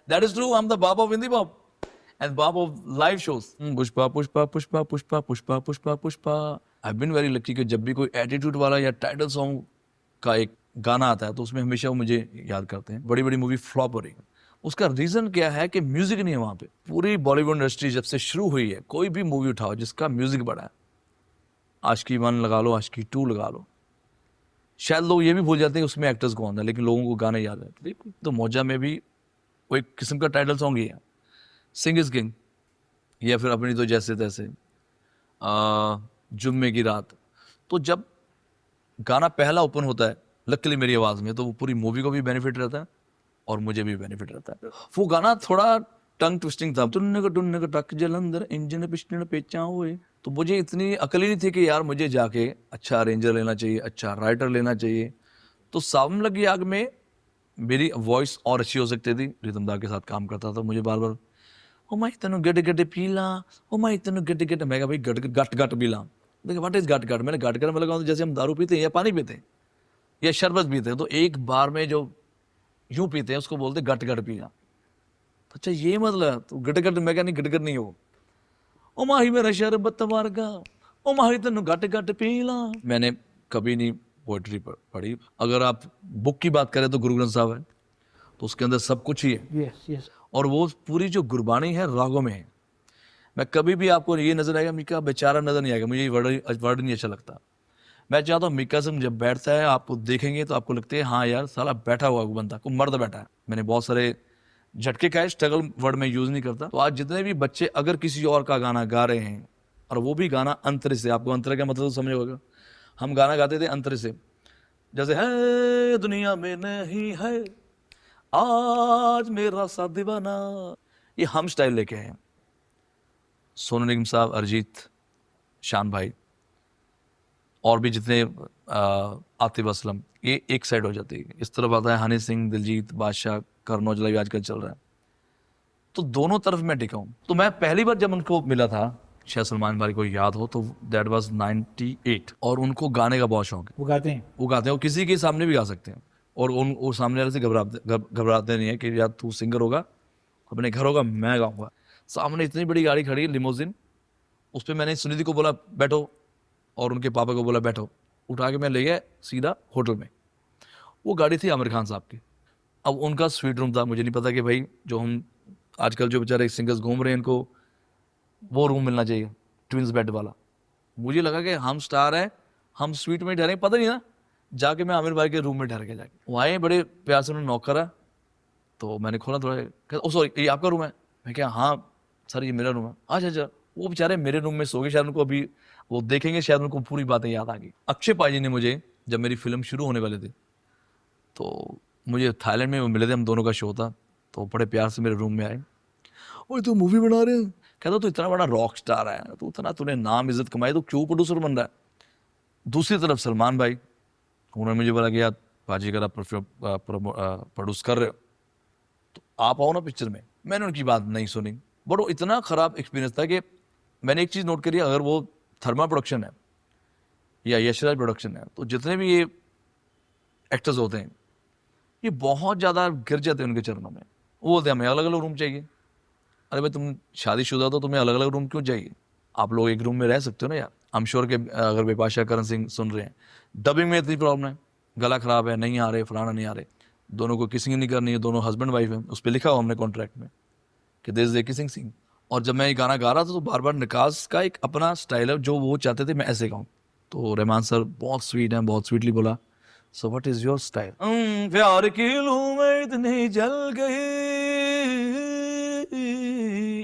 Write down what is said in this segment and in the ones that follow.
That is true. I'm the Baba of Hindi pop and Baba of live shows. Pushpa, Pushpa, Pushpa, Pushpa, Pushpa, Pushpa, Pushpa. I've been very lucky कि जब भी कोई attitude वाला या title song का एक गाना आता है तो उसमें हमेशा वो मुझे याद करते हैं. बड़ी बड़ी मूवी फ्लॉप हो रही है. उसका रीजन क्या है कि म्यूजिक नहीं है वहां पे. पूरी बॉलीवुड इंडस्ट्री जब से शुरू हुई है, कोई भी मूवी उठाओ जिसका म्यूजिक बड़ा है, आशिकी 1 लगा लो, आशिकी 2 लगा लो, शायद लोग ये भी भूल जाते हैं उसमें एक्टर्स कौन है, लेकिन लोगों को गाने याद है. तो मौजा में भी वो एक किस्म का टाइटल सॉन्ग ही है, सिंग इज किंग, या फिर अपनी तो जैसे तैसे, जुम्मे की रात. तो जब गाना पहला ओपन होता है लकीली मेरी आवाज़ में, तो वो पूरी मूवी को भी बेनिफिट रहता है और मुझे भी बेनिफिट रहता है. वो गाना थोड़ा टंग ट्विस्टिंग था, टुन्न का टक जलंधर इंजन पिस्टन पेचा हुए. तो मुझे इतनी अकल ही नहीं थी कि यार मुझे जाके अच्छा अरेंजर लेना चाहिए, अच्छा राइटर लेना चाहिए. तो सावन लगी आग में मेरी वॉइस और अच्छी हो सकती थी. रिदमदार के साथ काम करता था, मुझे बार बार ओ माई तेन गट गट पीला, ओ माई तेन गट गट. मैं कहा भाई गट गट गट पीला. देखिए व्हाट इज गट गट. मैंने गट गट में लगा जैसे हम दारू पीते हैं या पानी पीते हैं या शरबत पीते हैं, तो एक बार में जो यूं पीते हैं उसको बोलते गट गट पीला. अच्छा ये मतलब तो गट गट. मैं क्या नहीं, गट गट नहीं हो. ओ माही मेरा शरबत वर्गा, ओ माही तेन गट गट पीला. मैंने कभी नहीं पोइट्री पढ़ी. अगर आप बुक की बात करें तो गुरु ग्रंथ साहब है, तो उसके अंदर सब कुछ ही है. yes, yes. और वो पूरी जो गुरबानी है रागों में है. मैं कभी भी आपको ये नजर आएगा मीका बेचारा नजर नहीं आएगा. मुझे ये वर्ड नहीं अच्छा लगता. मैं चाहता हूँ मीका सिंह जब बैठता है आपको देखेंगे तो आपको लगता है हाँ यार साला बैठा हुआ बंदा, को मर्द बैठा है. मैंने बहुत सारे झटके का है, स्ट्रगल वर्ड में यूज नहीं करता. तो आज जितने भी बच्चे अगर किसी और का गाना गा रहे हैं और वो भी गाना अंतर से, आपको अंतर का मतलब तो समझ होगा. हम गाना गाते थे अंतर से, जैसे है दुनिया में नहीं है आज मेरा साथ दीवाना, ये हम स्टाइल लेके आए. सोनू निगम साहब, अरिजीत, शान भाई और भी जितने आतिफ असलम, ये एक साइड हो जाती है. इस तरफ आता है हनी सिंह, दिलजीत, बादशाह, करण औजला भी आजकल चल रहा है. तो दोनों तरफ मैं टिका हूँ. तो मैं पहली बार जब उनको मिला था, शायद सलमान भाई को याद हो तो दैट वाज 98, और उनको गाने का बहुत शौक है. वो गाते हैं. वो गाते हैं, वो किसी के सामने भी गा सकते हैं. और उन वो सामने वाले से घबराते नहीं है कि यार तू सिंगर होगा, अपने घर होगा, मैं गाऊंगा. सामने इतनी बड़ी गाड़ी खड़ी है लिमोजिन, उस पर मैंने सुनिधि को बोला बैठो और उनके पापा को बोला बैठो. उठा के मैं ले गया सीधा होटल में. वो गाड़ी थी आमिर खान साहब की. अब उनका स्वीट रूम था. मुझे नहीं पता कि भाई जो हम आजकल जो बेचारे सिंगर्स घूम रहे हैं इनको वो रूम मिलना चाहिए ट्विंस बेड वाला. मुझे लगा कि हम स्टार हैं, हम स्वीट में ठहरे, पता नहीं ना. जाके मैं आमिर भाई के रूम में ठहर के जाके वो आए, बड़े प्यार से उन्होंने नॉक करा. तो मैंने खोला थोड़ा, ओ सॉरी ये आपका रूम है. मैं क्या हाँ सर ये मेरा रूम है. अच्छा अच्छा. वो बेचारे मेरे रूम में सो गए. शायद उनको अभी वो देखेंगे, शायद उनको पूरी बातें याद आ गई. अक्षय पाई जी ने मुझे जब मेरी फिल्म शुरू होने वाली थी तो मुझे थाईलैंड में मिले थे, हम दोनों का शो था. तो बड़े प्यार से मेरे रूम में आए. ओए तू मूवी बना रहे हैं? कहता तू इतना बड़ा रॉक स्टार है, तू इतना तूने नाम इज्जत कमाई, तो क्यों प्रोड्यूसर बन रहा है. दूसरी तरफ सलमान भाई, उन्होंने मुझे बोला कि यार बाजी अगर आप प्रोड्यूस कर रहे हो तो आप आओ ना पिक्चर में. मैंने उनकी बात नहीं सुनी. बट वो इतना ख़राब एक्सपीरियंस था कि मैंने एक चीज़ नोट करी, अगर वो थर्मा प्रोडक्शन है या यशराज प्रोडक्शन है तो जितने भी ये एक्टर्स होते हैं ये बहुत ज़्यादा गिर जाते हैं उनके चरणों में. वो बोलते हैं हमें अलग अलग रूम चाहिए. अरे भाई तुम शादीशुदा तो तुम्हें अलग अलग रूम क्यों चाहिए? आप लोग एक रूम में रह सकते हो ना यार. आई एम श्योर कि अगर बिपाशा, करण सिंह सुन रहे हैं, डबिंग में इतनी प्रॉब्लम है, गला खराब है, नहीं आ रहे, फलाना नहीं आ रहे, दोनों को किसिंग नहीं करनी है, दोनों हस्बैंड वाइफ है, उस पर लिखा हुआ हमने कॉन्ट्रैक्ट में कि this is a kissing scene. और जब मैं ये गाना गा रहा था तो बार बार निकास का एक अपना स्टाइल है, जो वो चाहते थे मैं ऐसे गाऊँ. तो रहमान सर बहुत स्वीट हैं, बहुत स्वीटली बोला so what is your style. प्यार की लूं मैं इतनी जल गई,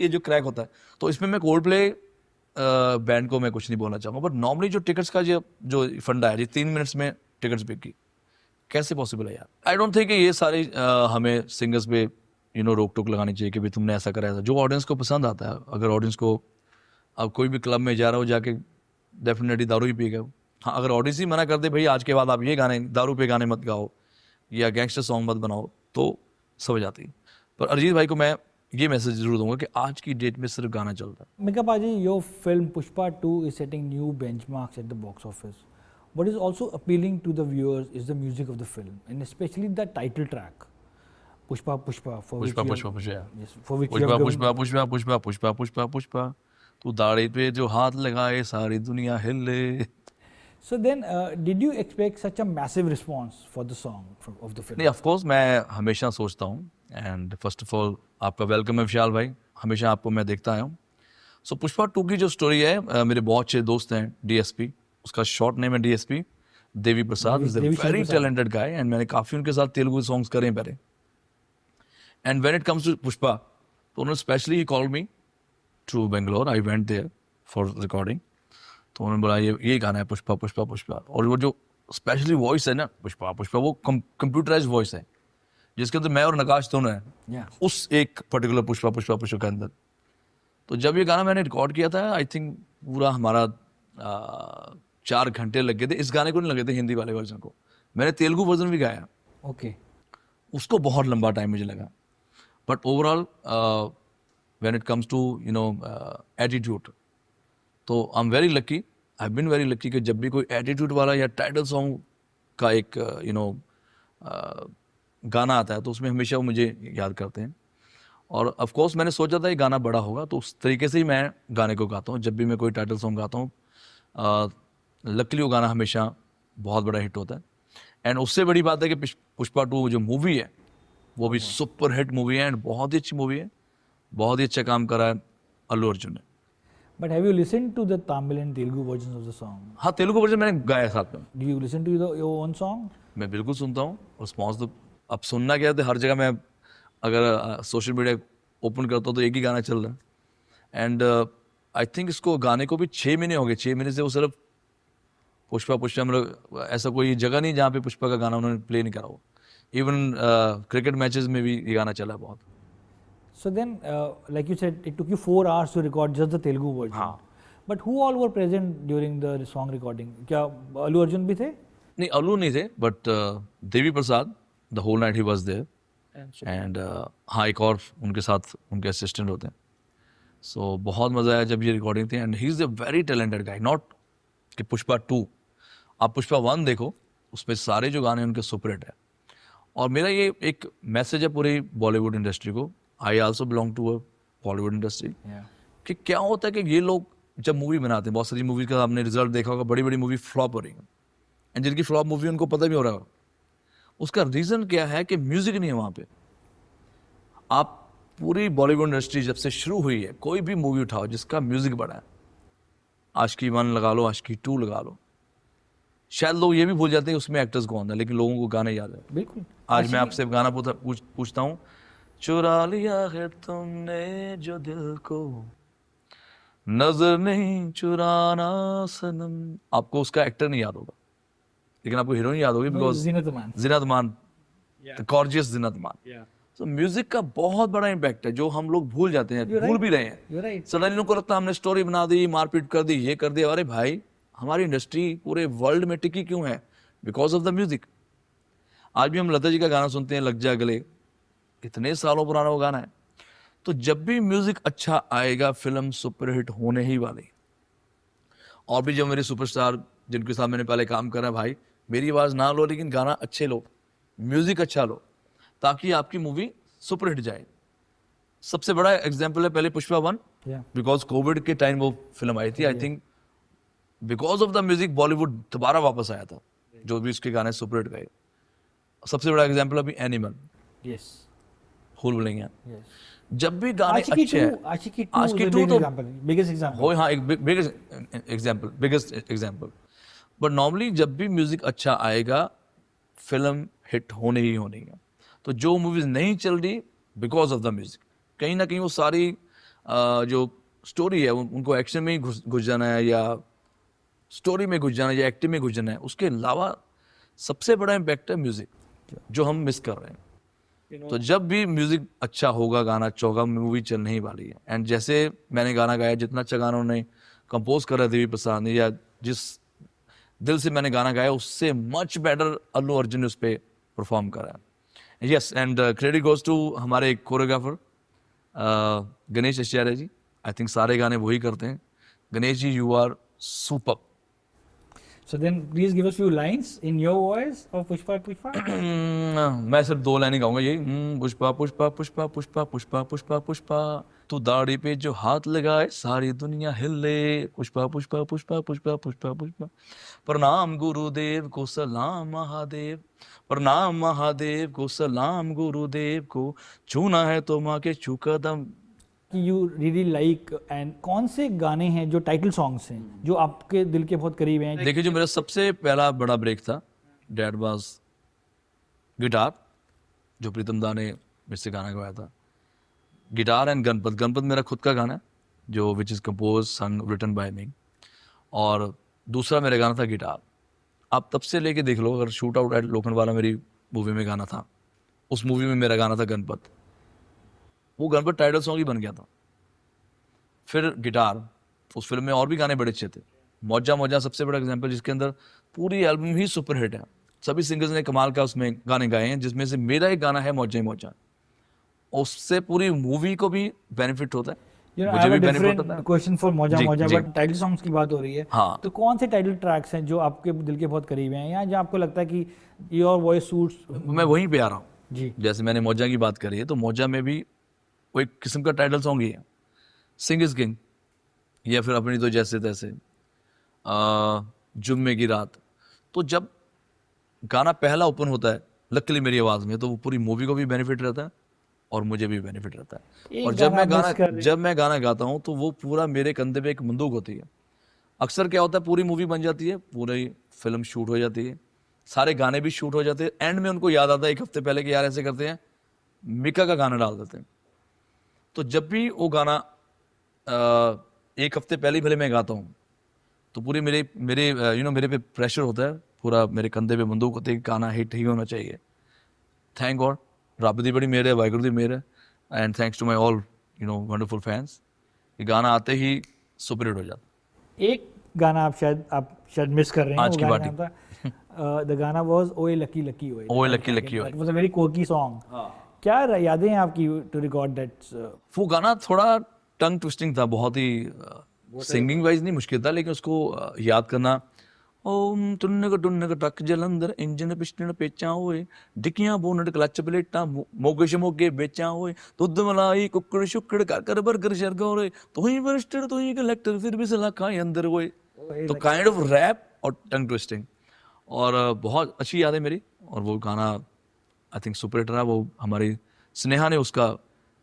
ये जो क्रैक होता है. तो इसमें मैं कोल्ड प्ले बैंड को मैं कुछ नहीं बोलना चाहूँगा. बट नॉर्मली जो टिकट्स का जो फंडा है, 3 मिनट्स में टिकट्स बिक गई, कैसे पॉसिबल है यार? आई डोंट थिंक कि ये सारे हमें सिंगर्स पे रोक टोक लगानी चाहिए कि भाई तुमने ऐसा करा है. जो ऑडियंस को पसंद आता है, अगर ऑडियंस को, अब कोई भी क्लब में जा रहा हो जाके डेफिनेटली दारू ही पी गए. हाँ अगर ऑडियंस ही मना कर दे भाई आज के बाद आप ये गाने दारू पे गाने मत गाओ या गैंगस्टर सॉन्ग मत बनाओ तो समझ आती है. पर अरिजीत भाई को मैं ये मैसेज जरूर दूंगा कि आज की डेट में सिर्फ गाना चलता है. Mika Paji, your film Pushpa 2 is setting new benchmarks at the box office. What is also appealing to the viewers is the music of the film, and especially the title track. Pushpa Pushpa for which Pushpa you Pushpa Pushpa yes, for which you have Pushpa given Pushpa Pushpa Pushpa Pushpa Pushpa Pushpa तू दाढ़ी पे जो हाथ लगाए सारी दुनिया हिले. so then did you expect such a massive response for the song of the film नहीं, ऑफ कोर्स मैं हमेशा सोचता हूँ. एंड फर्स्ट ऑफ ऑल आपका वेलकम है विशाल भाई, हमेशा आपको मैं देखता आया हूँ. सो पुष्पा 2 की जो स्टोरी है, मेरे बहुत अच्छे दोस्त हैं डीएसपी, उसका शॉर्ट नेम है DSP, Devi Prasad. Is a Devi very Prasad. Talented guy and मैंने काफ़ी उनके साथ तेलुगु सॉन्ग्स करे हैं पहले. And when it comes to Pushpa, तो उन्होंने specially call me to Bangalore. I went there for recording. तो उन्होंने बोला ये गाना है पुष्पा पुष्पा पुष्पा. और वो जो स्पेशली वॉइस है ना पुष्पा पुष्पा, वो कंप्यूटराइज वॉइस है जिसके अंदर मैं और नकाश दोनों हैं. yeah उस एक पर्टिकुलर पुष्पा पुष्पा पुष्पा के अंदर. तो जब ये गाना मैंने रिकॉर्ड किया था, आई थिंक पूरा हमारा 4 घंटे लग गए थे. इस गाने को नहीं लगे थे, हिंदी वाले वर्जन को. मैंने तेलुगु वर्जन भी गाया, okay उसको बहुत लंबा टाइम मुझे लगा. But overall when it comes to attitude, तो I am very lucky, I have been very lucky कि जब भी कोई एटीट्यूड वाला या टाइटल सॉन्ग का एक गाना आता है तो उसमें हमेशा वो मुझे याद करते हैं. और ऑफ कोर्स मैंने सोचा था ये गाना बड़ा होगा, तो उस तरीके से ही मैं गाने को गाता हूँ. जब भी मैं कोई टाइटल सॉन्ग गाता हूँ, लकीली वो गाना हमेशा बहुत बड़ा हिट होता है. एंड उससे बड़ी बात है कि पुष्पा 2 जो मूवी है वो भी सुपर हिट मूवी है एंड बहुत ही अच्छी मूवी है. बहुत ही अच्छा काम करा है अल्लू अर्जुन ने. but have you listened to the Tamil and Telugu versions of the song हाँ, तेलुगु वर्जन मैंने गाया साथ में. do you listen to your own song मैं बिल्कुल सुनता हूँ. रिस्पॉन्स तो अब सुनना क्या है, तो हर जगह मैं अगर सोशल मीडिया ओपन करता हूँ तो एक ही गाना चल रहा है. एंड आई थिंक इसको गाने को भी 6 महीने हो गए. 6 महीने से वो सिर्फ पुष्पा पुष्पा, मतलब ऐसा कोई जगह नहीं जहाँ पे पुष्पा का गाना उन्होंने प्ले नहीं करा हो. इवन क्रिकेट मैचेस में भी ये गाना चला है बहुत. so then like you said it took you 4 hours to record just the Telugu version हाँ. but who all were present during the song recording क्या Allu Arjun भी थे नहीं, अल्लू नहीं थे, but Devi Prasad the whole night he was there. And हाँ, एक और उनके साथ उनके असिस्टेंट होते हैं. सो बहुत मज़ा आया जब ये रिकॉर्डिंग थी. And he is a very talented guy. Not कि पुष्पा 2, आप पुष्पा 1 देखो, उसमें सारे जो गाने उनके सुपर हिट है. और मेरा ये एक मैसेज है पूरी बॉलीवुड इंडस्ट्री को. I also belong to a Bollywood industry. कि क्या होता है कि ये लोग जब मूवी बनाते हैं, बहुत सारी मूवी का आपने रिजल्ट देखा होगा, बड़ी बड़ी मूवी फ्लॉप हो रही है. एंड जिनकी फ्लॉप मूवी उनको पता भी हो रहा है. उसका रीज़न क्या है कि म्यूज़िक नहीं है वहाँ पे. आप पूरी बॉलीवुड इंडस्ट्री जब से शुरू हुई है, कोई भी मूवी उठाओ जिसका म्यूज़िक बड़ा है, आशिकी 1 लगा लो, आशिकी 2 लगा लो, शायद लोग ये भी भूल जाते हैं उसमें एक्टर्स कौन है, लेकिन लोगों को गाने याद है. बिल्कुल आज मैं आपसे गाना पूछता हूँ, चुरा लिया है तुमने जो दिल को, नजर नहीं चुराना सनम. आपको उसका एक्टर नहीं याद होगा, लेकिन आपको हीरोइन याद होगी, because Zinat Aman Zeenat Aman, the gorgeous Zeenat Aman. तो म्यूजिक का बहुत बड़ा इम्पैक्ट है जो हम लोग भूल जाते हैं, भूल भी रहे हैं. you're right सडनली उनको लगता है हमने स्टोरी बना दी, मारपीट कर दी, ये कर दिया. अरे भाई, हमारी इंडस्ट्री पूरे वर्ल्ड में टिकी क्यों है? Because of the music. आज भी हम लता जी का गाना सुनते हैं, लग जा गले, इतने सालों पुराना वो गाना है. तो जब भी म्यूजिक अच्छा आएगा, फिल्म सुपरहिट होने ही वाली. और भी जो मेरे सुपरस्टार जिनके साथ मैंने पहले काम करा, भाई मेरी आवाज़ ना लो लेकिन गाना अच्छे लो, म्यूजिक अच्छा लो, ताकि आपकी मूवी सुपरहिट जाए. सबसे बड़ा एग्जाम्पल है पहले पुष्पा 1, yeah बिकॉज कोविड के टाइम वो फिल्म आई थी. I think because of the music Bollywood दोबारा वापस आया था, जो भी उसके गाने सुपरहिट गए. सबसे बड़ा एग्जाम्पल अभी एनिमल, yes भूल भुलैया. yes जब भी गाने Ashiki अच्छे 2 हैं, Ashiki 2 Aashiqui is a 2 big तो example biggest example हो, हाँ, एक बिगेस्ट एग्जाम्पल. बट नॉर्मली जब भी म्यूजिक अच्छा आएगा, फिल्म हिट होने ही होनी है. तो जो मूवीज नहीं चल रही बिकॉज ऑफ द म्यूजिक, कहीं ना कहीं वो सारी जो स्टोरी है उनको एक्शन में ही घुस जाना है, या स्टोरी में घुस जाना है, या एक्टिंग में घुस जाना है. उसके अलावा सबसे बड़ा इम्पैक्ट है म्यूजिक, जो हम मिस कर रहे हैं. तो जब भी म्यूजिक अच्छा होगा, गाना अच्छा होगा, मूवी चलने ही वाली है. एंड जैसे मैंने गाना गाया, जितना अच्छा गाना उन्होंने कंपोज करा देवी प्रसाद ने, या जिस दिल से मैंने गाना गाया, उससे मच बेटर अल्लू अर्जुन ने उस पर परफॉर्म करा. Yes, and credit goes to हमारे choreographer Ganesh Acharya ji. I think सारे गाने वही करते हैं. Ganesh ji, you are super. So then please give us few lines in your voice of Pushpa Pushpa. मैं सिर्फ 2 लाइन ही गाऊंगा यही, पुष्पा पुष्पा पुष्पा पुष्पा पुष्पा पुष्पा पुष्पा, तू दाढ़ी पे जो हाथ लगाए सारी दुनिया हिले, पुष्पा पुष्पा पुष्पा पुष्पा पुष्पा पुष्पा, प्रणाम गुरुदेव को सलाम महादेव, प्रणाम महादेव को सलाम गुरुदेव को, छूना है तो माँ के छू कदम। कि यू रियली लाइक, एंड कौन से गाने हैं जो टाइटल सॉन्ग्स हैं जो आपके दिल के बहुत करीब हैं? देखिए जो मेरा सबसे पहला बड़ा ब्रेक था, डैट वाज गिटार, जो प्रीतम दा ने मेरे से गाना गवाया था, गिटार एंड गणपत। गणपत मेरा खुद का गाना है जो विच इज़ कंपोज संग रिटन बाय मी, और दूसरा मेरा गाना था गिटार। आप तब से लेके देख लो, अगर शूट आउट एट लोखंडवाला मेरी मूवी में गाना था, उस मूवी में मेरा गाना था गणपत, वो गणपत टाइटल सॉन्ग ही बन गया था। फिर गिटार, उस फिल्म में और भी गाने बड़े अच्छे थे। मौजा मौजा सबसे बड़ा एग्जांपल, जिसके अंदर पूरी एल्बम ही सुपर हिट है, सभी सिंगर्स ने कमाल का उसमें गाने गाए हैं, जिसमें से मेरा एक गाना है मौजा ही मौजा। उससे पूरी मूवी को भी बेनिफिट होता है, You know, I मुझे have भी a बेनिफिट different होता है। question for मौजा जी, मौजा, जी। बट टाइटल सॉन्ग्स की बात हो रही है। हाँ। तो कौन से टाइटल ट्रैक्स हैं जो आपके दिल के बहुत करीब हैं, या जहाँ आपको लगता है कि योर वॉइस सूट्स? मैं वहीं पे आ रहा हूँ। जी। जैसे मैंने मौजा की बात करी है, तो मौजा में भी वो एक किस्म का टाइटल सॉन्ग ही है, सिंग इज किंग, या फिर अपनी तो जैसे तैसे, जुम्मे की रात। तो जब गाना पहला ओपन होता है लकीली मेरी आवाज़ में, तो वो पूरी मूवी को भी बेनिफिट रहता है और मुझे भी बेनिफिट रहता है। एक और जब गाना miss कर रहे हैं। जब मैं गाना गाता हूँ तो वो पूरा मेरे कंधे पे एक बंदूक होती है। अक्सर क्या होता है, पूरी मूवी बन जाती है, पूरी फिल्म शूट हो जाती है, सारे गाने भी शूट हो जाते हैं, एंड में उनको याद आता है 1 हफ्ते पहले कि यार ऐसे करते हैं, मिका का गाना डाल देते हैं। तो जब भी वो गाना 1 हफ्ते पहले ही भले मैं गाता हूँ, तो पूरी मेरे मेरे मेरे पे प्रेशर होता है, पूरा मेरे कंधे पे बंदूक होती है, गाना हिट ही होना चाहिए। थैंक गॉड, रब दी बड़ी मेहर है, वाहिगुरू दी मेहर है, and thanks to my all wonderful fans, ये गाना आते ही सुपर हिट हो जाता। एक गाना आप शायद मिस कर रहे हैं। आज वो की गाना बाटी। था, द गाना वाज ओए लकी लकी ओए। ओए लकी लकी ओए। इट वाज अ वेरी कोकी सॉन्ग। क्या यादें हैं आपकी टू रिकॉर्ड दैट? वो गाना थोड़ा टंग ट्विस्टिंग था, बहुत ही सिंगिंग वाइज नहीं मुश्किल था, लेकिन उसको याद करना। ओम टुन्न का टक जलंधर, इंजन पिस्टन पेचा होए, डिक्कियां बोनट क्लच प्लेटा, मोगे शमोगे बेचा होए, दुध मलाई कुक्कड़ शुक्कड़ कर बर्गर शर्गोरे, तू ही वरिष्ठ तू ही कलेक्टर फिर भी सलाखा अंदर होए। तो काइंड ऑफ रैप और टंग ट्विस्टिंग, और बहुत अच्छी याद है मेरी। और वो गाना आई थिंक सुपर हिट रहा। वो हमारी स्नेहा ने उसका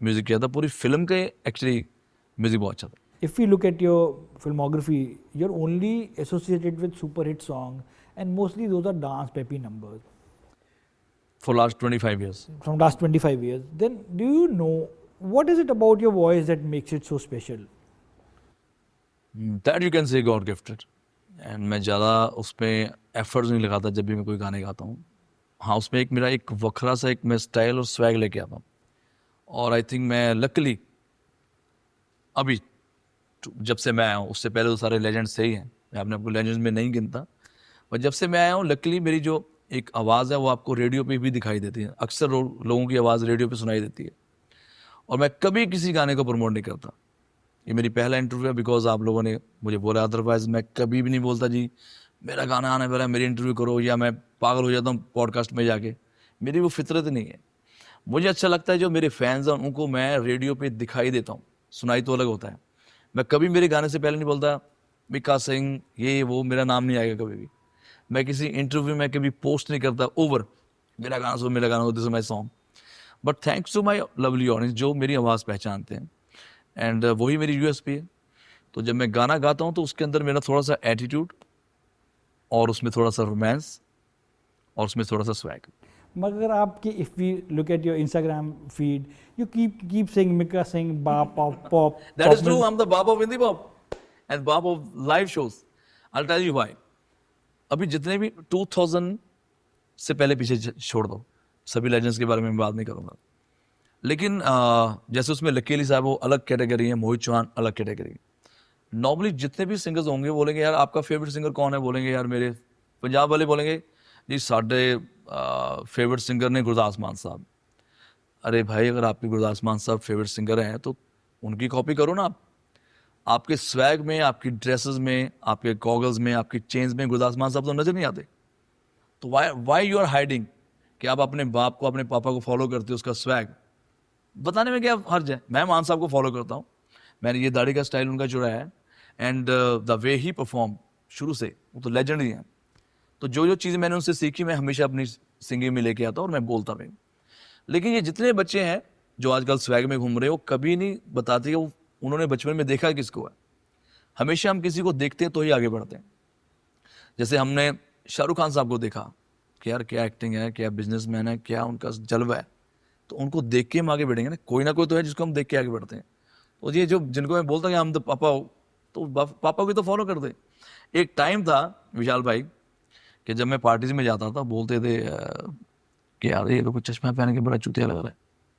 म्यूजिक किया था, पूरी फिल्म के एक्चुअली म्यूजिक बहुत अच्छा था। If we look at your filmography, you're only associated with super hit song, and mostly those are dance peppy numbers For last 25 years. from last 25 years. Then do you know what is it about your voice that makes it so special? That you can say God gifted. And मैं ज़्यादा उसमें efforts नहीं लगाता जब भी मैं कोई गाने गाता हूँ। हाँ, उसमें एक मेरा एक वखरा सा एक मैं स्टाइल और स्वैग लेके आता हूँ, और आई थिंक मैं लकीली अभी जब से मैं आया हूँ, उससे पहले तो सारे लेजेंड्स से ही हैं, मैं अपने आपको लेजेंड्स में नहीं गिनता, पर जब से मैं आया हूँ लकीली मेरी जो एक आवाज़ है वो आपको रेडियो पे भी दिखाई देती है। अक्सर लोगों की आवाज़ रेडियो पे सुनाई देती है, और मैं कभी किसी गाने को प्रमोट नहीं करता। ये मेरी पहला इंटरव्यू है, बिकॉज आप लोगों ने मुझे बोला, अदरवाइज मैं कभी भी नहीं बोलता जी मेरा गाना आने वाला है, मेरी इंटरव्यू करो, या मैं पागल हो जाता हूँ पॉडकास्ट में जाके। मेरी वो फितरत नहीं है। मुझे अच्छा लगता है जो मेरे फैंस हैं उनको मैं रेडियो पे दिखाई देता हूँ, सुनाई तो अलग होता है। मैं कभी मेरे गाने से पहले नहीं बोलता मिका सिंह ये वो, मेरा नाम नहीं आएगा कभी भी। मैं किसी इंटरव्यू में कभी पोस्ट नहीं करता ओवर मेरा गाना सुनो, मेरा गाना, this is my song. But thanks to my lovely audience जो मेरी आवाज़ पहचानते हैं, एंड वही मेरी यूएसपी है। तो जब मैं गाना गाता हूँ तो उसके अंदर मेरा थोड़ा सा एटीट्यूड, और उसमें थोड़ा सा रोमांस, और उसमें थोड़ा सा स्वैग। मगर आपके if we look at your Instagram feed, you keep saying Mika Singh बाप of pop. That is true. I'm the Bab of Indie Pop and Bab of live shows. I'll tell you why. अभी जितने भी 2000 से पहले पीछे छोड़ दो, सभी लेजेंड्स के बारे में बात नहीं करूंगा, लेकिन जैसे उसमें लकी अली साहब वो अलग कैटेगरी है, मोहित चौहान अलग कैटेगरी। नॉर्मली जितने भी सिंगर्स होंगे बोलेंगे यार आपका फेवरेट सिंगर कौन है, बोलेंगे यार मेरे पंजाब वाले बोलेंगे जी साढ़े फेवरेट सिंगर ने गुरदास मान साहब। अरे भाई, अगर आपके गुरदास मान साहब फेवरेट सिंगर हैं तो उनकी कॉपी करो ना आप। आपके स्वैग में, आपकी ड्रेसेस में, आपके गॉगल्स में, आपकी चेन्स में गुरदास मान साहब तो नजर नहीं आते। तो वाई यू आर हाइडिंग कि आप अपने बाप को, अपने पापा को फॉलो करते हो, उसका स्वैग बताने में क्या हर्ज है? मैं मान साहब को फॉलो करता हूँ, मैंने ये दाढ़ी का स्टाइल उनका चुराया है, and the way he perform शुरू से, वो तो लेजेंड ही है। तो जो जो चीज़ें मैंने उनसे सीखी मैं हमेशा अपनी सिंगिंग में लेके आता हूँ और मैं बोलता भी हूँ। लेकिन ये जितने बच्चे हैं जो आजकल स्वैग में घूम रहे हो, कभी नहीं बताते कि उन्होंने बचपन में देखा किसको है। हमेशा हम किसी को देखते हैं तो ही आगे बढ़ते हैं। जैसे हमने शाहरुख खान साहब को देखा कि यार क्या एक्टिंग है, क्या बिजनेसमैन है, क्या उनका जलवा है, तो उनको देख के हम आगे बढ़ेंगे ना। कोई ना कोई तो है जिसको हम देख के आगे बढ़ते हैं। तो ये जो जिनको मैं बोलता कि हम तो पापा हो, तो पापा भी तो फॉलो कर दे। एक टाइम था विशाल भाई कि जब मैं पार्टीज में जाता था बोलते थे कि यार ये लोग चश्मा पहन के बड़ा चूतिया लग रहा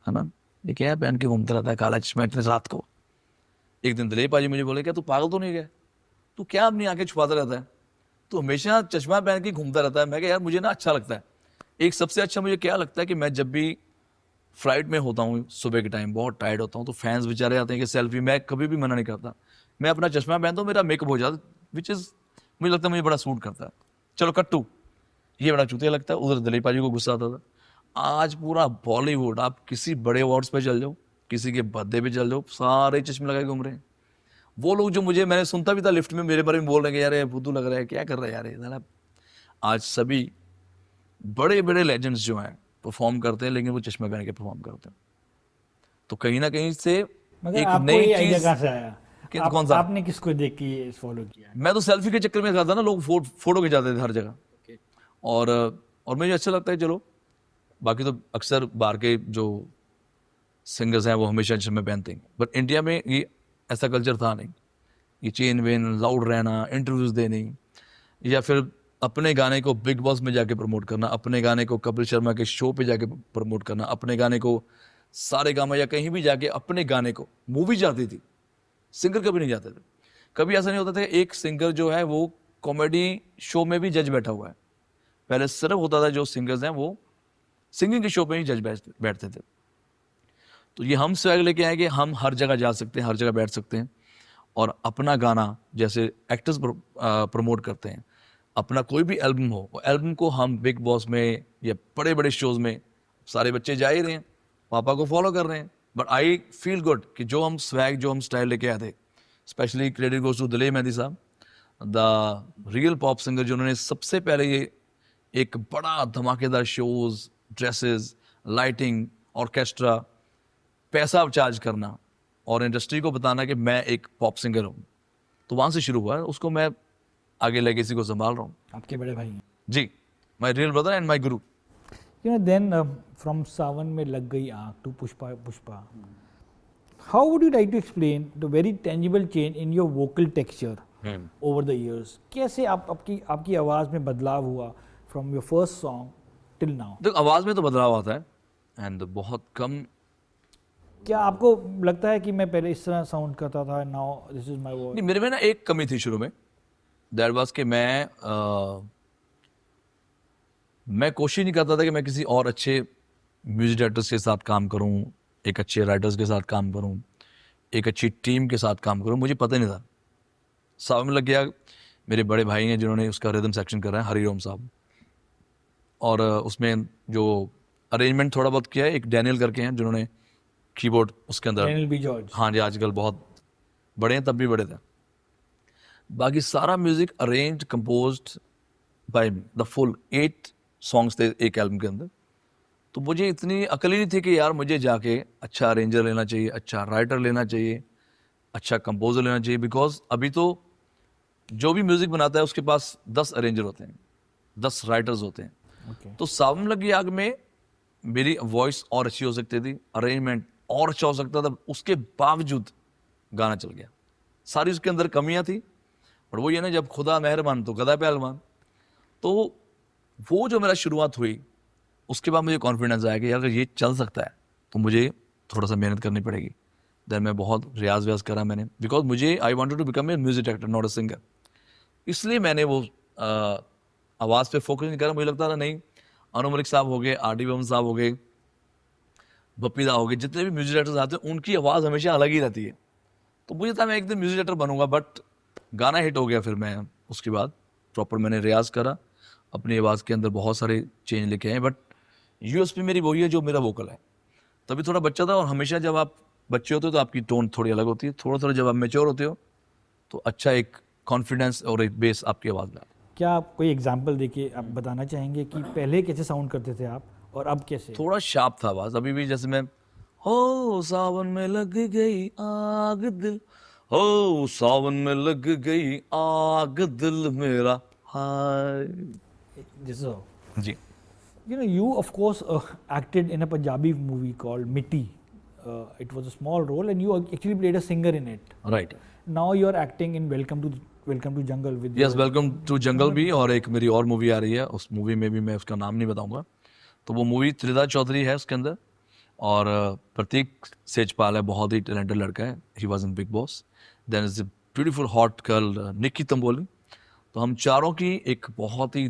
है ना, ये क्या पहन के घूमता रहता है काला चश्मा इतने रात को। एक दिन दिलीप पाजी मुझे बोले क्या तू पागल तो नहीं गया, तू क्या अपनी आंखें छुपाता रहता है, तो हमेशा चश्मा पहन के घूमता रहता है। मैं कहा यार मुझे ना अच्छा लगता है। एक सबसे अच्छा मुझे क्या लगता है कि मैं जब भी फ्लाइट में होता हूँ सुबह के टाइम, बहुत टायर्ड होता हूँ, तो फैंस बेचारे आते हैं कि सेल्फी, मैं कभी भी मना नहीं करता, मैं अपना चश्मा पहनता हूँ, मेरा मेकअप हो जाता, विच इज़ मुझे लगता है मुझे बड़ा सूट करता है। चलो कट्टू ये बड़ा चुतिया लगता है, उधर दिलीप पाजी को गुस्सा आता था। आज पूरा बॉलीवुड, आप किसी बड़े अवार्ड्स पे चल जाओ, किसी के बर्थडे पे चल जाओ, सारे चश्मे लगाए घूम रहे हैं। वो लोग जो मुझे, मैंने सुनता भी था लिफ्ट में, मेरे बारे में बोल रहे हैं कि यार ये फुद्दू लग रहा है, क्या कर रहा है यार ये। आज सभी बड़े बड़े लेजेंड्स जो हैं परफॉर्म करते हैं, लेकिन वो चश्मे पहन के परफॉर्म करते हैं। तो कहीं ना कहीं से मगर एक आपको नई ये आइडिया चीज। कहाँ से आया? कौन सा? आपने किसको देख के ये फॉलो किया? मैं तो सेल्फी के चक्कर में करता ना, लोग फोटो खिंचाते थे हर जगह। और मुझे अच्छा लगता है। चलो बाकी तो अक्सर बाहर के जो सिंगर्स हैं वो हमेशा चश्मे पहनते हैं, बट इंडिया में ये ऐसा कल्चर था नहीं। ये चेन वेन, लाउड रहना, इंटरव्यूज देने, या फिर अपने गाने को बिग बॉस में जाके प्रमोट करना, अपने गाने को कपिल शर्मा के शो पे जाके प्रमोट करना, अपने गाने को सारे गामा या कहीं भी जाके अपने गाने को, मूवी जाती थी, सिंगर कभी नहीं जाते थे। कभी ऐसा नहीं होता था एक सिंगर जो है वो कॉमेडी शो में भी जज बैठा हुआ है। पहले सिर्फ होता था जो सिंगर्स हैं वो सिंगिंग के शो पे ही जज बैठते थे। तो ये हम स्वैग लेके आए कि हम हर जगह जा सकते हैं, हर जगह बैठ सकते हैं और अपना गाना, जैसे एक्टर्स प्रमोट करते हैं, अपना कोई भी एल्बम हो, वो एल्बम को हम बिग बॉस में या बड़े बड़े शोज में, सारे बच्चे जा ही रहे हैं, पापा को फॉलो कर रहे हैं। बट आई फील गुड कि जो हम स्वैग, जो हम स्टाइल लेके आए थे, specially credit goes to Dilip Mehndi साहब, द रियल पॉप सिंगर, जिन्होंने सबसे पहले ये एक बड़ा धमाकेदार शोज, ड्रेसेस, लाइटिंग, ऑर्केस्ट्रा, पैसा चार्ज करना और इंडस्ट्री को बताना कि मैं एक पॉप सिंगर हूँ, तो वहाँ से शुरू हुआ है। उसको मैं आगे लेगेसी को संभाल रहा हूँ। आपके बड़े भाई हैं जी, my real brother and my guru. Then from सावन में लग गई आँख to Pushpa Pushpa, how would you like to explain the very tangible change in your vocal texture over the years? कैसे आपकी आवाज़ में बदलाव हुआ from your first song till now? देखो आवाज़ में तो बदलाव आता है, एंड बहुत कम। क्या आपको लगता है कि मैं पहले इस तरह साउंड करता था, now this is my voice? नहीं, मेरे में ना एक कमी थी शुरू में, दैट वाज कि मैं कोशिश नहीं करता था कि मैं किसी और अच्छे म्यूजिक डायरेक्टर्स के साथ काम करूं, एक अच्छे राइटर्स के साथ काम करूं, एक अच्छी टीम के साथ काम करूं। मुझे पता ही नहीं था। सावन में लग गया, मेरे बड़े भाई हैं जिन्होंने उसका रिदम सेक्शन करा है, हरिओम साहब, और उसमें जो अरेंजमेंट थोड़ा बहुत किया है, एक डैनियल करके हैं जिन्होंने कीबोर्ड उसके अंदर। Daniel B George. हाँ जी, आजकल बहुत बड़े हैं, तब भी बड़े थे। बाकी सारा music arranged, composed bye me, the full 8 songs थे एक एल्बम के अंदर। तो मुझे इतनी अकल ही नहीं थी कि यार मुझे जाके अच्छा अरेंजर लेना चाहिए, अच्छा राइटर लेना चाहिए, अच्छा कंपोजर लेना चाहिए, बिकॉज अभी तो जो भी म्यूजिक बनाता है उसके पास 10 अरेंजर होते हैं, 10 राइटर्स होते हैं। Okay. तो सावन लगी आग में मेरी वॉइस और अच्छी हो सकती थी, अरेंजमेंट और अच्छा हो सकता था, उसके बावजूद गाना चल गया। सारी उसके अंदर कमियां थी, और वो ये ना, जब खुदा मेहरबान तो गदा पहलवान। तो वो जो मेरा शुरुआत हुई, उसके बाद मुझे कॉन्फिडेंस आया कि यार अगर ये चल सकता है तो मुझे थोड़ा सा मेहनत करनी पड़ेगी। देन मैं बहुत रियाज व्याज करा मैंने, बिकॉज मुझे I wanted to become a music director, not a singer. इसलिए मैंने वो आवाज़ पे फोकस नहीं करा। मुझे लगता था नहीं, अनु मलिक साहब हो गए, आर डी बर्मन साहब हो गए, बप्पी दा हो गए, जितने भी म्यूजिक डायरेक्टर्स आते हैं उनकी आवाज़ हमेशा अलग ही रहती है। तो मुझे था मैं एक दिन म्यूजिक डायरेक्टर बनूंगा, बट गाना हिट हो गया। फिर मैं उसके बाद प्रॉपर मैंने रियाज करा, अपनी आवाज़ के अंदर बहुत सारे चेंज लेके आए, बट यूएसपी मेरी वही है जो मेरा वोकल है। तभी थोड़ा बच्चा था, और हमेशा जब आप बच्चे होते हो तो आपकी टोन थोड़ी अलग होती है, थोड़ा थोड़ा जब आप मेच्योर होते हो तो अच्छा एक कॉन्फिडेंस और एक बेस आपकी आवाज़ में आता है। क्या आप कोई एग्जांपल देके आप बताना चाहेंगे कि पहले कैसे साउंड करते थे आप और अब कैसे? थोड़ा शार्प था आवाज़। अभी भी जैसे मैं, हो सावन में लग गई आग दिल, हो सावन में लग गई आग दिल मेरा, हाय। This is all. जी You know, you of course acted in a Punjabi movie called Mitti. It was a small role, and you actually played a singer in it. Right. Now you are acting in Welcome to Jungle with yes, your- Welcome to Jungle भी, और एक मेरी और movie आ रही है, उस movie में भी मैं उसका नाम नहीं बताऊंगा। तो वो मूवी त्रिदा चौधरी है उसके अंदर, और प्रतीक सेजपाल है, बहुत ही टैलेंटेड लड़का है, he was in Bigg Boss. Then is a beautiful hot girl Nikki Tamboli. तो हम चारों की एक बहुत ही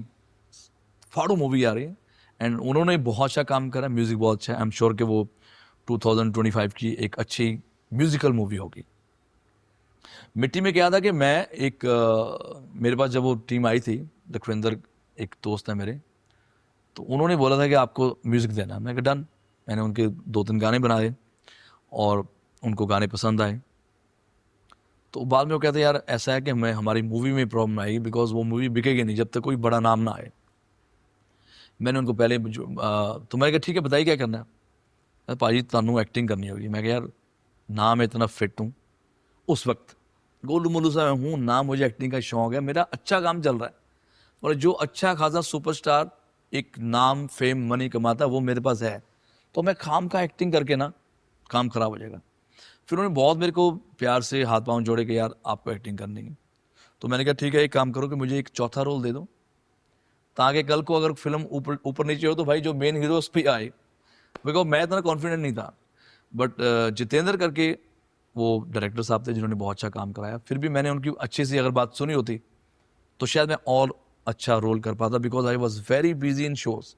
फाड़ू मूवी आ रही है, एंड उन्होंने बहुत अच्छा काम करा, म्यूजिक बहुत अच्छा है। आई एम श्योर कि वो 2025 की एक अच्छी म्यूजिकल मूवी होगी। मिट्टी में क्या था कि मैं एक मेरे पास जब वो टीम आई थी, लखविंदर एक दोस्त है मेरे, तो उन्होंने बोला था कि आपको म्यूज़िक देना। मैं कहा डन। मैंने उनके 2-3 गाने बनाए और उनको गाने पसंद आए। तो बाद में वो कहते यार ऐसा है कि हमें हमारी मूवी में प्रॉब्लम आएगी, बिकॉज वो मूवी बिकेगी नहीं जब तक कोई बड़ा नाम ना आए। मैंने उनको पहले तो मैंने कहा ठीक है बताइए क्या करना है। भाजी तानू एक्टिंग करनी होगी। मैं कहा यार ना मैं इतना फिट हूँ, उस वक्त गोलू मोलू सा मैं हूँ ना, मुझे एक्टिंग का शौक है, मेरा अच्छा काम चल रहा है, और जो अच्छा खासा सुपरस्टार एक नाम फेम मनी कमाता है वो मेरे पास है, तो मैं खाम का एक्टिंग करके ना काम खराब हो जाएगा। फिर उन्होंने बहुत मेरे को प्यार से हाथ पांव जोड़े कि यार आपको एक्टिंग करनी है। तो मैंने कहा ठीक है एक काम करो कि मुझे एक चौथा रोल दे दो, ताकि कल को अगर फिल्म ऊपर ऊपर नीचे हो तो भाई जो मेन हीरो उस पर आए। बिकॉज मैं इतना कॉन्फिडेंट नहीं था, बट जितेंद्र करके वो डायरेक्टर साहब थे जिन्होंने बहुत अच्छा काम कराया। फिर भी मैंने उनकी अच्छी सी अगर बात सुनी होती तो शायद मैं और अच्छा रोल कर पाता, because I was very busy in shows.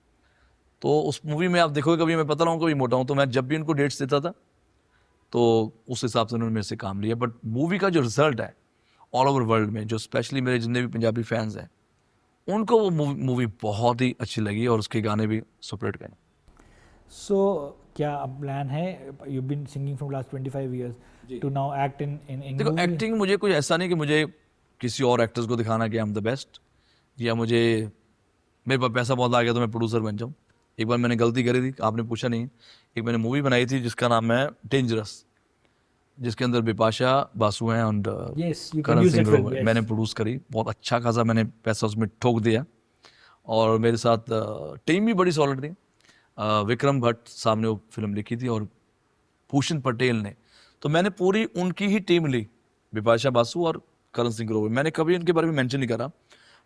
तो उस मूवी में आप देखोगे कभी मैं पता हूँ कभी मोटा हूँ, तो मैं जब भी उनको डेट्स देता था तो उस हिसाब से उन्होंने मेरे से काम लिया। बट मूवी का जो रिजल्ट है ऑल ओवर वर्ल्ड में, जो स्पेशली मेरे जितने भी पंजाबी फैंस हैं, उनको वो मूवी बहुत ही अच्छी लगी, और उसके गाने भी सुपरहिट गए। So क्या अब प्लान है? You've been singing from last 25 years to now act in देखो movie? एक्टिंग मुझे कोई ऐसा नहीं कि मुझे किसी और एक्टर्स को दिखाना कि आई एम द बेस्ट, या मुझे मेरे पास पैसा बहुत आ गया तो मैं प्रोड्यूसर बन जाऊँ। एक बार मैंने गलती करी थी, आपने पूछा नहीं। एक मैंने मूवी बनाई थी जिसका नाम है डेंजरस, जिसके अंदर बिपाशा बासु हैं और Yes, you Karan produced Singh that film, Grover. yes. मैंने प्रोड्यूस करी, बहुत अच्छा खासा मैंने पैसा उसमें ठोक दिया, और मेरे साथ टीम भी बड़ी सॉलिड थी। विक्रम भट्ट साहब ने वो फिल्म लिखी थी, और भूषण पटेल ने। तो मैंने पूरी उनकी ही टीम ली, बिपाशा बासु और करण सिंह ग्रोवर। मैंने कभी इनके बारे में मेंशन नहीं करा,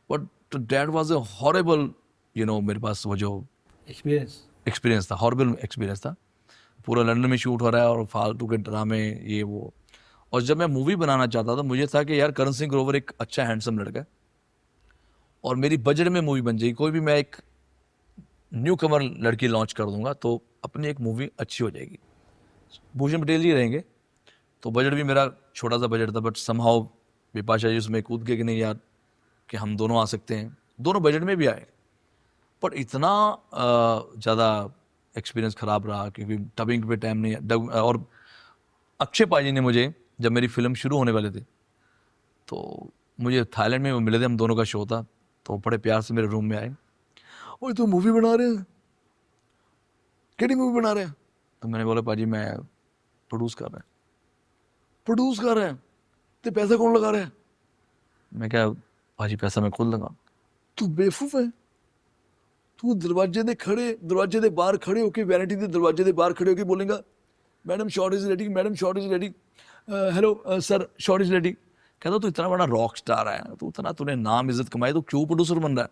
but that was a horrible, मेरे पास वो जो Experience. एक्सपीरियंस था, हॉरेबल एक्सपीरियंस था। पूरा लंदन में शूट हो रहा है और फालतू के ड्रामे ये वो। और जब मैं मूवी बनाना चाहता था, मुझे था कि यार करण सिंह ग्रोवर एक अच्छा हैंडसम लड़का है, और मेरी बजट में मूवी बन जाएगी। कोई भी मैं एक न्यू कमर लड़की लॉन्च कर दूंगा तो अपनी एक मूवी अच्छी हो जाएगी। भूषण पटेल जी रहेंगे, तो बजट भी मेरा छोटा सा बजट था, बट समहाउ बिपाशा जी उसमें कूद के कि नहीं यार कि हम दोनों आ सकते हैं, दोनों बजट में भी आए। पर इतना ज़्यादा एक्सपीरियंस ख़राब रहा क्योंकि डबिंग पे टाइम नहीं और अक्षय पाजी ने मुझे जब मेरी फिल्म शुरू होने वाले थे तो मुझे थाईलैंड में वो मिले थे, हम दोनों का शो था, तो बड़े प्यार से मेरे रूम में आए, ओए तू मूवी बना रहे हैं, केड़ी मूवी बना रहे हैं? तो मैंने बोला पाजी मैं प्रोड्यूस कर रहे हैं, तो पैसा कौन लगा रहा है? मैं क्या पाजी पैसा मैं खुद लगा। तू बेवकूफ है, तू दरवाजे दे बाहर खड़े होके वैनिटी दे दरवाजे दे बाहर खड़े होके बोलेगा madam shot is ready, madam shot is ready, hello sir shot is ready. कहता तू इतना बड़ा रॉक स्टार है, तू इतना तूने नाम इज्जत कमाई, तो क्यों प्रोड्यूसर बन रहा है?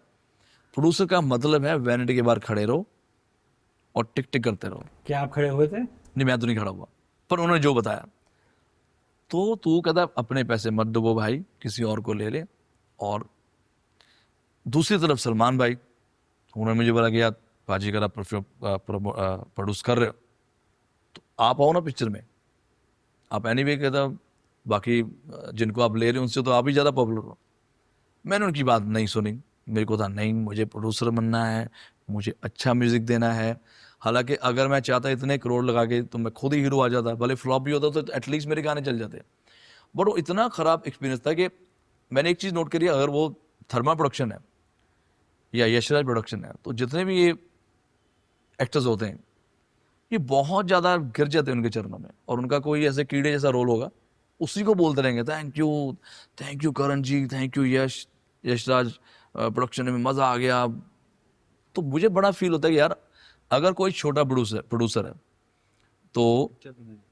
प्रोड्यूसर का मतलब है वैनिटी के बाहर खड़े रहो और टिक टिक करते रहो। क्या आप खड़े हुए थे? नहीं मैं तो नहीं खड़ा हुआ, पर उन्होंने जो बताया। तो तू कहता अपने पैसे मत डुबो भाई, किसी और को ले ले। और दूसरी तरफ सलमान भाई, उन्होंने मुझे बोला कि यार पाजी अगर आप प्रोड्यूस कर रहे हो तो आप आओ ना पिक्चर में। आप एनीवे कहता बाकी जिनको आप ले रहे हो उनसे तो आप ही ज़्यादा पॉपुलर हो। मैंने उनकी बात नहीं सुनी, मेरे को था नहीं मुझे प्रोड्यूसर बनना है, मुझे अच्छा म्यूज़िक देना है। हालांकि अगर मैं चाहता इतने करोड़ लगा के तो मैं खुद ही हीरो आ जाता, भले फ्लॉप भी होता तो एटलीस्ट मेरे गाने चल जाते। बट वो इतना ख़राब एक्सपीरियंस था कि मैंने एक चीज़ नोट करी, अगर वो थर्मा प्रोडक्शन है या यशराज प्रोडक्शन है तो जितने भी ये एक्टर्स होते हैं ये बहुत ज़्यादा गिर जाते हैं उनके चरणों में, और उनका कोई ऐसे कीड़े जैसा रोल होगा, उसी को बोलते रहेंगे thank you Karan ji, thank you Yashraj production में मज़ा आ गया। तो मुझे बड़ा फील होता है कि यार अगर कोई छोटा प्रोड्यूसर है तो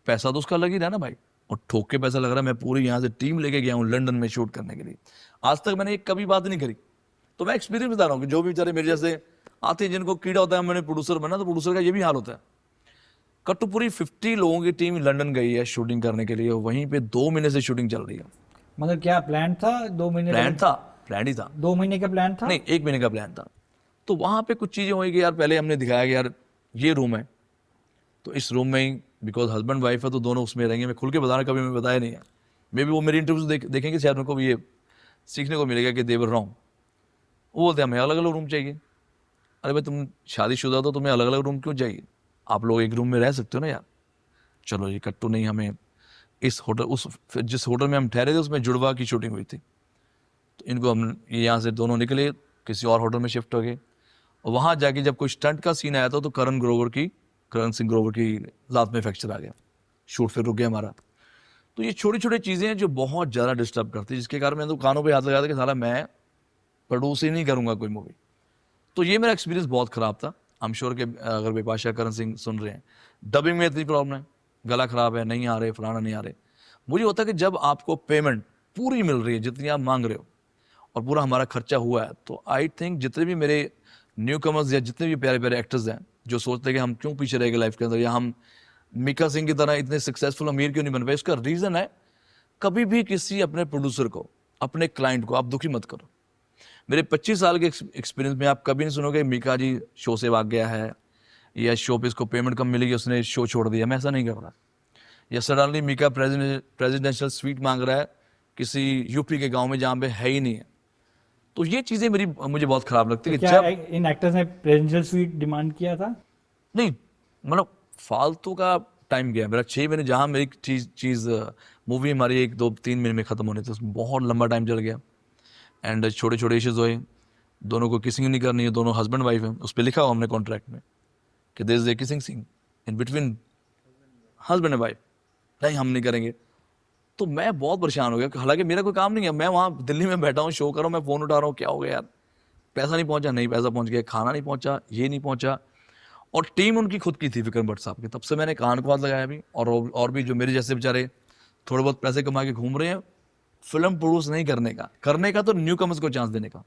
पैसा तो उसका लग ही रहा है ना भाई, और ठोक के पैसा लग रहा है। मैं पूरी यहाँ से टीम लेके गया हूँ लंदन में शूट करने के लिए, आज तक मैंने एक कभी बात नहीं करी। तो मैं एक्सपीरियंस बता रहा हूँ कि जो भी बेचारे मेरे जैसे आते हैं जिनको कीड़ा होता है मैंने प्रोड्यूसर बना, तो प्रोड्यूसर का ये भी हाल होता है। कटपुरी 50 लोगों की टीम लंदन गई है शूटिंग करने के लिए, वहीं पे 2 महीने से शूटिंग चल रही है। मगर क्या प्लान था 2 महीने प्लान ही था 2 महीने का प्लान था? नहीं, 1 महीने का प्लान था। तो वहाँ पे कुछ चीज़ें हुई कि यार पहले हमने दिखाया कि यार ये रूम है, तो इस रूम में ही बिकॉज हस्बैंड वाइफ है तो दोनों उसमें रहेंगे। मैं खुल के बता रहा, कभी मैं बताया नहीं है। मे बी वो मेरी इंटरव्यूज देखेंगे शायद उनको भी ये सीखने को मिलेगा कि देवर रॉन्ग। वो बोलते हैं हमें अलग अलग रूम चाहिए। अरे भाई तुम शादीशुदा तो तुम्हें अलग अलग रूम क्यों चाहिए, आप लोग एक रूम में रह सकते हो ना यार। चलो ये कट्टू नहीं, हमें इस होटल जिस होटल में हम ठहरे थे उसमें जुड़वा की शूटिंग हुई थी, तो इनको हम यहाँ से दोनों निकले किसी और होटल में शिफ्ट हो गए। और वहाँ जाके जब कोई स्टंट का सीन आया था तो करण सिंह ग्रोवर की लात में फ्रैक्चर आ गया, शूट फिर रुक गया हमारा। तो ये छोटी छोटी चीज़ें हैं जो बहुत ज़्यादा डिस्टर्ब करती है, जिसके कारण मैं तो कानों पे हाथ लगा था कि साला मैं प्रोड्यूस ही नहीं करूँगा कोई मूवी। तो ये मेरा एक्सपीरियंस बहुत ख़राब था। आई एम श्योर कि अगर बिपाशा करण सिंह सुन रहे हैं, डबिंग में इतनी प्रॉब्लम है, गला ख़राब है, नहीं आ रहे, फलाना नहीं आ रहे। मुझे होता है कि जब आपको पेमेंट पूरी मिल रही है जितनी आप मांग रहे हो और पूरा हमारा खर्चा हुआ है, तो आई थिंक जितने भी मेरे न्यू कमर्स या जितने भी प्यारे प्यारे एक्टर्स हैं जो सोचते हैं कि हम क्यों पीछे रह गए लाइफ के अंदर, या हम मीका सिंह की तरह इतने सक्सेसफुल अमीर क्यों नहीं बन पाए, इसका रीज़न है कभी भी किसी अपने प्रोड्यूसर को, अपने क्लाइंट को आप दुखी मत करो। मेरे 25 साल के एक्सपीरियंस में आप कभी नहीं सुनोगे मीका जी शो से भाग गया है, या शो पे इसको पेमेंट कम मिलेगी उसने शो छोड़ दिया। मैं ऐसा नहीं कर रहा। या सडनली मीका प्रेसिडेंशियल स्वीट मांग रहा है किसी यूपी के गांव में जहाँ पे है ही नहीं है। तो ये चीज़ें मुझे बहुत ख़राब लगती है कि क्या जब इन एक्टर्स ने प्रेसिडेंशियल स्वीट डिमांड किया था? नहीं, मतलब फालतू का टाइम गया मेरा 6 महीने, जहाँ मेरी चीज़ मूवी हमारी 1-2-3 महीने में ख़त्म होनी थी, उसमें बहुत लंबा टाइम चल गया। एंड छोटे छोटे इश्यूज हुए, दोनों को किसिंग नहीं करनी है, दोनों हस्बैंड वाइफ है, उस पर लिखा हुआ हमने कॉन्ट्रैक्ट में कि there is a kissing scene in between husband and wife, नहीं हम नहीं करेंगे। तो मैं बहुत परेशान हो गया, हालांकि मेरा कोई काम नहीं है, मैं वहाँ दिल्ली में बैठा हूँ, शो कर रहा हूँ, मैं फ़ोन उठा रहा हूँ, क्या हो गया यार, पैसा नहीं पहुँचा, नहीं पैसा पहुँच गया, खाना नहीं पहुँचा, ये नहीं पहुँचा। और टीम उनकी खुद की थी विक्रम भट्ट साहब की। तब से मैंने कान को हाथ लगाया भी, और भी जो मेरे जैसे बेचारे थोड़े बहुत पैसे कमा के घूम रहे हैं, फिल्म प्रोड्यूस नहीं करने का तो न्यू कमर्स को चांस देने का।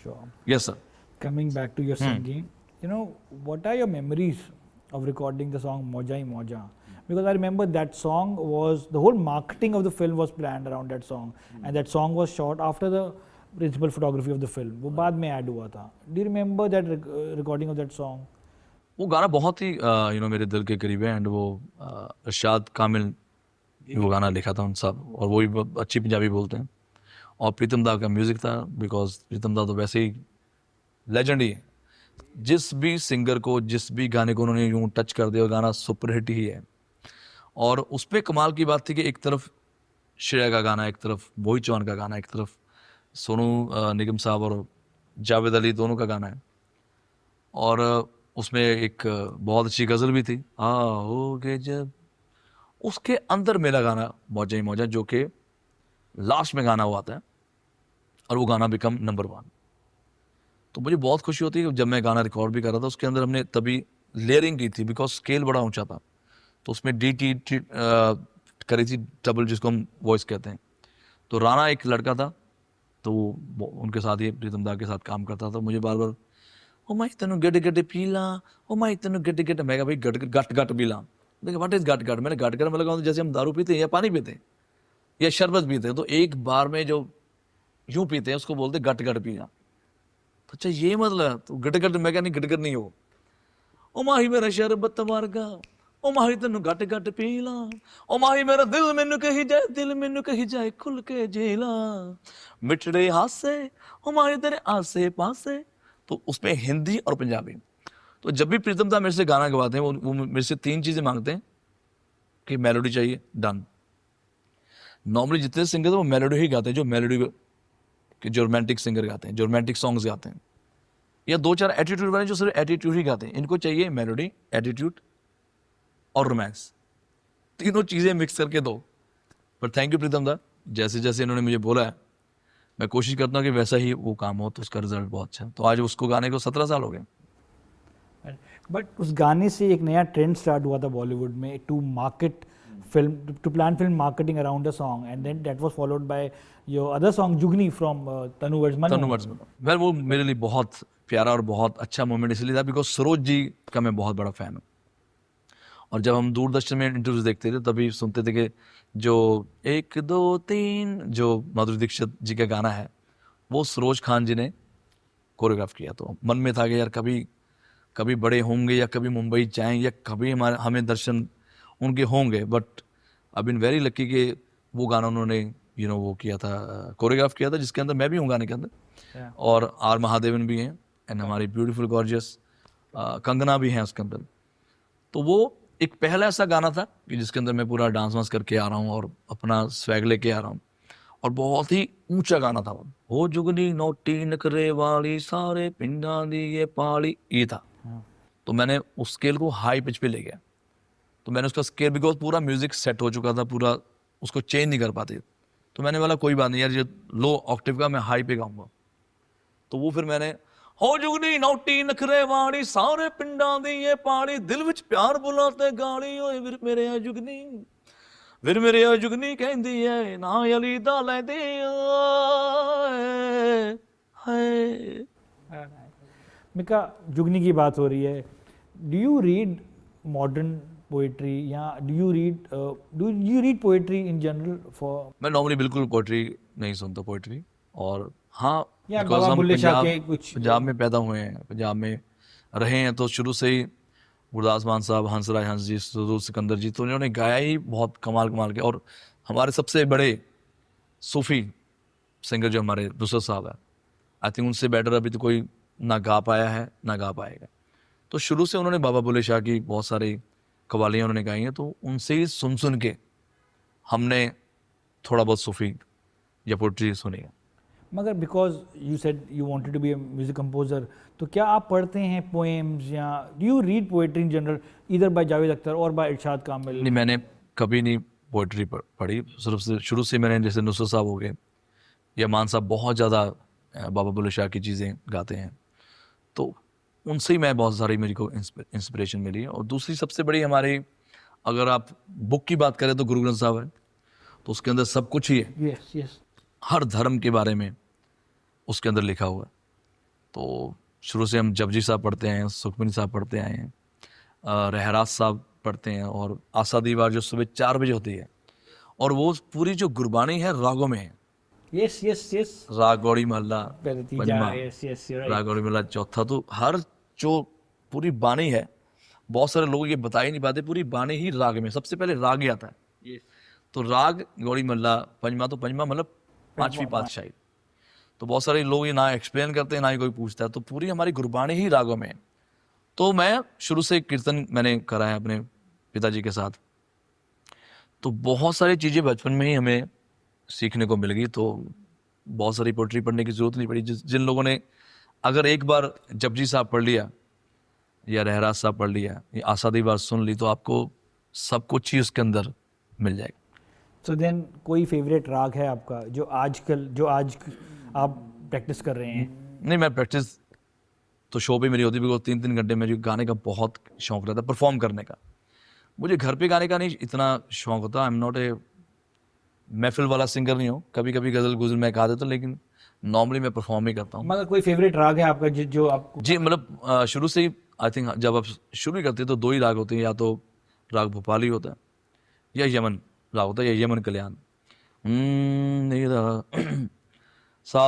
Sure. Yes sir. Coming back to your singing, you know, what are your memories of recording the song Moja Hi Moja? Because I remember that song was, the whole marketing of the film was planned around that song, and that song was shot after the principal photography of the film. वो बाद में add हुआ था. Do you remember that recording of that song? वो गाना बहुत ही मेरे दिल के करीब है, एंड वो इरशाद कामिल वो गाना लिखा था उन सब, और वो भी अच्छी पंजाबी बोलते हैं। और प्रीतम दा का म्यूज़िक था, बिकॉज प्रीतम दा तो वैसे ही लेजेंड ही है। जिस भी सिंगर को, जिस भी गाने को उन्होंने यूँ टच कर दिया, गाना सुपरहिट ही है। और उस पर कमाल की बात थी कि एक तरफ श्रेया का गाना, एक तरफ बोई चौहान का गाना, एक तरफ सोनू निगम साहब और जावेद अली दोनों का गाना है, और उसमें एक बहुत अच्छी गज़ल भी थी, आओगे जब। उसके अंदर मेरा गाना मौजा ही मौजा, जो कि लास्ट में गाना हुआ था, और वो गाना बिकम नंबर 1। तो मुझे बहुत खुशी होती है कि जब मैं गाना रिकॉर्ड भी कर रहा था, उसके अंदर हमने तभी लेयरिंग की थी, बिकॉज स्केल बड़ा ऊंचा था, तो उसमें डी करी थी डबल, जिसको हम वॉइस कहते हैं। तो राणा एक लड़का था, तो वो उनके साथ ही प्रीतम दा के साथ काम करता था। मुझे बार बार ओ माई तेनू गट गट पीला, ओ माई तेनू गट गट, मैं कहा भाई गट गट गट पीला, देखिए व्हाट इज गट गट। मैंने गट गट में लगा जैसे हम दारू पीते हैं या पानी पीते हैं या शरबत पीते हैं, तो एक बार में जो यूं पीते हैं उसको बोलते गट गट पीना। तो अच्छा ये मतलब तो गट गट, मैं क्या नहीं, गट गट नहीं हो। ओ माही मेरा शरबत वर्गा, ओ माही तेनू गट गट पी ला, ओ माही मेरा दिल मैनू कही जाए, दिल मैनू कही जाए खुल के जी ला, मिठड़े हासे ओ माही तेरे आसे पासे। तो उसमें हिंदी और पंजाबी। तो जब भी प्रीतम दा मेरे से गाना गवाते हैं वो मेरे से 3 चीजें मांगते हैं कि मेलोडी चाहिए, डन। नॉर्मली जितने सिंगर हैं वो मेलोडी ही गाते हैं, जो मेलोडी के जो रोमांटिक सिंगर गाते हैं, जो रोमांटिक सॉन्ग्स गाते हैं, या 2-4 एटीट्यूड वाले जो सिर्फ एटीट्यूड ही गाते हैं। इनको चाहिए मेलोडी, एटीट्यूड और रोमांस, तीनों चीजें मिक्स करके दो। पर थैंक यू प्रीतम दा, जैसे जैसे इन्होंने मुझे बोला है मैं कोशिश करता हूँ कि वैसा ही वो काम हो, तो उसका रिजल्ट बहुत अच्छा है। तो आज उसको गाने को 17 साल हो गए। बट उस गाने से एक नया ट्रेंड स्टार्ट हुआ था बॉलीवुड में, to market film, to plan film marketing around the song, and then that was followed by your other song Jugni from Tanu Verma. Well वो मेरे लिए बहुत प्यारा और बहुत अच्छा मोमेंट इसलिए था बिकॉज सरोज जी का मैं बहुत बड़ा फैन हूँ। और जब हम दूरदर्शन में इंटरव्यूज देखते थे तभी सुनते थे कि जो 1 2 3 जो माधुरी दीक्षित जी का गाना है वो सरोज खान जी ने कोरियोग्राफ किया। तो मन में था कि यार कभी बड़े होंगे या कभी मुंबई जाएं या कभी हमें दर्शन उनके होंगे। But I been very lucky कि वो गाना उन्होंने वो किया था, कोरियोग्राफ किया था, जिसके अंदर मैं भी हूँ गाने के अंदर, और आर महादेवन भी हैं, एंड हमारी ब्यूटीफुल गॉर्जियस कंगना भी हैं उसके अंदर। तो वो एक पहला ऐसा गाना था कि जिसके अंदर मैं पूरा डांस वांस करके आ रहा हूँ और अपना स्वैग लेके आ रहा हूँ, और बहुत ही ऊंचा गाना था वो। हो जुगनी नोटी नखरे वाली सारे पिंडा दी ये पाली, ये था। तो मैंने उस स्केल को हाई पिच पे ले गया। तो मैंने उसका स्केल, बिकॉज पूरा म्यूजिक सेट हो चुका था, पूरा उसको चेंज नहीं कर पाते, तो मैंने बोला कोई बात नहीं यार, ये लो ऑक्टेव का मैं हाई पे गाऊंगा। तो वो फिर मैंने हो जुगनी नौटी नखरे वाली सारे पिंडा दी ये पाली, दिल विच प्यार बुलाते गाली, ओए फिर मेरे आ जुगनी, फिर मेरे आ जुगनी कहंदी है ना अली दा लैंदे हाय। मिका, जुगनी की बात हो रही है, do you read modern poetry या do you read poetry in general? For मैं नॉर्मली बिल्कुल पोइट्री नहीं सुनता पोइट्री। और हाँ, या बिकॉज बाबा हम बुल्ले शाह के कुछ पंजाब में पैदा हुए हैं, पंजाब में रहे हैं, तो शुरू से ही गुरदास मान साहब, हंसराज हंस जी, सुदूर सिकंदर जी, तो उन्होंने गाया ही बहुत कमाल कमाल के। और हमारे सबसे बड़े सूफी सिंगर जो हमारे नुसरत साहब है, आई थिंक उनसे बेटर अभी तो कोई ना गा पाया है ना गा पाएगा। तो शुरू से उन्होंने बाबा बुल्ले शाह की बहुत सारी कवालियाँ उन्होंने गाई हैं, तो उनसे ही सुन सुन के हमने थोड़ा बहुत सूफी या पोइट्री सुनी है। मगर because you said you wanted to be a music composer, तो क्या आप पढ़ते हैं पोएम्स या do you read poetry in general, इधर बाय जावेद अख्तर और बाय इरशाद कामिल? नहीं, मैंने कभी नहीं पोइट्री पढ़ी। सिर्फ से शुरू से मैंने, जैसे नुसरत साहब हो गए या मान साहब, बहुत ज़्यादा बाबा बुल्ले शाह की चीज़ें गाते हैं, तो उनसे ही मैं बहुत सारी मेरे को इंस्पिरेशन मिली है। और दूसरी सबसे बड़ी हमारी, अगर आप बुक की बात करें तो गुरु ग्रंथ साहब है, तो उसके अंदर सब कुछ ही है। यस यस, हर धर्म के बारे में उसके अंदर लिखा हुआ है। तो शुरू से हम जपजी साहब पढ़ते हैं, सुखमनी साहब पढ़ते आए हैं, रहराज साहब पढ़ते हैं, और आसादी वार जो सुबह 4 बजे होती है, और वो पूरी जो गुरबानी है रागों में है। यस यस यस, राग गौड़ी महला पंजमा, यस यस, राग गौड़ी महला चौथा। तो हर जो पूरी बानी है, बहुत सारे लोग ये बता ही नहीं पाते, पूरी बानी ही राग में, सबसे पहले राग ही आता है। तो राग गौड़ी महला पंजमा, तो पंजमा मतलब 5वीं पातशाही। तो बहुत सारे लोग ये ना एक्सप्लेन करते हैं ना ही कोई पूछता है, तो पूरी हमारी गुरबानी ही रागों में है। तो मैं शुरू से कीर्तन मैंने करा है अपने पिताजी के साथ, तो बहुत सारी चीज़ें बचपन में ही हमें सीखने को मिल गई। तो बहुत सारी पोइट्री पढ़ने की ज़रूरत नहीं पड़ी। जिन लोगों ने अगर एक बार जपजी साहब पढ़ लिया या रहराज साहब पढ़ लिया या आसादी बार सुन ली, तो आपको सब कुछ ही उसके अंदर मिल जाएगा। सो देन कोई फेवरेट राग है आपका जो आज आप प्रैक्टिस कर रहे हैं? नहीं, मैं प्रैक्टिस तो शो पे मेरी होती, बिकॉज 3-3 घंटे मुझे गाने का बहुत शौक रहता है, परफॉर्म करने का। मुझे घर पे गाने का नहीं इतना शौक होता। आई एम नॉट ए महफिल वाला सिंगर नहीं हूँ, कभी कभी गज़ल गुजल मैं गा देता हूँ, लेकिन नॉर्मली मैं परफॉर्म ही करता हूँ। मगर कोई फेवरेट राग है आपका जो आपको? जी, मतलब शुरू से ही आई थिंक जब आप शुरू ही करते हैं तो 2 ही राग होते हैं, या तो राग भोपाली होता है या यमन राग होता है, या यमन कल्याण। सा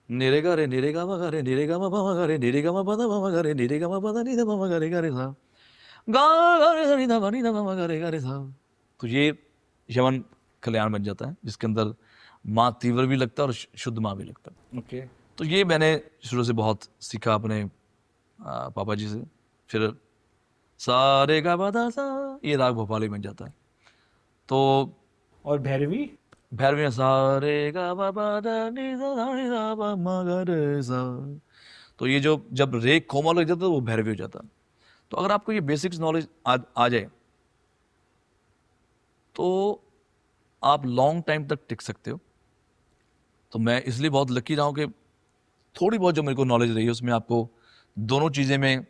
निरे गा रे मा गा रे निरे गा मा पा मा गा रे निरे गा मा पा दा मा गा रे निरे गा मा पा दा नि दा मा गा रे सा। गा गा रे सा नी धा पा नी धा पा मा गा रे सा। तो ये यमन कल्याण बन जाता है, जिसके अंदर माँ तीव्र भी लगता है और शुद्ध माँ भी लगता है। Okay. तो ये मैंने शुरू से बहुत सीखा अपने पापा जी से। फिर सा रे गा पा धा सा, ये राग भोपाली बन जाता है। तो और भैरवी? भैरवी में सा रे गा पा धा नी धा पा मा गा रे सा। तो ये जो जब रे कोमल लग जाता है वो भैरवी हो जाता है। तो अगर आपको ये बेसिक्स नॉलेज आ जाए तो आप लॉन्ग टाइम तक टिक सकते हो। तो मैं इसलिए बहुत लकी रहा हूँ कि थोड़ी बहुत जो मेरे को नॉलेज रही है उसमें आपको दोनों चीज़ें में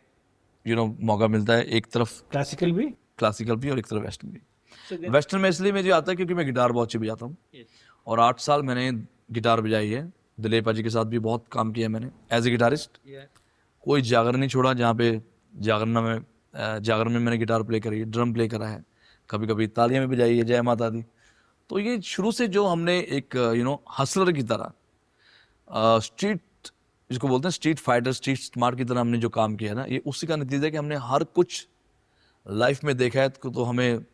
मौका मिलता है। एक तरफ क्लासिकल भी? क्लासिकल भी और एक तरफ वेस्टर्न भी। वेस्टर्न में इसलिए मुझे आता है क्योंकि मैं गिटार बहुत अच्छी बजाता हूँ। और 8 साल मैंने गिटार बजाई है। दिलीप जी के साथ भी बहुत काम किया है मैंने एज ए गिटारिस्ट। कोई जागरण नहीं छोड़ा जहाँ पे जागरण में मैंने गिटार प्ले करी है, ड्रम प्ले करा है, कभी कभी तालियां भी बजाई है, जय माता दी। तो ये शुरू से जो हमने एक हसलर की तरह स्ट्रीट जिसको बोलते हैं स्ट्रीट फाइटर, स्ट्रीट स्मार्ट की तरह हमने जो काम किया है ना, ये उसी का नतीजा है कि हमने हर कुछ लाइफ में देखा है। तो हमें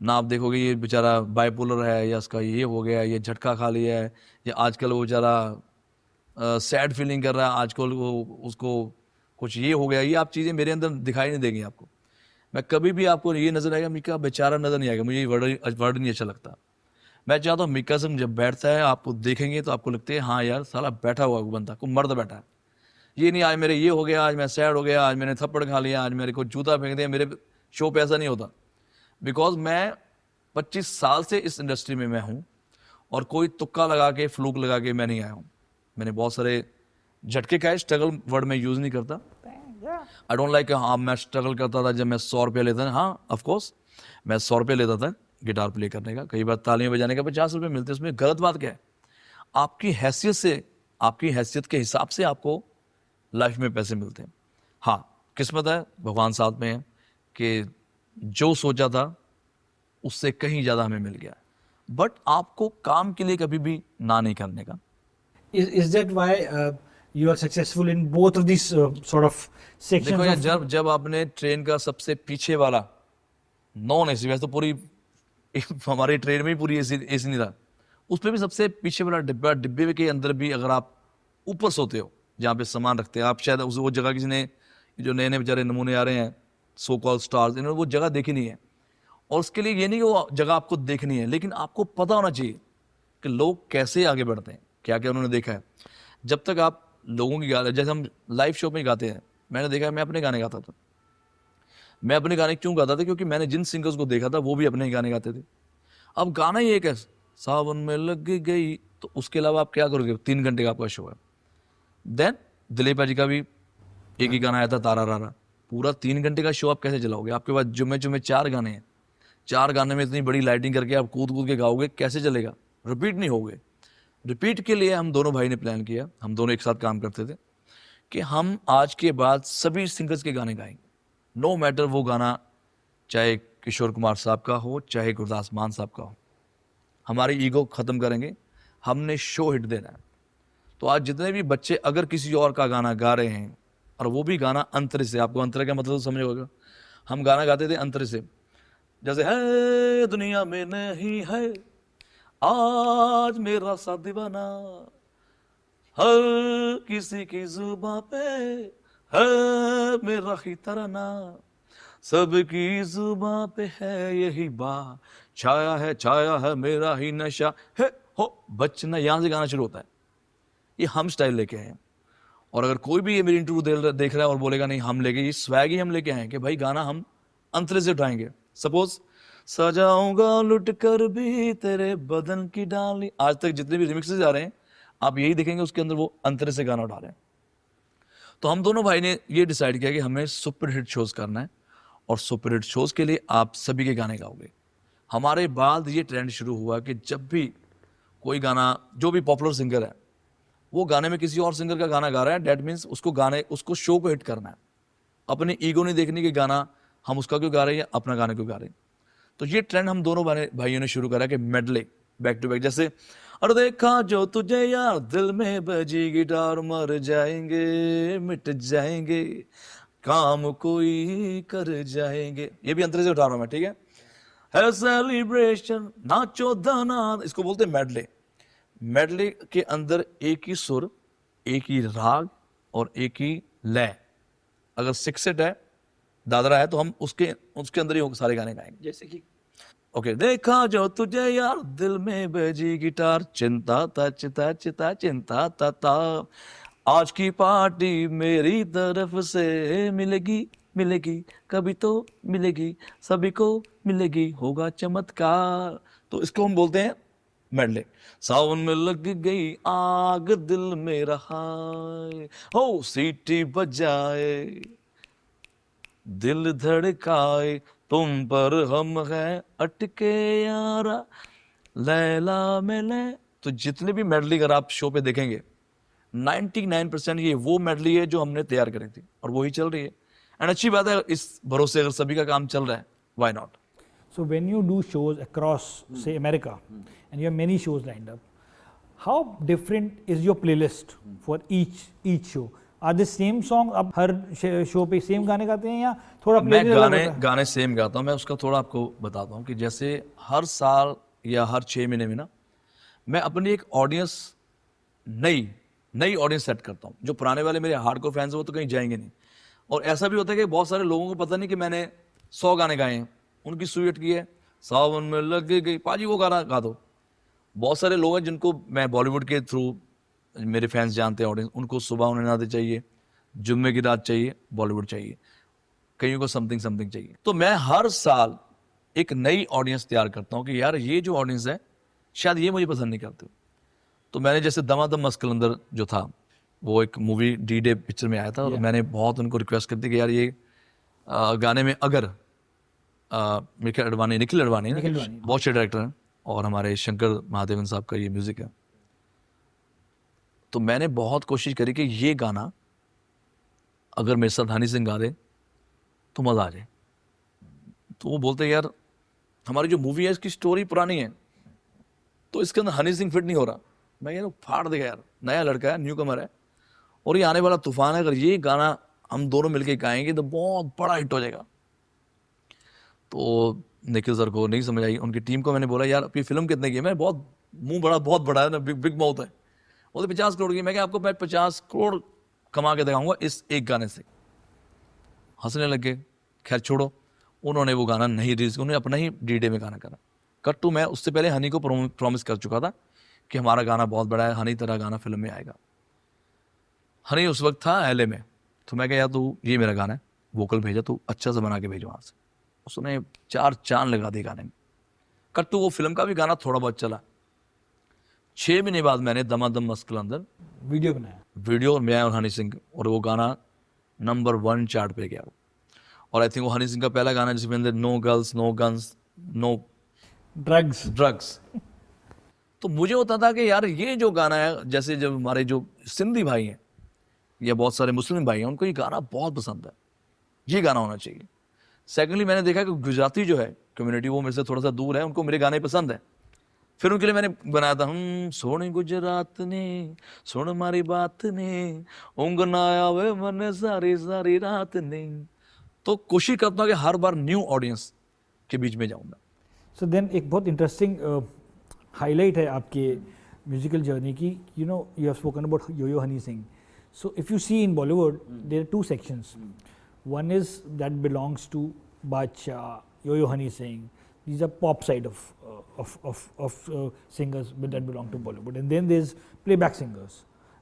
ना आप देखोगे ये बेचारा बाइपोलर है या इसका ये हो गया, ये झटका खा लिया है, या आजकल वो बेचारा सैड फीलिंग कर रहा है, आजकल वो उसको कुछ ये हो गया, ये आप चीज़ें मेरे अंदर दिखाई नहीं देंगी आपको। मैं कभी भी आपको ये नजर आएगा मीका बेचारा नजर नहीं आएगा, मुझे ये वर्ड नहीं अच्छा लगता। मैं चाहता हूँ मीका सिंह जब बैठता है आपको देखेंगे तो आपको लगता है हाँ यार साला बैठा हुआ वो बंदा, को मर्द बैठा है। ये नहीं आज मेरे ये हो गया, आज मैं सैड हो गया, आज मैंने थप्पड़ खा लिया, आज मेरे को जूता फेंक दिया। मेरे शो पे ऐसा नहीं होता, बिकॉज मैं 25 साल से इस इंडस्ट्री में मैं हूँ और कोई तुक्का लगा के फ्लूक लगा के मैं नहीं आया हूँ। मैंने बहुत सारे झटके खाए, स्ट्रगल वर्ड में यूज़ नहीं करता। आई डोंट लाइक हाँ मैं स्ट्रगल करता था जब मैं 100 रुपया लेता था। हाँ ऑफकोर्स मैं 100 रुपया लेता था गिटार प्ले करने का, कई बार तालियां बजाने का 50 रुपये मिलते, उसमें गलत बात क्या है? आपकी हैसियत से, आपकी हैसियत के हिसाब से आपको लाइफ में पैसे मिलते हैं। हाँ किस्मत है, भगवान साथ में है कि जो सोचा था उससे कहीं ज़्यादा हमें मिल गया। बट आपको काम के लिए कभी भी ना नहीं करने का। Is that why you are successful in both of these sort of sections? देखो यार, जब आपने ट्रेन का सबसे पीछे वाला नॉन एसी, वैसे तो पूरी हमारी ट्रेन में ही पूरी एसी नहीं था, उस पर भी सबसे पीछे वाला डिब्बे के अंदर भी अगर आप ऊपर सोते हो जहाँ पे सामान रखते हैं, आप शायद वो जगह किसी ने, जो नए नए बेचारे नमूने आ रहे हैं सो कॉल स्टार्स, इन्होंने वो जगह देखी नहीं है। और उसके लिए ये नहीं कि वो जगह आपको देखनी है, लेकिन आपको पता होना चाहिए कि लोग कैसे आगे बढ़ते हैं, क्या क्या उन्होंने देखा है। जब तक आप लोगों की गाने, जैसे हम लाइव शो में गाते हैं, मैंने देखा है, मैं अपने गाने गाता था। मैं अपने गाने क्यों गाता था? क्योंकि मैंने जिन सिंगर्स को देखा था वो भी अपने ही गाने गाते थे। अब गाना ही एक है, सावन में लग गई, तो उसके अलावा आप क्या करोगे? 3 घंटे का आपका शो है। देन दिलीप जी का भी एक ही गाना आया था, तारा रारा। पूरा 3 घंटे का शो आप कैसे चलाओगे? आपके पास जुम्मे जुम्मे 4 गाने हैं, 4 गाने में इतनी बड़ी लाइटिंग करके आप कूद कूद के गाओगे, कैसे चलेगा? रिपीट नहीं होगे। रिपीट के लिए हम दोनों भाई ने प्लान किया, हम दोनों एक साथ काम करते थे कि हम आज के बाद सभी सिंगर्स के गाने गाएंगे, नो मैटर वो गाना चाहे किशोर कुमार साहब का हो, चाहे गुरदास मान साहब का हो। हमारी ईगो खत्म करेंगे, हमने शो हिट देना है। तो आज जितने भी बच्चे अगर किसी और का गाना गा रहे हैं, और वो भी गाना अंतर से, आपको अंतर का मतलब तो समझ होगा, हम गाना गाते थे अंतर से, जैसे है दुनिया में नहीं है आज मेरा सा दीवाना, हर किसी की जुबां पे है मेरा ही तराना, सबकी जुबां पे है यही बात, छाया है मेरा ही नशा है हो बचना। यहाँ से गाना शुरू होता है। ये हम स्टाइल लेके आए हैं। और अगर कोई भी ये मेरी इंटरव्यू देख रहा है और बोलेगा नहीं हम लेके, ये स्वैग ही हम लेके आए हैं कि भाई गाना हम अंतरे से उठाएंगे। सपोज सजाऊंगा लुट कर भी तेरे बदन की डाली, आज तक जितने भी रिमिक्सेस आ रहे हैं आप यही देखेंगे उसके अंदर वो अंतरे से गाना उठा रहे हैं। तो हम दोनों भाई ने ये डिसाइड किया कि हमें सुपर हिट शोज करना है, और सुपर हिट शोज के लिए आप सभी के गाने गाओगे। हमारे बाद ये ट्रेंड शुरू हुआ कि जब भी कोई गाना, जो भी पॉपुलर सिंगर है वो गाने में किसी और सिंगर का गाना गा रहा है, डेट मीन्स उसको शो को हिट करना है। अपनी ईगो नहीं देखनी कि गाना हम उसका क्यों गा रहे हैं या अपना गाना क्यों गा रहे हैं। तो ये ट्रेंड हम दोनों भाइयों ने शुरू करा कि मेडले बैक टू बैक, जैसे और देखा जो तुझे यार दिल में बजी गिटार, मर जाएंगे मिट जाएंगे, काम कोई कर जाएंगे, ये भी अंतरे से उठा रहा हूं मैं, ठीक है सेलिब्रेशन नाचो दाना, इसको बोलते हैं मेडले। मेडले के अंदर एक ही सुर, एक ही राग और एक ही लय। अगर सिक्सेट है, दादरा है, तो हम उसके उसके अंदर ही सारे गाने गाएंगे। जैसे कि ओके देखा जो तुझे यार दिल में बजी गिटार, चिंता ता चिता चिता चिंता ता ता, आज की पार्टी मेरी तरफ से मिलेगी मिलेगी, कभी तो मिलेगी, सभी को मिलेगी, होगा चमत्कार। तो इसको हम बोलते हैं मेडले। सावन में लग गई आग दिल में रहा, हो सीटी बजाए दिल धड़काए, तुम पर हम हैं अटके यारा, लैला में ले। तो जितने भी मेडली अगर आप शो पे देखेंगे, 99% ये वो मेडली है जो हमने तैयार करी थी और वही चल रही है। एंड अच्छी बात है, इस भरोसे अगर सभी का काम चल रहा है, why not. so when you do shows across say America and you have many shows lined up, how different is your playlist for each show? Are the same song आप हर शो पे सेम गाने गाते हैं या थोड़ा मैं playlist अलग गाने होता है? गाने सेम गाता हूँ। मैं उसका थोड़ा आपको बताता हूँ कि जैसे हर साल या हर 6 महीने में ना, मैं अपनी एक ऑडियंस नई ऑडियंस सेट करता हूँ। जो पुराने वाले मेरे हार्डकोर फैंस हैं वो तो कहीं जाएंगे नहीं। और ऐसा भी होता है कि बहुत सारे लोगों को पता नहीं कि मैंने 100 गाने गाए हैं, उनकी सुई अटकी है, सावन में लग गई, पाजी वो गाना गा दो। बहुत सारे लोग हैं जिनको मैं बॉलीवुड के थ्रू मेरे फैंस जानते हैं, ऑडियंस, उनको सुबह उन्हें नाते चाहिए, जुम्मे की रात चाहिए, बॉलीवुड चाहिए, कईयों को समथिंग समथिंग चाहिए। तो मैं हर साल एक नई ऑडियंस तैयार करता हूँ कि यार ये जो ऑडियंस है शायद ये मुझे पसंद नहीं करते। तो मैंने जैसे दमादम मस्त कलंदर जो था, वो एक मूवी डी डे पिक्चर में आया था, और मैंने बहुत उनको रिक्वेस्ट कर दी कि यार ये गाने में अगर निखिल अडवाणी ना, बहुत अच्छे डायरेक्टर हैं, और हमारे शंकर महादेवन साहब का ये म्यूजिक है। तो मैंने बहुत कोशिश करी कि ये गाना अगर मेरे साथ हनी सिंह गा दे तो मज़ा आ जाए। तो वो बोलते यार हमारी जो मूवी है इसकी स्टोरी पुरानी है, तो इसके अंदर हनी सिंह फिट नहीं हो रहा। मैं यार फाड़ देगा यार, नया लड़का है, न्यू कमर है, और ये आने वाला तूफान है, अगर ये गाना हम दोनों मिलके गाएंगे तो बहुत बड़ा हिट हो जाएगा। तो निखिल सर को नहीं समझ आई, उनकी टीम को मैंने बोला यार आपकी फिल्म कितने की है? मैं बहुत मुंह बड़ा बहुत बड़ा है ना, बिग माउथ है। वो तो 50 करोड़ की। मैं क्या आपको मैं 50 करोड़ कमा के दिखाऊंगा इस एक गाने से। हंसने लगे। खैर छोड़ो, उन्होंने वो गाना नहीं रिलीज किया, उन्होंने अपना ही डी-डे में गाना करा। कट टू, मैं उससे पहले हनी को प्रॉमिस कर चुका था कि हमारा गाना बहुत बड़ा है, हनी तरह गाना फिल्म में आएगा। हनी उस वक्त था LA में, तो मैं कहा यार तू ये मेरा गाना है, वोकल भेजा, तू अच्छा से बना के भेजो वहाँ से। उसने 4 चांद लगा दिए गाने में। कट टू, वो फिल्म का भी गाना थोड़ा बहुत चला। 6 महीने बाद मैंने दमादम मस्त कलंदर वीडियो बनाया, वीडियो, और मैं और हनी सिंह, और वो गाना नंबर 1 चार्ट पे गया। और आई थिंक वो हनी सिंह का पहला गाना जिसमें अंदर no girls no guns no drugs. तो मुझे होता था कि यार ये जो गाना है, जैसे जब हमारे जो सिंधी भाई हैं या बहुत सारे मुस्लिम भाई हैं, उनको ये गाना बहुत पसंद है, ये गाना होना चाहिए। सेकेंडली मैंने देखा कि गुजराती जो है कम्युनिटी, वो मेरे से थोड़ा सा दूर है, उनको मेरे गाने पसंद है। फिर उनके लिए मैंने बनाया था सोने गुजरात ने सुन मारी बात ने, ऊँग ना आवे मन सारी सारी रात ने। तो कोशिश करता हूँ कि हर बार न्यू ऑडियंस के बीच में जाऊँगा। सो देन एक बहुत इंटरेस्टिंग हाईलाइट है आपके म्यूजिकल जर्नी की, you know you have spoken about Yo Yo Honey Singh. So if you see in Bollywood there are two sections. One is that belongs to Badshah, Yo-Yo Honey Singh. These are pop side of singers that belong to Bollywood. And then there's playback singers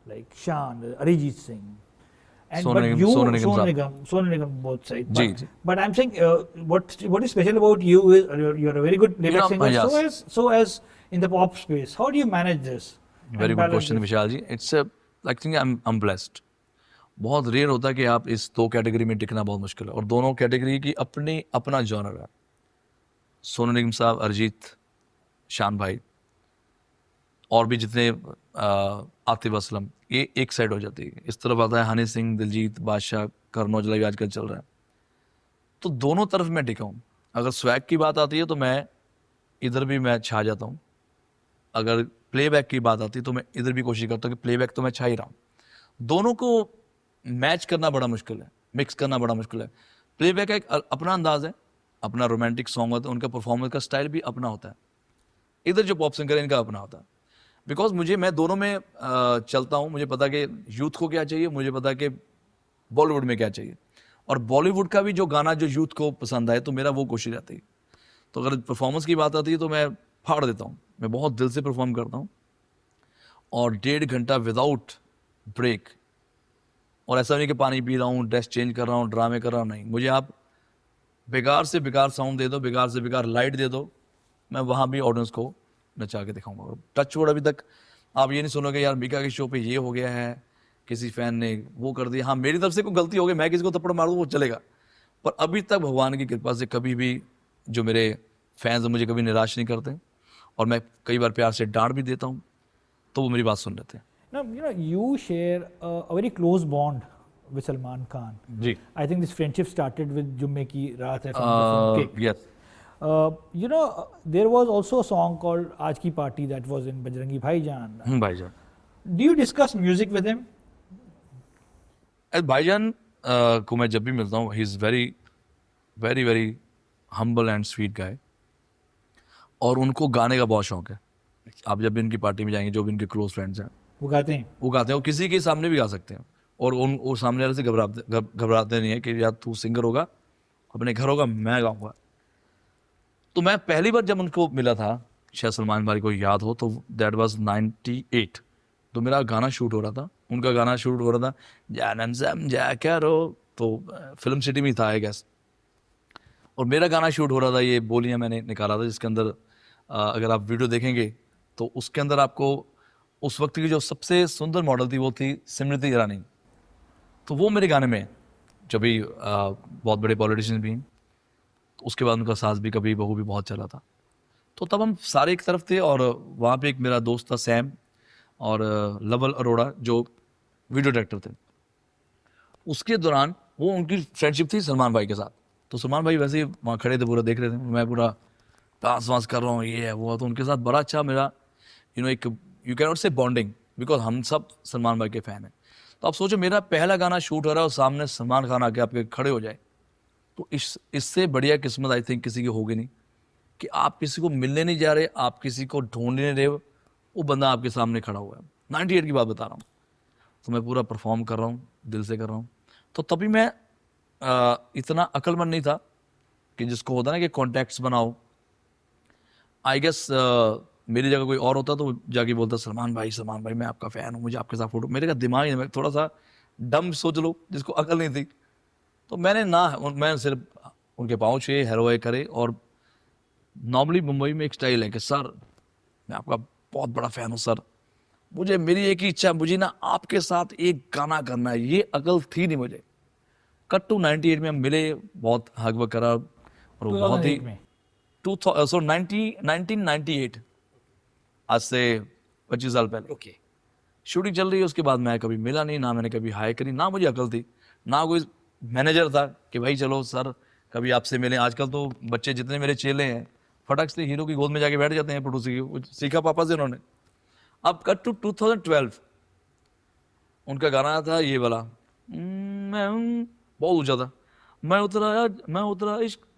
like Shan, Arijit Singh. And Sonu but Nigam, you, Sonu Nigam Sonu Nigam, both sides. जी, But, जी. but I'm saying what is special about you is you're a very good playback singer. yes. So as in the pop space, how do you manage this? Very good question Vishal ji. It's I think I am blessed. बहुत rare होता है कि आप इस 2 category में टिकना बहुत मुश्किल है, और दोनों कैटेगरी की अपना जॉनर है. सोनू निगम साहब, अरिजीत, शान भाई, और भी जितने आतिफ असलम, ये एक साइड हो जाती है. इस तरफ आता है हनी सिंह, दिलजीत, बादशाह, करण औजला भी आजकल चल रहा है. तो दोनों तरफ मैं टिका हूँ. अगर स्वैग की बात आती है तो मैं इधर भी मैं छा जाता हूँ. अगर प्लेबैक की बात आती है तो मैं इधर भी कोशिश करता हूँ कि प्लेबैक तो मैं छा ही रहा हूँ. दोनों को मैच करना बड़ा मुश्किल है. मिक्स करना बड़ा मुश्किल है। प्लेबैक का एक अपना अंदाज है, अपना रोमांटिक सॉन्ग होता है, उनका परफॉर्मेंस का स्टाइल भी अपना होता है। इधर जो पॉप सिंगर है इनका अपना होता है। बिकॉज मैं दोनों में चलता हूँ, मुझे पता कि यूथ को क्या चाहिए, मुझे पता कि बॉलीवुड में क्या चाहिए, और बॉलीवुड का भी जो गाना जो यूथ को पसंद आए तो मेरा वो कोशिश रहती है। तो अगर परफॉर्मेंस की बात आती है तो मैं फाड़ देता हूँ, मैं बहुत दिल से परफॉर्म करता हूँ, और 1.5 घंटा विदाउट ब्रेक। और ऐसा नहीं कि पानी पी रहा हूँ, ड्रेस चेंज कर रहा हूँ, ड्रामे कर रहा हूँ, नहीं। मुझे आप बेकार से बेकार साउंड दे दो, बेकार से बेकार लाइट दे दो, मैं वहाँ भी ऑडियंस को नचा के दिखाऊंगा। टच वुड अभी तक आप ये नहीं सुनोगे यार मीका के शो पे ये हो गया है, किसी फैन ने वो कर दिया। हाँ, मेरी तरफ से कोई गलती हो गई, मैं किसी को थप्पड़ मार दूँ वो चलेगा, पर अभी तक भगवान की कृपा से कभी भी जो मेरे फैंस हैं मुझे कभी निराश नहीं करते, और मैं कई बार प्यार से डांट भी देता हूँ तो वो मेरी बात सुन लेते हैं। Now, you share a very close bond with Salman Khan. जी, I think this friendship started with Jumme Ki Raat Hai from the film Kick. Yes. There was also a song called Aaj Ki Party that was in Bajrangi Bhaijaan. भाईजान, Do you discuss music with him? भाईजान को मैं जब भी मिलता हूँ, he is very very very humble and sweet guy, और उनको गाने का बहुत शौक है। आप जब भी इनकी पार्टी में जाएंगे, जो भी इनके क्लोज फ्रेंड्स हैं वो गाते हैं? वो गाते हैं, वो किसी के सामने भी गा सकते हैं, और वो सामने वाले से घबराते नहीं है कि यार तू सिंगर होगा, अपने घर होगा, मैं गाऊंगा। तो मैं पहली बार जब उनको मिला था, शायद सलमान भाई को याद हो तो, दैट वाज 98। तो मेरा गाना शूट हो रहा था, उनका गाना शूट हो रहा था, जानम समझा करो, तो फिल्म सिटी में था आई गेस, और मेरा गाना शूट हो रहा था, ये बोलियां मैंने निकाला था, जिसके अंदर अगर आप वीडियो देखेंगे तो उसके अंदर आपको उस वक्त की जो सबसे सुंदर मॉडल थी वो थी स्मृति ईरानी। तो वो मेरे गाने में है, जो भी बहुत बड़े पॉलिटिशियन भी हैं। तो उसके बाद उनका सास भी कभी बहू भी बहुत चला था। तो तब हम सारे एक तरफ थे, और वहाँ पे एक मेरा दोस्त था सैम, और लवल अरोड़ा जो वीडियो डायरेक्टर थे। उसके दौरान वो उनकी फ्रेंडशिप थी सलमान भाई के साथ। तो सलमान भाई वैसे ही वहाँ खड़े थे, पूरा देख रहे थे, मैं पूरा डांस वांस कर रहा हूँ, ये है वो है। तो उनके साथ बड़ा अच्छा मेरा एक यू कैन नॉट से बॉन्डिंग, बिकॉज हम सब सलमान भाई के फ़ैन हैं। तो आप सोचो मेरा पहला गाना शूट हो रहा है और सामने सलमान खान आके आपके खड़े हो जाए, तो इससे बढ़िया किस्मत आई थिंक किसी की होगी नहीं, कि आप किसी को मिलने नहीं जा रहे, आप किसी को ढूंढ नहीं रहे हो, वो बंदा आपके सामने खड़ा हुआ है। 98 की बात बता रहा हूँ। तो मैं पूरा परफॉर्म कर रहा हूँ, दिल से कर रहा हूँ। तो तभी मैं इतना अक्लमंद नहीं था कि जिसको होता ना कि कॉन्टैक्ट्स बनाओ। आई गेस मेरी जगह कोई और होता तो जाके बोलता सलमान भाई मैं आपका फ़ैन हूँ, मुझे आपके साथ फोटो। मेरे का दिमाग में थोड़ा सा डम सोच लो, जिसको अकल नहीं थी। तो मैं सिर्फ उनके पाँव छुए, हेरोए करे। और नॉर्मली मुंबई में एक स्टाइल है कि सर मैं आपका बहुत बड़ा फ़ैन हूँ सर, मुझे मेरी एक ही इच्छा है, मुझे ना आपके साथ एक गाना करना है। ये अकल थी नहीं मुझे। कट टू 98 में हम मिले, बहुत हग वग करा, और वो बहुत ही 1998, आज से 25 साल पहले। ओके। शूटिंग चल रही है, उसके बाद मैं कभी मिला नहीं, ना मैंने कभी हाई करी, ना मुझे अकल थी, ना कोई मैनेजर था कि भाई चलो सर कभी आपसे मिलें। आजकल तो बच्चे जितने मेरे चेले हैं फटक से हीरो की गोद में जाके बैठ जाते हैं, पड़ोसी की, सीखा पापा से उन्होंने। अब कट टू 2012, उनका गाना था ये वाला, बहुत ऊंचा था, मैं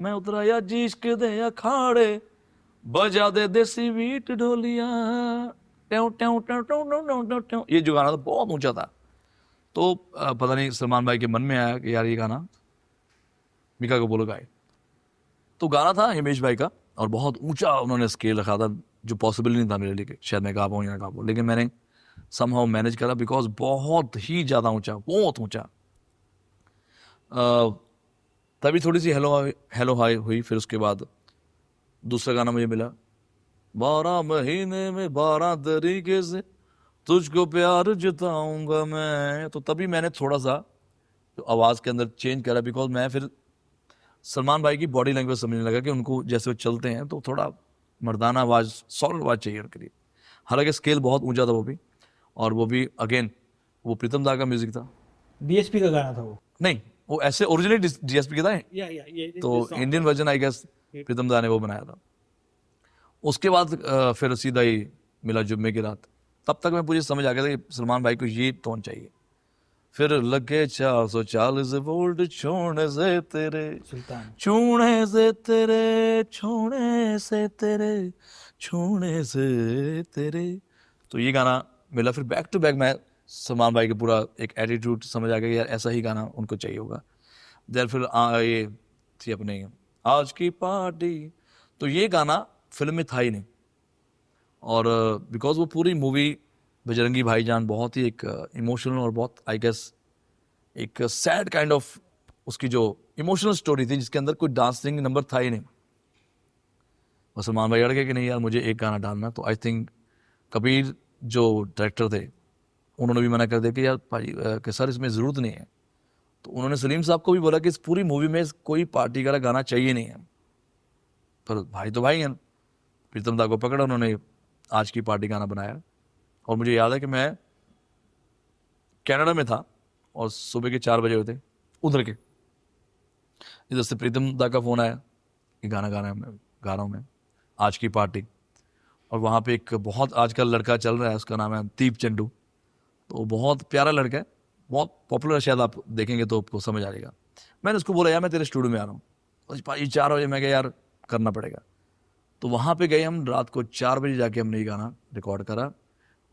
उतरा या जी इश्क दे अखाड़े, बजा दे देसी बीट ढोलिया, ट्यों ट्यों ट्यों ट्यों ट्यों ट्यों ट्यों ट्यों। ये जो गाना था बहुत ऊंचा था। तो पता नहीं सलमान भाई के मन में आया कि यार ये गाना मीका को बोलो गाए। तो गाना था हिमेश भाई का, और बहुत ऊंचा उन्होंने स्केल रखा था, जो पॉसिबल नहीं था मेरे लिए कि शायद मैं गा पाऊँ या ना गा पाऊँ, लेकिन मैंने समहाउ मैनेज करा, बिकॉज बहुत ही ज़्यादा ऊंचा, बहुत ऊंचा। तभी थोड़ी सी हेलो हाई हुई। फिर उसके बाद दूसरा गाना मुझे मिला, 12 महीने में 12 तरीके से तुझको प्यार जताऊंगा मैं। तो तभी मैंने थोड़ा सा तो आवाज़ के अंदर चेंज करा, बिकॉज मैं फिर सलमान भाई की बॉडी लैंग्वेज समझने लगा कि उनको जैसे वो चलते हैं तो थोड़ा मर्दाना आवाज़, सॉलिड आवाज़ चाहिए उनके लिए। हालांकि स्केल बहुत ऊंचा था वो भी, और वो भी अगेन वो प्रीतम दा का म्यूजिक था। डीएसपी का गाना था वो? नहीं, वो ऐसे ओरिजिनली डीएसपी के था, तो Indian version I guess Pritam दा ने वो बनाया था। उसके बाद फिर सीधा ही मिला जुम्मे की रात। तब तक मैं मुझे समझ आ गया था कि सलमान भाई को ये टोन चाहिए। फिर लगे 440 वोल्ट छोड़ने से तेरे, सुल्तान। छूने से तेरे, छूने से तेरे, छूने से तेरे। तो ये गाना मिला। फिर बैक टू बैक मैं सलमान भाई का पूरा एक एटीट्यूड समझ आ गया यार, ऐसा ही गाना उनको चाहिए होगा। देन फिर ये थी अपने आज की पार्टी। तो ये गाना फिल्म में था ही नहीं, और बिकॉज वो पूरी मूवी बजरंगी भाईजान बहुत ही एक इमोशनल और बहुत आई गेस एक सैड काइंड ऑफ उसकी जो इमोशनल स्टोरी थी, जिसके अंदर कोई डांसिंग नंबर था ही नहीं। और सलमान भाई अड़ गए कि नहीं यार मुझे एक गाना डालना। तो आई थिंक कबीर जो डायरेक्टर थे उन्होंने भी मना कर दिया कि यार भाई कि सर इसमें ज़रूरत नहीं है। तो उन्होंने सलीम साहब को भी बोला कि इस पूरी मूवी में कोई पार्टी का गाना चाहिए नहीं है। पर भाई तो भाई हैं, प्रीतम दा को पकड़ा, उन्होंने आज की पार्टी गाना बनाया। और मुझे याद है कि मैं कनाडा में था और सुबह के 4 बजे होते उधर के, इधर से प्रीतम दा का फ़ोन आया कि गाना गाना है, मैं गा रहा हूँ मैं आज की पार्टी। और वहाँ पे एक बहुत आजकल लड़का चल रहा है, उसका नाम है दीप चंडू। तो बहुत प्यारा लड़का है, बहुत पॉपुलर है, शायद आप देखेंगे तो आपको समझ आ जाएगा। मैंने उसको बोला यार मैं तेरे स्टूडियो में आ रहा हूँ, और ये 4 बजे मैं कहा यार करना पड़ेगा। तो वहाँ पे गए हम, रात को 4 बजे जाके हमने ये गाना रिकॉर्ड करा।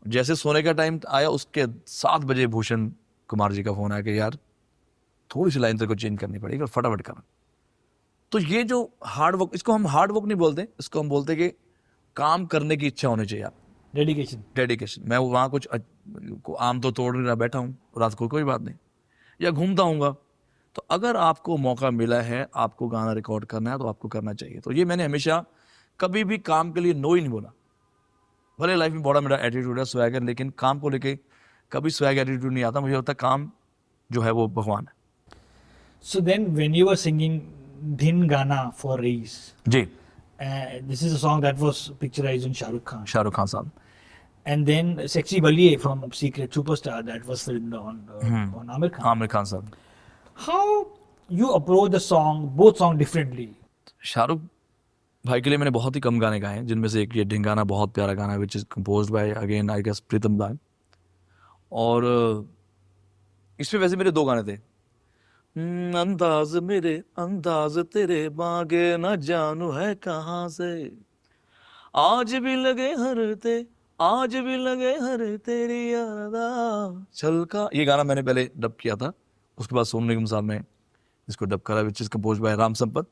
जैसे सोने का टाइम आया उसके 7 बजे भूषण कुमार जी का फ़ोन आया कि यार थोड़ी सी लाइन तेरे को चेंज करनी पड़ेगी और फटाफट करना। तो ये जो हार्ड वर्क, इसको हम हार्ड वर्क नहीं बोलते, इसको हम बोलते कि काम करने की इच्छा होनी चाहिए आप, डेडिकेशन। डेडिकेशन। मैं वहाँ कुछ आम तो तोड़ नहीं रहा, बैठा हूँ रात को, कोई बात नहीं, या घूमता हूँगा। तो अगर आपको मौका मिला है, आपको गाना रिकॉर्ड करना है, तो आपको करना चाहिए। तो ये मैंने हमेशा कभी भी काम के लिए नो ही नहीं बोला। भले लाइफ में बड़ा मेरा एटीट्यूड है, स्वैगर, लेकिन काम को लेके कभी स्वैग एटीट्यूड नहीं आता। मुझे लगता है काम जो है वो भगवान है। So then, when you were singing Din Gana for Reis, ji, this is a song that was picturized on Shah Rukh Khan. Shahrukh Khan साहब। And then Sexy Baliye from Secret Superstar that was filmed on Amir Khan. Aamir Khan साहब। How you approach the song, both songs differently? Shahrukh भाई के लिए मैंने बहुत ही कम गाने गाए हैं, जिनमें से एक ये ढिंगाना बहुत प्यारा गाना है, which is composed by again I guess Pritam da. और इसमें वैसे मेरे 2 गाने थे, अंदाज मेरे अंदाज तेरे बागे न जानू है कहाँ से, आज भी लगे हरते, आज भी लगे हर तेरी यादा छलका। ये गाना मैंने पहले डब किया था, उसके बाद सोनू निगम साहब ने इसको डब करा, which is composed by Ram Sampat.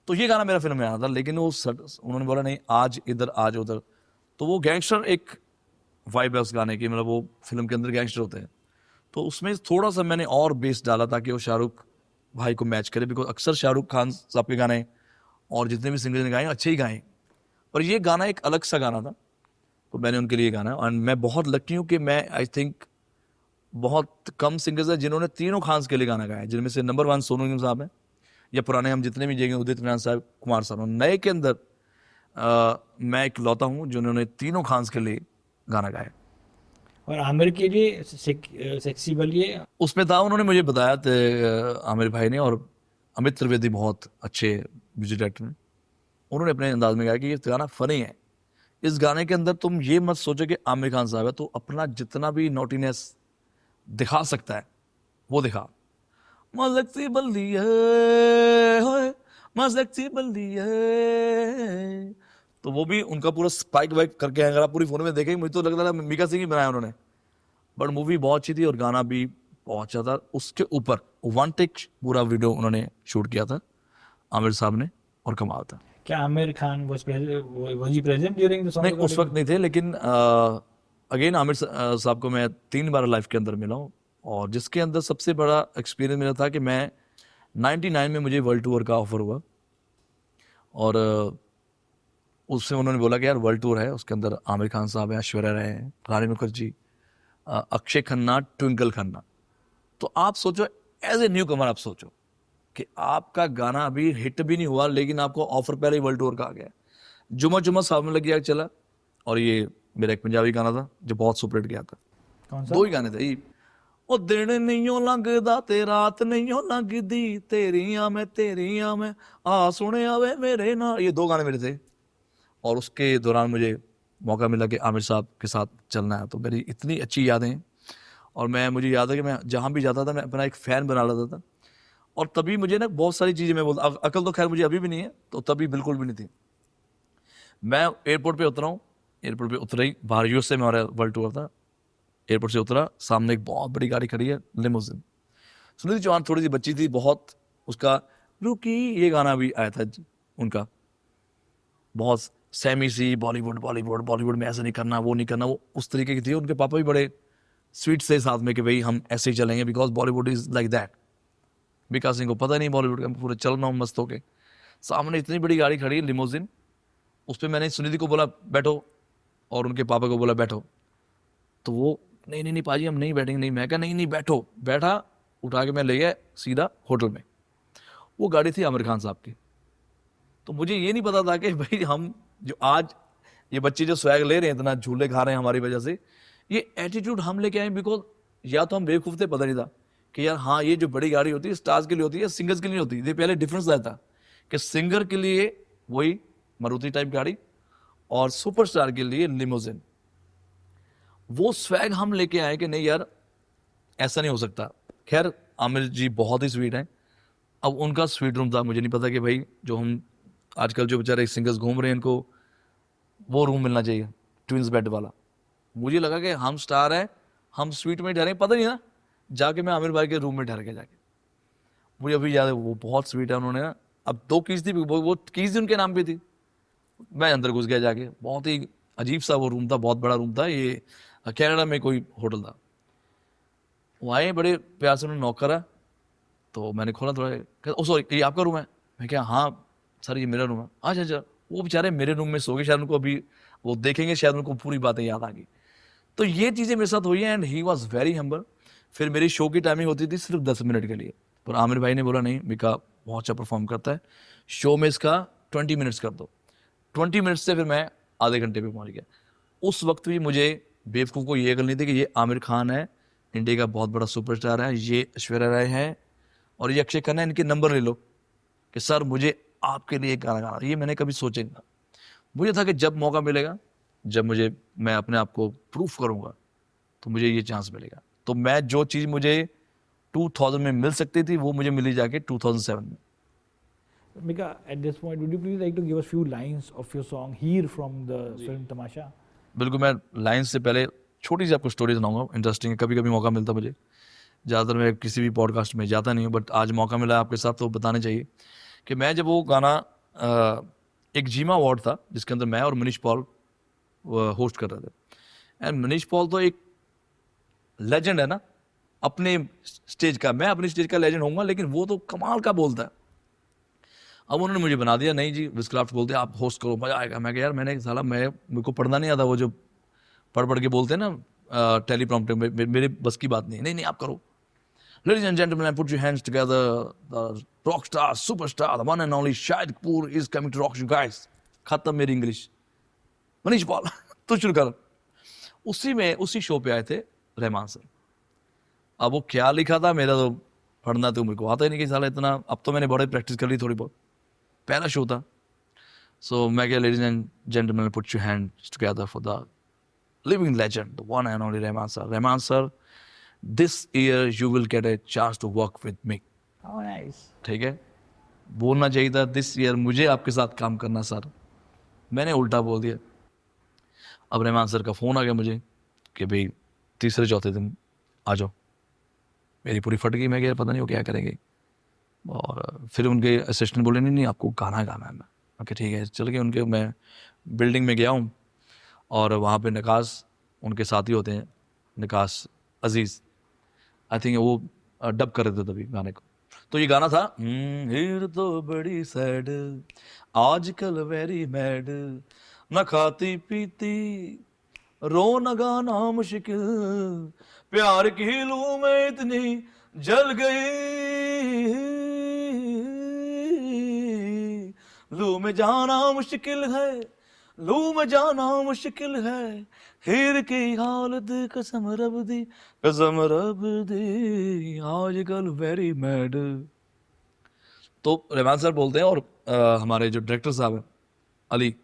तो ये गाना मेरा फिल्म में आना था, लेकिन वो उन्होंने बोला नहीं आज इधर आज उधर। तो वो गैंगस्टर एक वाइब है उस गाने की, मतलब वो फिल्म के अंदर गैंगस्टर होते हैं। तो उसमें थोड़ा सा मैंने और बेस डाला ताकि वो शाहरुख भाई को मैच करे, बिकॉज अक्सर शाहरुख खान साहब के गाने और जितने भी सिंगर्स ने गाए अच्छे ही गाए, पर ये गाना एक अलग सा गाना था। तो मैंने उनके लिए गाना, और मैं बहुत लकी हूँ कि मैं आई थिंक बहुत कम सिंगर्स हैं जिन्होंने तीनों खान्स के लिए गाना गाया, जिनमें से नंबर 1 सोनू निगम साहब हैं, या पुराने हम जितने भी जगह उदित नारायण साहब, कुमार साहब। नए के अंदर मैं एक लौता हूँ जिन्होंने तीनों खान्स के लिए गाना गाया। और आमिर के लिए सेक्सी बलिए उसमें था, उन्होंने मुझे बताया आमिर भाई ने, और अमित त्रिवेदी बहुत अच्छे म्यूजिक डायरेक्टर हैं, उन्होंने अपने अंदाज में गाया कि ये गाना फनी है। इस गाने के अंदर तुम ये मत सोचो कि आमिर खान साहब है तो अपना जितना भी नोटीनेस दिखा सकता है वो दिखा। मज़क्सी बल्ली है, मज़क्सी बल्ली है। तो वो भी उनका पूरा स्पाइक वाइक करके, अगर आप पूरी फोन में देखेंगे मुझे तो लगता था मीका सिंह ही बनाया उन्होंने, बट मूवी बहुत अच्छी थी और गाना भी बहुत अच्छा था। उसके ऊपर 1 टेक पूरा वीडियो उन्होंने शूट किया था आमिर साहब ने, और कमाल था। क्या Aamir Khan was he present during the song? नहीं, उस वक्त नहीं थे, लेकिन अगेन आमिर साहब को मैं 3 बार लाइफ के अंदर मिला हूँ, और जिसके अंदर सबसे बड़ा एक्सपीरियंस मेरा था कि मैं 99 में मुझे वर्ल्ड टूर का ऑफर हुआ, और उससे उन्होंने बोला कि यार वर्ल्ड टूर है, उसके अंदर आमिर खान साहब हैं, ऐश्वर्या राय हैं, रानी मुखर्जी, अक्षय खन्ना, ट्विंकल खन्ना। तो आप सोचो एज ए न्यू कमर, आप सोचो कि आपका गाना अभी हिट भी नहीं हुआ, लेकिन आपको ऑफर पहले ही वर्ल्ड टूर का आ गया। जुमा जुमा साहब में लग गया चला, और ये मेरा एक पंजाबी गाना था जो बहुत सुपरहिट गया था। कौन सा? 2 ही गाने थे, ओ दिन नहीं लंघदा ते रात नहीं लंघदी, तेरियां मैं आ सुने आवे मेरे ना। ये 2 गाने मेरे थे, और उसके दौरान मुझे मौका मिला कि आमिर साहब के साथ चलना है, तो मेरी इतनी अच्छी यादें। और मुझे याद है कि मैं जहाँ भी जाता था मैं अपना एक फ़ैन बना लेता था। और तभी मुझे ना बहुत सारी चीज़ें मैं बोलता, अकल तो खैर मुझे अभी भी नहीं है, तो तभी बिल्कुल भी नहीं थी। मैं एयरपोर्ट पे उतरा हूँ, एयरपोर्ट पे उतरा ही, बाहर यूएसए में हमारा वर्ल्ड टूर था। एयरपोर्ट से उतरा, सामने एक बहुत बड़ी गाड़ी खड़ी है, लिमोजिन। सुनिधि चौहान थोड़ी सी बच्ची थी बहुत, उसका रुकी ये गाना भी आया था उनका, बहुत सेमी सी, बॉलीवुड बॉलीवुड बॉलीवुड में ऐसा नहीं करना, वो नहीं करना, वो उस तरीके की थी। उनके पापा भी बड़े स्वीट से साथ में कि भाई हम ऐसे ही चलेंगे, because Bollywood is like that. Vikas Singh को पता नहीं बॉलीवुड का, पूरे चल रहा हूँ मस्त होके। सामने इतनी बड़ी गाड़ी खड़ी है, लिमोजिन। उस पर मैंने सुनिधि को बोला बैठो, और उनके पापा को बोला बैठो। तो वो नहीं नहीं नहीं पाजी हम नहीं बैठेंगे, नहीं। मैं कहा नहीं नहीं बैठो। बैठा, उठा के मैं ले गया सीधा होटल में। वो गाड़ी थी आमिर खान साहब की। तो मुझे ये नहीं पता था कि भाई हम जो आज ये बच्चे जो स्वैग ले रहे हैं, इतना झूले खा रहे हैं हमारी वजह से, ये एटीट्यूड हम लेके आए। बिकॉज या तो हम बेवकूफ़ थे, पता नहीं था कि यार हाँ ये जो बड़ी गाड़ी होती है स्टार्स के लिए होती है, सिंगर्स के लिए होती है। ये पहले डिफरेंस रहता कि सिंगर के लिए वही मारुति टाइप गाड़ी और सुपरस्टार के लिए लिमोजिन। वो स्वैग हम लेके आए कि नहीं यार ऐसा नहीं हो सकता। खैर आमिर जी बहुत ही स्वीट हैं। अब उनका स्वीट रूम था, मुझे नहीं पता कि भाई जो हम आजकल जो बेचारे सिंगर्स घूम रहे हैं इनको वो रूम मिलना चाहिए ट्विंस बेड वाला। मुझे लगा कि हम स्टार हैं, हम स्वीट में ठहरे, पता नहीं ना, जाके मैं आमिर भाई के रूम में ठहर के जाके, मुझे अभी याद है वो बहुत स्वीट है। उन्होंने ना, अब 2 कीज थी, वो कीज ही उनके नाम पे थी। मैं अंदर घुस गया जाके, बहुत ही अजीब सा वो रूम था, बहुत बड़ा रूम था। ये कनाडा में कोई होटल था। वो आए बड़े प्यार से, उन्होंने नॉक करा, तो मैंने खोला थोड़ा, ओ सॉरी ये आपका रूम है? मैं क्या हाँ सर ये मेरा रूम है। अच्छा अच्छा। वो बेचारे मेरे रूम में सो गए, शायद उनको अभी वो देखेंगे, शायद उनको पूरी बातें याद आ गई। तो ये चीज़ें मेरे साथ हुई हैं, and he was very humble. फिर मेरी शो की टाइमिंग होती थी सिर्फ 10 मिनट के लिए, पर आमिर भाई ने बोला नहीं मिका बहुत अच्छा परफॉर्म करता है, शो में इसका 20 मिनट्स कर दो। 20 मिनट्स से फिर मैं आधे घंटे पे पहुंच गया। उस वक्त भी मुझे बेवकूफ़ को ये अकल नहीं थी कि ये आमिर खान है, इंडिया का बहुत बड़ा सुपरस्टार है, ये ऐश्वर्या राय है और ये अक्षय खन्ना है, इनके नंबर ले लो कि सर मुझे आपके लिए एक गाना गाना। ये मैंने कभी सोचा नहीं था। मुझे था कि जब मौका मिलेगा, जब मैं अपने आप को प्रूफ करूंगा, तो मुझे ये चांस मिलेगा। तो मैं जो चीज़ मुझे 2000 में मिल सकती थी वो मुझे मिली जाके 2007 में। Mika, at this point, would you please like to give us few lines of your song "Heer" from the film Tamasha? बिल्कुल, मैं लाइन्स से पहले छोटी सी आपको स्टोरी सुनाऊंगा, इंटरेस्टिंग है। कभी कभी मौका मिलता मुझे, ज़्यादातर मैं किसी भी पॉडकास्ट में जाता नहीं हूँ, बट आज मौका मिला आपके साथ तो बताने चाहिए कि मैं जब वो गाना एक जीमा अवार्ड था जिसके अंदर मैं और मनीष पॉल होस्ट कर रहे थे। एंड मनीष पॉल तो एक लेजेंड है ना अपने स्टेज का, मैं अपनी स्टेज का लेजेंड होऊंगा, लेकिन वो तो कमाल का बोलता है। अब उन्होंने मुझे बना दिया, नहीं जी विस्क्राफ्ट बोलते हैं, आप होस्ट करो मजा आएगा। मैं यार साला मेरे को पढ़ना नहीं आता, वो जो पढ़ के बोलते हैं ना टेलीप्रॉम्प्टर में, मेरे बस की बात नहीं। नहीं नहीं आप करो। Ladies and gentlemen, put your hands together. The rock star, superstar, the one and only Shahid Kapoor is coming to rock you guys. खत्म मेरी इंग्लिश। मनीष पॉल तू शुरू कर। उसी शो पे आए थे रहमान सर। अब वो क्या लिखा था, मेरा तो पढ़ना तो मेरे को आता ही नहीं कि साला इतना। अब तो मैंने बड़े प्रैक्टिस कर ली थोड़ी बहुत, पहला शो था। सो मैं क्या, ladies and gentleman put your hands together for the living legend, the one and only Rahman sir. Rahman sir, this year you will get a chance to work with me. How nice. ठीक है, बोलना चाहिए था this year मुझे आपके साथ काम करना सर, मैंने उल्टा बोल दिया। अब रहमान सर का फ़ोन आ गया मुझे कि भाई तीसरे चौथे दिन आ जाओ। मेरी पूरी फट गई, मैं क्या पता नहीं वो क्या करेंगे। और फिर उनके असिस्टेंट बोले नहीं नहीं आपको गाना गाना है। मैं ओके ठीक है, चल के उनके मैं बिल्डिंग में गया हूँ, और वहाँ पे निकास उनके साथी होते हैं, निकास अजीज़, आई थिंक वो डब कर रहे थे तभी गाने को। तो ये गाना था, हीर तो बड़ी सैड आजकल वेरी मैड, न खाती पीती रो न गाना मुश्किल, प्यार की लू में इतनी जल गई, लू में जाना मुश्किल है, लू में जाना मुश्किल है, हीर की हालत कसम रब दी आजकल वेरी मैड। तो रहमान सर बोलते हैं, और हमारे जो डायरेक्टर साहब हैं अली,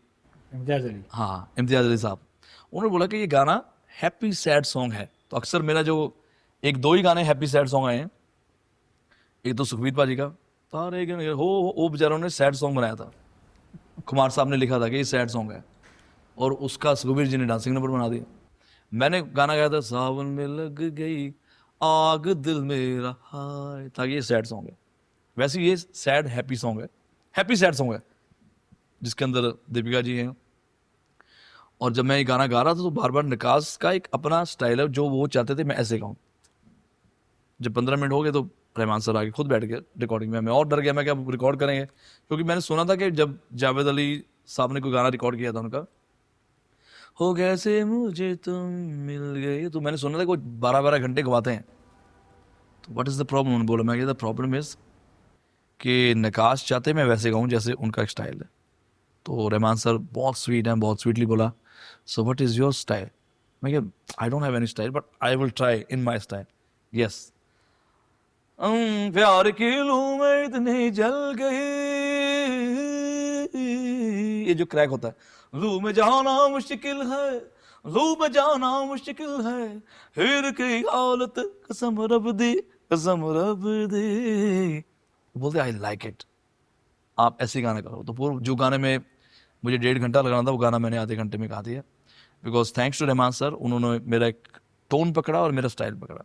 इम्तियाज अली। हाँ इम्तियाज अली साहब, उन्होंने बोला कि ये गाना हैप्पी सैड सॉन्ग है। तो अक्सर मेरा जो एक दो ही गाने हैप्पी सैड सॉन्ग आए हैं, एक तो सुखबीर पाजी का तारे गिन गिन, हो वो बेचारों ने सैड सॉन्ग बनाया था, कुमार साहब ने लिखा था कि ये सैड सॉन्ग है, और उसका सुखबीर जी ने डांसिंग नंबर बना दिया। मैंने गाना गाया था सावन में लग गई आग दिल मेरा हाय, ताकि ये सैड सॉन्ग है। वैसे ये सैड हैप्पी सॉन्ग है, हैप्पी सैड सॉन्ग है, जिसके अंदर दीपिका जी हैं। और जब मैं ये गाना गा रहा था तो बार बार निकास का एक अपना स्टाइल है, जो वो चाहते थे मैं ऐसे गाऊं। जब 15 मिनट हो गए तो रहमान सर आके खुद बैठ गए रिकॉर्डिंग में। मैं और डर गया, मैं क्या रिकॉर्ड करेंगे, क्योंकि मैंने सुना था कि जब जावेद अली साहब ने कोई गाना रिकॉर्ड किया था उनका, हो कैसे मुझे तुम मिल गए, तो मैंने सुना था कि वो 12-12 घंटे गवाते हैं। तो व्हाट इज द प्रॉब्लम, उन्होंने बोला। मैं क्या, द प्रॉब्लम इज कि निकास चाहते मैं वैसे गाऊं जैसे उनका स्टाइल है। तो रहमान सर बहुत स्वीट हैं, बहुत स्वीटली बोला, so what is your style. मैं क्या, I don't have any style but I will try in my style. Yes, प्यार की लू में इतनी जल गई, ये जो क्रैक होता है, लू में जाना मुश्किल है, लू में जाना मुश्किल है, फिर की हालत कसम रब दी, कसम रब दी। बोलते आई लाइक इट, आप ऐसे गाना करो। तो पूरा जो गाने में मुझे 1.5 घंटा लगाना था वो गाना मैंने आधे घंटे में गा दिया, because thanks to Rahman sir, उन्होंने मेरा एक टोन पकड़ा और मेरा स्टाइल पकड़ा।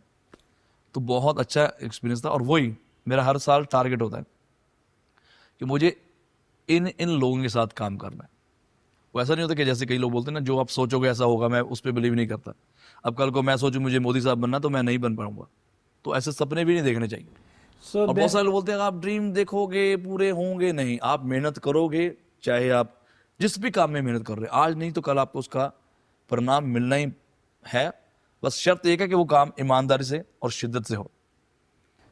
तो बहुत अच्छा एक्सपीरियंस था। और वही मेरा हर साल टारगेट होता है कि मुझे इन इन लोगों के साथ काम करना है। वो ऐसा नहीं होता कि जैसे कई लोग बोलते हैं ना, जो आप सोचोगे ऐसा होगा, मैं उस पर बिलीव नहीं करता। अब कल को मैं सोचूं मुझे मोदी साहब बनना, तो मैं नहीं बन पाऊंगा। तो ऐसे सपने भी नहीं देखने चाहिए। So और then, बहुत सारे लोग बोलते हैं आप ड्रीम देखोगे पूरे होंगे, नहीं, आप मेहनत करोगे, चाहे आप जिस भी काम में मेहनत कर रहे हैं, आज नहीं तो कल आपको उसका परिणाम मिलना ही है। बस शर्त एक है कि वो काम ईमानदारी से और शिद्दत से हो।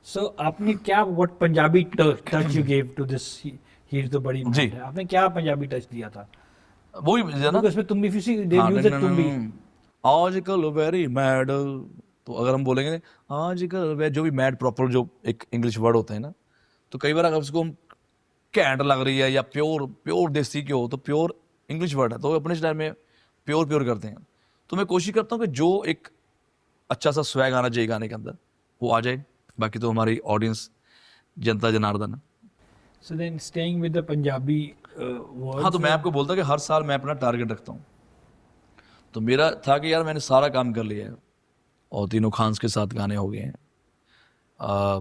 so आपने क्या what Punjabi touch you gave to this he is the बड़ी जी। man है, आपने क्या पंजाबी टच दिया था? वही है ना, Because उसमें तुम भी किसी they हाँ, use it तुम भी। आजकल वेरी मैड, तो अगर हम बोलेंगे आजकल जो भी मैड प्रॉपर जो एक इंग्लिश वर्ड होते हैं ना, तो कई बार अगर उसको हम कैंट लग रही है या प्योर प्योर देसी घ्यो, तो प्योर इंग्लिश वर्ड है, तो अपने स्टाइल में प्योर प्योर करते हैं। तो मैं कोशिश करता हूँ कि जो एक अच्छा सा स्वैग आना चाहिए गाने के अंदर वो आ जाए। बाकी तो हमारी ऑडियंस जनता जनार्दन है। So then staying with the Punjabi words. हाँ, तो मैं आपको बोलता कि हर साल मैं अपना टारगेट रखता हूँ। तो मेरा था कि यार मैंने सारा काम कर लिया है, और तीनों खान्स के साथ गाने हो गए हैं,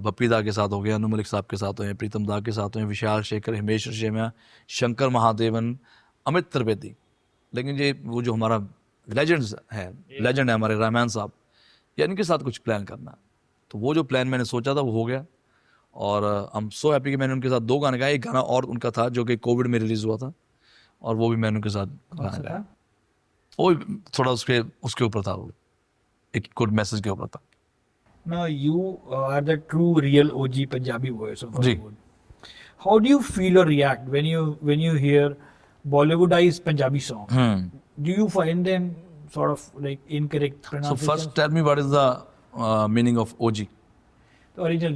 बप्पी दा के साथ हो गए, अनु मलिक साहब के साथ हुए, प्रीतम दा के साथ हुए, विशाल शेखर, हिमेश रेशमिया, शंकर महादेवन, अमित त्रिवेदी। लेकिन ये वो जो हमारा लेजेंड है हमारे रहमान साहब, या इनके साथ कुछ प्लान करना। तो वो जो प्लान मैंने सोचा था वो हो गया, और आई एम सो हैप्पी कि मैंने उनके साथ 2 गाने गाए। एक गाना और उनका था जो कि कोविड में रिलीज हुआ था, और वो भी मैंने उनके साथ गाना गाया। वो थोड़ा उसके ऊपर था, वो एक गुड मैसेज के ऊपर था। Now you are the true real OG Punjabi voice of ji. Bollywood. How do you feel or react when you hear Bollywoodized Punjabi songs? Do you find them sort of like incorrect So pronunciation? first tell me what is the meaning of OG? The original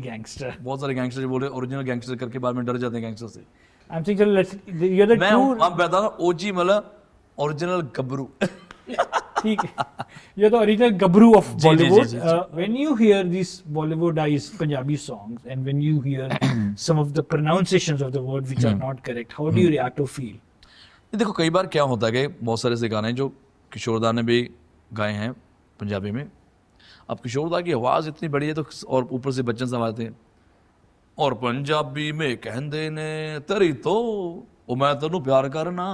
gangster. बहुत सारे gangster बोल रहे original gangster करके बाद में डर जाते हैं गैंगस्टर से। I'm saying चलो you're the मैं true. हम बता रहा हूँ OG मतलब ओरिजिनल गबरू। ठीक है, you're the original gabru of ji, ji, Bollywood. Ji, ji. When you hear these Bollywoodized Punjabi songs and when you hear some of the pronunciations of the words which are not correct, how do you react or feel? ये देखो कई बार क्या होता है कि बहुत सारे ऐसे गाने जो किशोरदा ने भी गाए हैं पंजाबी में। अब किशोरदा की आवाज़ इतनी बड़ी है, तो और ऊपर से बच्चन साहब आते हैं और पंजाबी में कहंदे ने तरी तो वो मैं तेनू प्यार करना,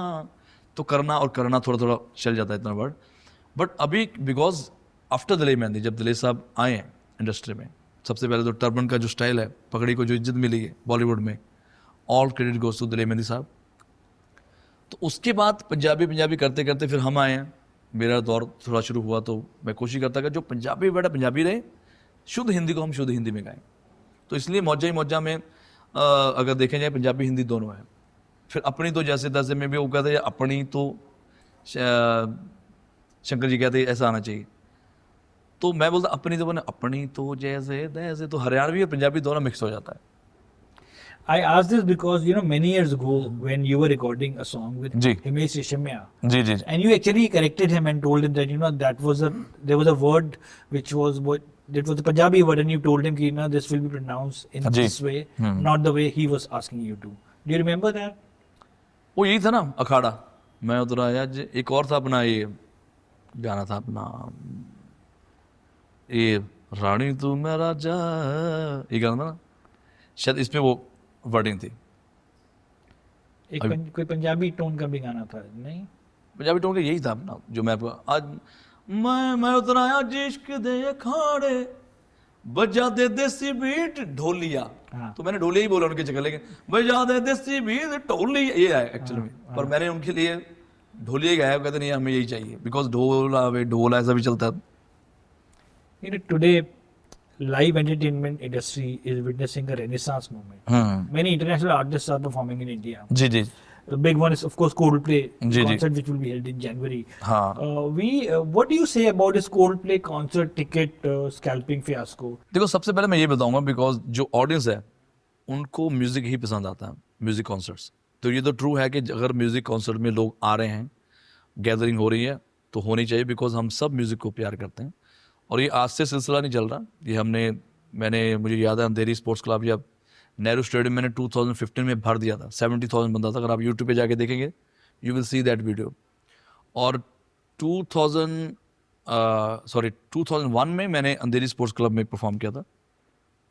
तो करना और करना थोड़ा थोड़ा चल जाता है इतना वर्ड। बट अभी बिकॉज आफ्टर दिले मेहंदी, जब दिले साहब आए हैं इंडस्ट्री में, सबसे पहले तो टर्बन का जो स्टाइल है, पगड़ी को जो इज्जत मिली है बॉलीवुड में, ऑल क्रेडिट गोज टू दिले मेहंदी साहब। तो उसके बाद पंजाबी करते करते फिर हम आए हैं, मेरा दौर थोड़ा शुरू हुआ। तो मैं कोशिश करता कि जो पंजाबी वर्ड है पंजाबी रहे, शुद्ध हिंदी को हम शुद्ध हिंदी में गाएं। तो इसलिए मौजा ही मौजा में अगर देखें जाए पंजाबी हिंदी दोनों है। फिर अपनी तो जैसे तैसे में भी वो कहते हैं अपनी तो शंकर जी कहते हैं ऐसा आना चाहिए। तो मैं बोलता अपनी तो बने अपनी तो जैसे तैसे, तो हरियाणवी और पंजाबी दोनों मिक्स हो जाता है। I asked this because many years ago when you were recording a song with ji. Himesh Reshammiya, ji ji and you actually corrected him and told him that there was a word which was that was a Punjabi word, and you told him that this will be pronounced in ji. this way, not the way he was asking you to. Do you remember that? वो यही था ना अखाड़ा, मैं उतरा आज। एक और था अपना, ये गाना था अपना, ये रानी तू मैं राजा, ये गाना था ना, शायद इसमें वो वर्डिंग थी। कोई पंजाबी टोन का भी गाना था नहीं? पंजाबी टोन का यही था अपना, जो मैं आपको आज, मैं उतरा आज इश्क दे अखाड़े, बजा दे देसी बीट ढोलिया। हाँ। तो मैंने ढोलिया ही बोला उनके जगह, लेकिन बजा दे देसी बीट ढोलिया ये है एक्चुअली में, पर मैंने उनके लिए ढोलिया गाया। कहते नहीं हमें यही चाहिए, बिकॉज ढोल ऐसा भी चलता है। Today live entertainment industry is witnessing a renaissance movement. Many international artists are performing in India. Ji ji The big one is of course Coldplay ji. concert which will be held in January. हाँ। What do you say about this Coldplay concert ticket scalping fiasco? देखो, सबसे पहले मैं ये बताऊंगा, because जो audience है उनको म्यूजिक ही पसंद आता है, म्यूजिक कॉन्सर्ट्स। तो ये तो ट्रू है कि अगर म्यूजिक कॉन्सर्ट में लोग आ रहे हैं, गैदरिंग हो रही है, तो होनी चाहिए, बिकॉज हम सब म्यूजिक को प्यार करते हैं। और ये आज से सिलसिला नहीं चल रहा, ये मुझे याद है अंधेरी स्पोर्ट्स क्लब या नेहरू स्टेडियम मैंने 2015 में भर दिया था, 70,000 बंदा था। अगर आप यूट्यूब पे जाके देखेंगे you will see that video. और 2001 में मैंने अंधेरी स्पोर्ट्स क्लब में परफॉर्म किया था,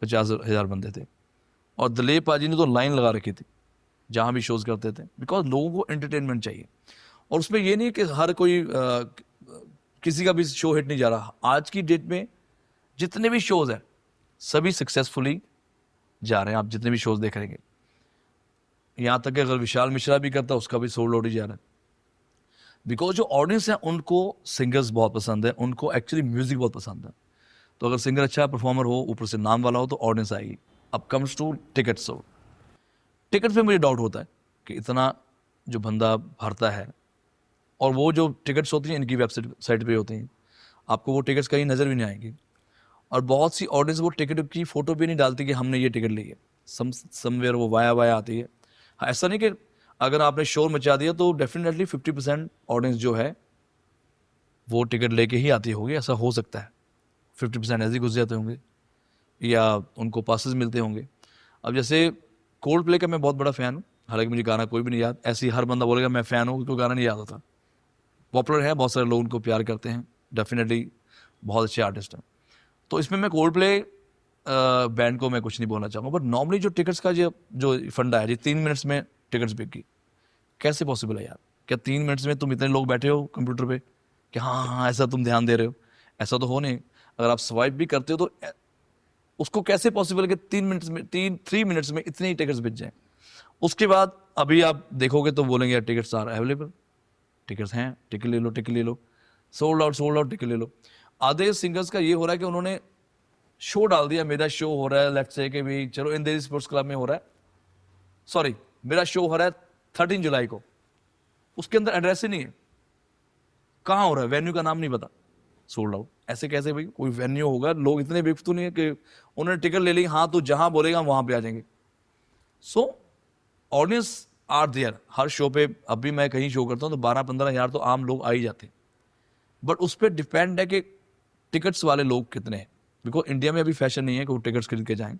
50,000 बंदे थे, और दलेर पाजी ने तो लाइन लगा रखी थी जहाँ भी शोज़ करते थे, बिकॉज लोगों को एंटरटेनमेंट चाहिए। और उसमें ये नहीं कि हर कोई किसी का भी शो हिट नहीं जा रहा। आज की डेट में जितने भी शोज़ हैं सभी सक्सेसफुली जा रहे हैं। आप जितने भी शोज़ देख रहेंगे, यहाँ तक कि अगर विशाल मिश्रा भी करता है उसका भी सोल्ड आउट ही जा रहा है, बिकॉज जो ऑडियंस है उनको सिंगर्स बहुत पसंद है, उनको एक्चुअली म्यूजिक बहुत पसंद है। तो अगर सिंगर अच्छा परफॉर्मर हो, ऊपर से नाम वाला हो, तो ऑडियंस आएगी। अब कम्स टू टिकट्स, हो टिकट पे मुझे डाउट होता है कि इतना जो बंदा भरता है, और वो जो टिकट्स होती हैं इनकी वेबसाइट पे होती हैं, आपको वो टिकट्स कहीं नज़र भी नहीं आएंगी। और बहुत सी ऑडियंस वो टिकट की फ़ोटो भी नहीं डालती कि हमने ये टिकट ली है, समवेयर वो वाया आती है। हाँ, ऐसा नहीं कि अगर आपने शोर मचा दिया तो डेफिनेटली 50% ऑडियंस जो है वो टिकट लेके ही आती होगी, ऐसा हो सकता है। 50% ऐसे ही घुस जाते होंगे या उनको पासेस मिलते होंगे। अब जैसे कोल्ड प्ले का मैं बहुत बड़ा फ़ैन हूँ, हालांकि मुझे गाना कोई भी नहीं याद। ऐसे ही हर बंदा बोलेगा मैं फ़ैन हूँ, तो गाना नहीं याद होता। पॉपुलर है, बहुत सारे लोग उनको प्यार करते हैं, डेफिनेटली बहुत अच्छे आर्टिस्ट हैं। तो इसमें मैं कोल्ड प्ले बैंड को मैं कुछ नहीं बोलना चाहूँगा, बट नॉर्मली जो टिकट्स का जो फंडा है, जी 3 मिनट्स में टिकट्स बिक गई, कैसे पॉसिबल है यार? क्या 3 मिनट्स में तुम इतने लोग बैठे हो कंप्यूटर पे कि हाँ ऐसा तुम ध्यान दे रहे हो? ऐसा तो हो नहीं। अगर आप स्वाइप भी करते हो तो उसको कैसे पॉसिबल कि 3 मिनट्स में इतने ही टिकट्स बिक जाएं? उसके बाद अभी आप देखोगे तो बोलेंगे यार टिकट्स आर अवेलेबल, टिकट्स हैं, टिकट ले लो, सोल्ड आउट, टिकट ले लो। आधे सिंगर्स का ये हो रहा है कि उन्होंने शो डाल दिया, मेरा शो हो रहा है, लेट्स से कि भी चलो अंधेरी स्पोर्ट्स क्लब में हो रहा है, सॉरी मेरा शो हो रहा है 13 जुलाई को, उसके अंदर एड्रेस ही नहीं है, कहाँ हो रहा है, वेन्यू का नाम नहीं पता, सोल्ड आउट। ऐसे कैसे भाई? कोई वेन्यू होगा, लोग इतने बेवकूफ तो नहीं है कि उन्होंने टिकट ले ली, हाँ तो जहां बोलेगा वहां पे आ जाएंगे। सो ऑडियंस आर देयर हर शो पे। अभी मैं कहीं शो करता हूँ तो 12-15 हज़ार तो आम लोग आ ही जाते हैं, बट उस पर डिपेंड है कि टिकट्स वाले लोग कितने हैं, बिकॉज इंडिया में अभी फैशन नहीं है कि वो टिकट्स खरीद के जाएं।